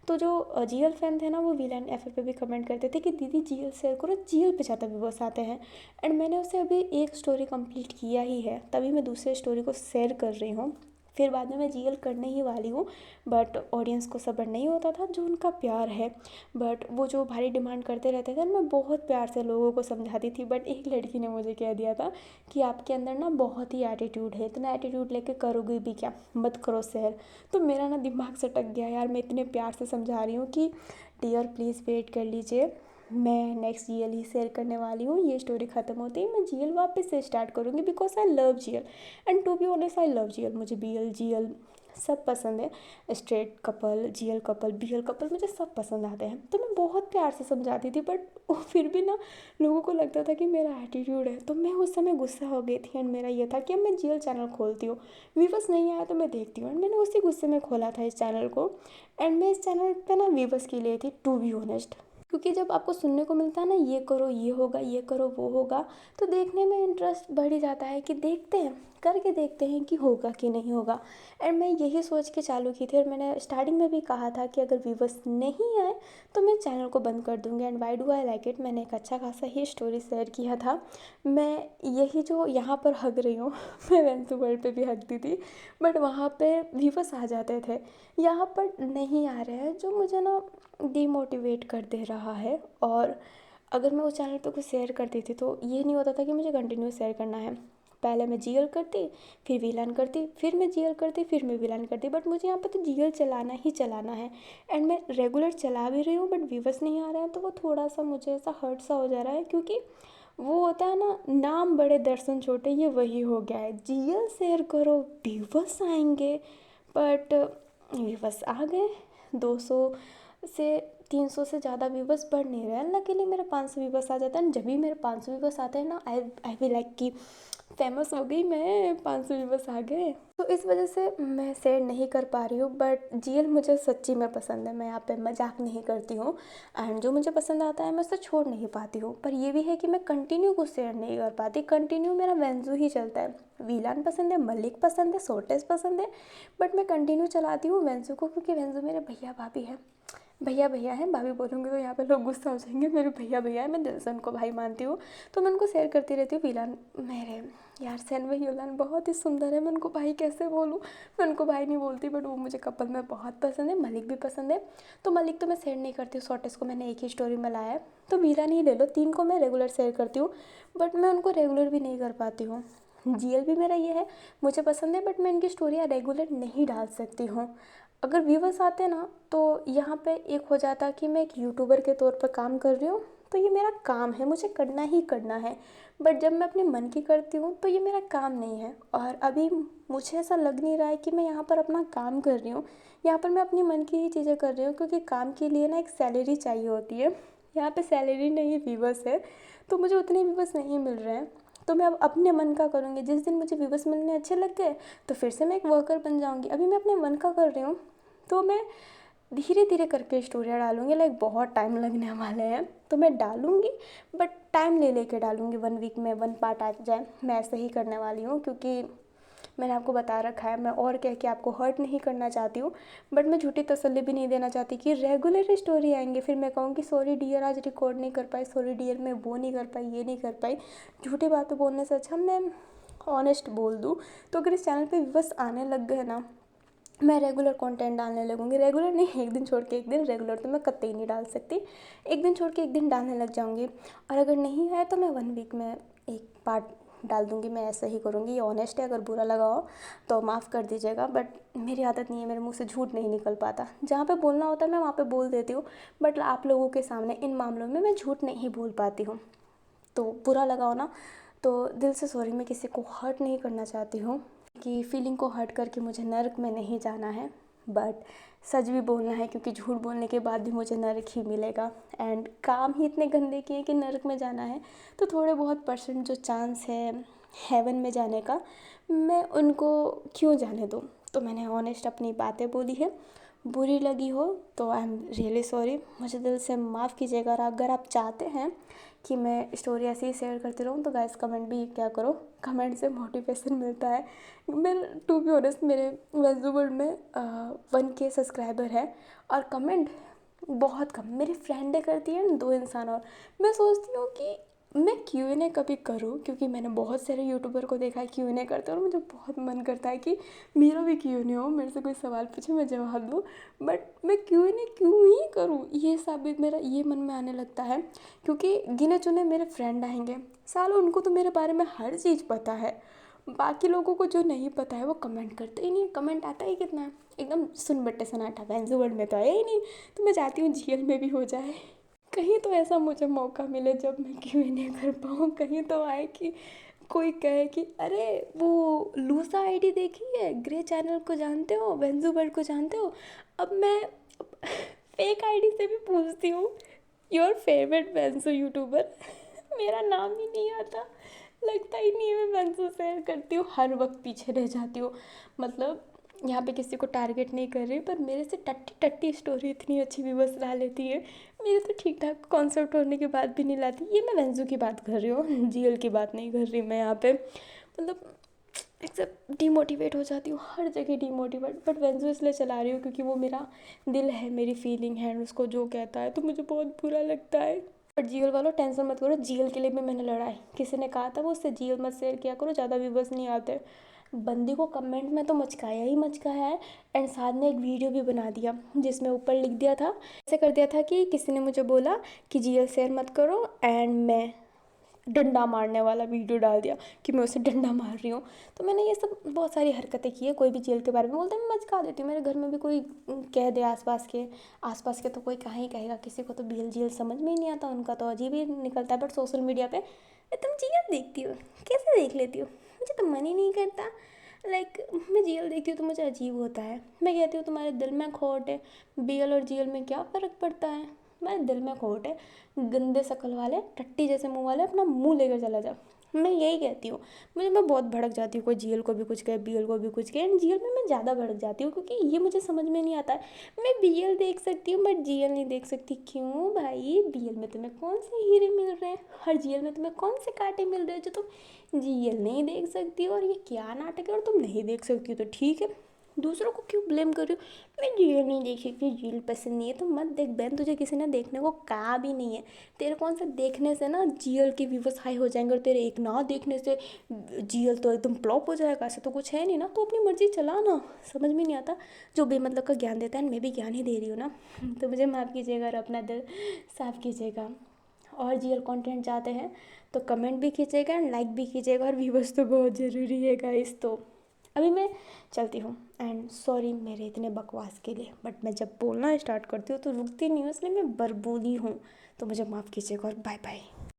Speaker 1: तो जो जीएल फैन थे ना, वो वीलान एफ पे भी कमेंट करते थे कि दीदी जीएल शेयर करो, जीएल पे ज़्यादा व्यूवर्स आते हैं। एंड मैंने उससे अभी एक स्टोरी कंप्लीट किया ही है, तभी मैं दूसरे स्टोरी को शेयर कर रही हूँ। फिर बाद में मैं जीएल करने ही वाली हूँ, बट ऑडियंस को सब्र नहीं होता था, जो उनका प्यार है। बट वो जो भारी डिमांड करते रहते थे, मैं बहुत प्यार से लोगों को समझाती थी। बट एक लड़की ने मुझे कह दिया था कि आपके अंदर ना बहुत ही एटीट्यूड है, इतना एटीट्यूड लेके करोगे भी क्या, मत करो शेयर। तो मेरा ना दिमाग सटक गया यार, मैं इतने प्यार से समझा रही हूँ कि डियर प्लीज़ वेट कर लीजिए, मैं नेक्स्ट जीएल ही शेयर करने वाली हूँ। ये स्टोरी ख़त्म होती है मैं जीएल वापस से स्टार्ट करूँगी, because I love GL and to be honest I love GL. मुझे बीएल जीएल सब पसंद है, straight couple, GL couple, BL couple, मुझे सब पसंद आते हैं। तो मैं बहुत प्यार से समझाती थी, बट फिर भी ना लोगों को लगता था कि मेरा एटीट्यूड है। तो मैं उस समय गुस्सा हो गई थी एंड मेरा ये था कि अब मैं जीएल चैनल खोलती हूँ, व्यूवर्स नहीं आया तो मैं देखती हूँ। एंड मैंने उसी गुस्से में खोला था इस चैनल को। एंड मैं इस चैनल पे ना व्यूवर्स के लिए थी, टू बी ऑनेस्ट, क्योंकि जब आपको सुनने को मिलता है ना, ये करो ये होगा, ये करो वो होगा, तो देखने में इंटरेस्ट बढ़ ही जाता है कि देखते हैं, करके देखते हैं कि होगा कि नहीं होगा। एंड मैं यही सोच के चालू की थी, और मैंने स्टार्टिंग में भी कहा था कि अगर व्यूवर्स नहीं आए तो मैं चैनल को बंद कर दूँगी। And why do I like it, मैंने एक अच्छा खासा ही स्टोरी शेयर किया था। मैं यही जो यहाँ पर हग रही हूँ मैं वेंसू वर्ल्ड पे भी हगती थी, बट वहाँ पे व्यूवर्स आ जाते थे, यहाँ पर नहीं आ रहे हैं, जो मुझे ना डीमोटिवेट कर दे रहा है। और अगर मैं उस चैनल पे कुछ शेयर करती थी तो ये नहीं होता था कि मुझे कंटिन्यू शेयर करना है, पहले मैं जीएल करती, फिर वीलान करती, फिर मैं जीएल करती, फिर मैं वीलान करती। बट मुझे यहाँ पे तो जीएल चलाना ही चलाना है, एंड मैं रेगुलर चला भी रही हूँ, बट व्यूवर्स नहीं आ रहे हैं, तो वो थोड़ा सा मुझे ऐसा हर्ट सा हो जा रहा है, क्योंकि वो होता है ना, नाम बड़े दर्शन छोटे, ये वही हो गया है, जीएल शेयर करो व्यूवर्स आएंगे, बट व्यूवर्स आ गए 200 से 300 से ज़्यादा व्यूवर्स बढ़ नहीं रहे हैं। लकीली मेरे 500 व्यूवर्स आ जाते हैं, जब भी मेरे 500 व्यूवर्स आते हैं ना, आई वी लाइक कि फेमस हो गई मैं, 500 व्यूवर्स आ गए। तो इस वजह से मैं शेयर नहीं कर पा रही हूँ, बट जीएल मुझे सच्ची में पसंद है, मैं यहाँ पे मजाक नहीं करती हूँ। एंड जो मुझे पसंद आता है मैं उसे छोड़ नहीं पाती हूँ, पर ये भी है कि मैं कंटिन्यू कुछ शेयर नहीं कर पाती। कंटिन्यू मेरा वेंजू ही चलता है, वीलान पसंद है, मलिक पसंद है, सोटेस पसंद है, बट मैं कंटिन्यू चलाती हूँ वेंजू को, क्योंकि वेंजू मेरे भैया भाभी है। भैया भैया है, भाभी बोलूँगी तो यहाँ पे लोग गुस्सा हो जाएंगे, मेरे भैया भैया है, मैं दिल से उनको भाई मानती हूँ, तो मैं उनको शेयर करती रहती हूँ। वीलान मेरे यार सैनवे यूलान बहुत ही सुंदर है, मैं उनको भाई कैसे बोलूँ, मैं उनको भाई नहीं बोलती, बट वो मुझे कपल में बहुत पसंद है। मलिक भी पसंद है, तो मलिक तो मैं शेयर नहीं करती हूँ, शॉर्टेस को मैंने एक ही स्टोरी में लाया है, तो वीलान ही ले लो, 3 को मैं रेगुलर शेयर करती हूँ, बट मैं उनको रेगुलर भी नहीं कर पाती हूँ। जीएल भी मेरा ये है, मुझे पसंद है, बट मैं इनकी स्टोरियाँ रेगुलर नहीं डाल सकती हूँ। अगर व्यूवर्स आते ना, तो यहाँ पे एक हो जाता कि मैं एक यूट्यूबर के तौर पर काम कर रही हूँ, तो ये मेरा काम है, मुझे करना ही करना है। बट जब मैं अपने मन की करती हूँ तो ये मेरा काम नहीं है, और अभी मुझे ऐसा लग नहीं रहा है कि मैं यहाँ पर अपना काम कर रही हूँ, यहाँ पर मैं अपनी मन की ही चीज़ें कर रही हूँ, क्योंकि काम के लिए ना एक सैलरी चाहिए होती है, यहाँ पे सैलरी नहीं व्यूवर्स है, तो मुझे उतने व्यूवर्स नहीं मिल रहे हैं। तो मैं अब अपने मन का करूँगी, जिस दिन मुझे व्यूवर्स मिलने अच्छे लग गए तो फिर से मैं एक वर्कर बन जाऊँगी। अभी मैं अपने मन का कर रही हूँ, तो मैं धीरे धीरे करके स्टोरियाँ डालूँगी, लाइक बहुत टाइम लगने वाले हैं, तो मैं डालूँगी, बट टाइम ले लेके डालूँगी, 1 वीक में 1 पार्ट आ जाए, मैं ऐसे ही करने वाली हूँ, क्योंकि मैंने आपको बता रखा है, मैं और कह के आपको हर्ट नहीं करना चाहती हूँ, बट मैं झूठी तसल्ली भी नहीं देना चाहती कि रेगुलर स्टोरी आएंगे, फिर मैं कहूँ कि सॉरी डियर आज रिकॉर्ड नहीं कर पाई, सॉरी डियर मैं वो नहीं कर पाई, ये नहीं कर पाई। झूठी बातें बोलने से अच्छा मैं ऑनेस्ट बोल दूँ। तो अगर इस चैनल पे व्यूअर्स आने लग गए ना, मैं रेगुलर कंटेंट डालने लगूँगी। रेगुलर नहीं, एक दिन छोड़ के एक दिन, रेगुलर तो मैं कतई नहीं डाल सकती। एक दिन छोड़ के एक दिन डालने लग जाऊँगी, और अगर नहीं है तो मैं 1 वीक में एक पार्ट डाल दूँगी। मैं ऐसा ही करूँगी। ये ऑनेस्ट है, अगर बुरा लगा हो तो माफ़ कर दीजिएगा, बट मेरी आदत नहीं है, मेरे मुँह से झूठ नहीं निकल पाता। जहाँ पे बोलना होता है मैं वहाँ पे बोल देती हूँ, बट आप लोगों के सामने इन मामलों में मैं झूठ नहीं बोल पाती हूँ। तो बुरा लगा हो ना तो दिल से सॉरी। मैं किसी को हर्ट नहीं करना चाहती हूँ, कि फीलिंग को हर्ट करके मुझे नर्क में नहीं जाना है, बट सच भी बोलना है, क्योंकि झूठ बोलने के बाद भी मुझे नर्क ही मिलेगा। एंड काम ही इतने गंदे किए कि नर्क में जाना है, तो थोड़े बहुत परसेंट जो चांस है हेवन में जाने का, मैं उनको क्यों जाने दूँ। तो मैंने ऑनेस्ट अपनी बातें बोली है। बुरी लगी हो तो आई एम रियली सॉरी, मुझे दिल से माफ़ कीजिएगा। और अगर आप चाहते हैं कि मैं स्टोरी ऐसे ही शेयर करती रहूँ तो गाइस कमेंट भी क्या करो, कमेंट से मोटिवेशन मिलता है। मैं टू बी ऑनेस्ट, मेरे वैज़ू वर्ल्ड में 1K सब्सक्राइबर है, और कमेंट बहुत कम मेरी फ्रेंडें करती हैं, 2 इंसान। और मैं सोचती हूँ कि मैं Q&A कभी करूँ, क्योंकि मैंने बहुत सारे यूट्यूबर को देखा है Q&A करते, और मुझे बहुत मन करता है कि मेरा भी Q&A हो, मेरे से कोई सवाल पूछे मैं जवाब दूँ। बट मैं Q&A क्यों ही करूँ, ये साबित मेरा ये मन में आने लगता है, क्योंकि गिने चुने मेरे फ्रेंड आएंगे, सालों उनको तो मेरे बारे में हर चीज़ पता है। बाकी लोगों को जो नहीं पता है वो कमेंट करते ही नहीं। कमेंट आता ही कितना है, एकदम सुन बट्टे सन्नाटा, वैंजू वर्ल्ड में तो आया ही नहीं। तो मैं चाहती हूँ GL में भी हो जाए। कहीं तो ऐसा मुझे मौका मिले जब मैं Q&A कर पाऊँ। कहीं तो आए कि कोई कहे कि अरे वो लूसा आईडी देखी है, ग्रे चैनल को जानते हो, वेंजू वर्ल्ड को जानते हो। अब मैं फेक आईडी से भी पूछती हूँ, योर फेवरेट वेंजू यूट्यूबर। मेरा नाम ही नहीं आता, लगता ही नहीं है मैं वेंजू शेयर करती हूँ, हर वक्त पीछे रह जाती हूँ। मतलब यहाँ पे किसी को टारगेट नहीं कर रही, पर मेरे से टट्टी टट्टी स्टोरी इतनी अच्छी व्यूअर्स ला लेती है। मेरे तो ठीक ठाक कॉन्सेप्ट होने के बाद भी नहीं लाती। ये मैं वेंजू की बात कर रही हूँ, GL की बात नहीं कर रही मैं यहाँ पे। मतलब एक्सेप्ट डिमोटिवेट हो जाती हूँ, हर जगह डिमोटिवेट। बट वेंजू इसलिए चला रही हूँ क्योंकि वो मेरा दिल है, मेरी फीलिंग है, उसको जो कहता है तो मुझे बहुत बुरा लगता है। बट GL वालों टेंशन मत करो, GL के लिए भी मैंने लड़ा है। किसी ने कहा था वो उससे GL मत शेयर किया करो, ज़्यादा व्यूवर्स नहीं आते। बंदी को कमेंट में तो मचकाया ही मचकाया है, एंड साथ में एक वीडियो भी बना दिया जिसमें ऊपर लिख दिया था, ऐसे कर दिया था कि किसी ने मुझे बोला कि GL शेयर मत करो, एंड मैं डंडा मारने वाला वीडियो डाल दिया कि मैं उसे डंडा मार रही हूँ। तो मैंने ये सब बहुत सारी हरकतें की है। कोई भी GL के बारे में बोलता है मैं मचका देती हूँ। मेरे घर में भी कोई कह दे, आसपास के तो कोई कहाँ ही कहेगा, किसी को तो BL GL समझ में ही नहीं आता, उनका तो अजीब ही निकलता है। बट सोशल मीडिया पे तुम GL देखती हो, कैसे देख लेती हो, मुझे तो मन ही नहीं करता। लाइक मैं GL देखती हूँ तो मुझे अजीब होता है। मैं कहती हूँ तुम्हारे दिल में खोट है, BL और GL में क्या फ़र्क पड़ता है। तुम्हारे दिल में खोट है, गंदे शक्ल वाले, टट्टी जैसे मुंह वाले, अपना मुंह लेकर चला जा। मैं यही कहती हूँ। मैं बहुत भड़क जाती हूँ, कोई GL को भी कुछ कहे, BL को भी कुछ कहे, एंड GL में मैं ज़्यादा भड़क जाती हूँ, क्योंकि ये मुझे समझ में नहीं आता है। मैं BL देख सकती हूँ बट GL नहीं देख सकती। क्यों भाई, BL में तुम्हें कौन से हीरे मिल रहे हैं, हर GL में तुम्हें कौन से कांटे मिल रहे हैं जो तुम GL नहीं देख सकती हो। और ये क्या नाटक है, और तुम नहीं देख सकती हो तो ठीक है, दूसरों को क्यों ब्लेम कर रही हो। मैं GL नहीं देख सकती, GL पसंद नहीं है तो मत देख बहन, तुझे किसी ने देखने को कहा भी नहीं है। तेरे कौन सा देखने से ना GL के व्यूवर्स हाई हो जाएंगे, और तेरे एक ना देखने से GL तो एकदम फ्लॉप हो जाएगा, ऐसा तो कुछ है नहीं ना। तो अपनी मर्जी चला ना, समझ में नहीं आता जो बेमतलब का ज्ञान देता है। मैं भी ज्ञान ही दे रही हूँ ना। तो मुझे माफ़ कीजिएगा और अपना दिल साफ़ कीजिएगा। और GL कंटेंट चाहते हैं तो कमेंट भी कीजिएगा एंड लाइक भी कीजिएगा, और व्यूवर्स तो बहुत ज़रूरी है गाइस। तो अभी मैं चलती हूँ, एंड सॉरी मेरे इतने बकवास के लिए, बट मैं जब बोलना स्टार्ट करती हूँ तो रुकती नहीं हूँ, इसलिए मैं बरबोली हूँ। तो मुझे माफ़ कीजिएगा और बाय बाय।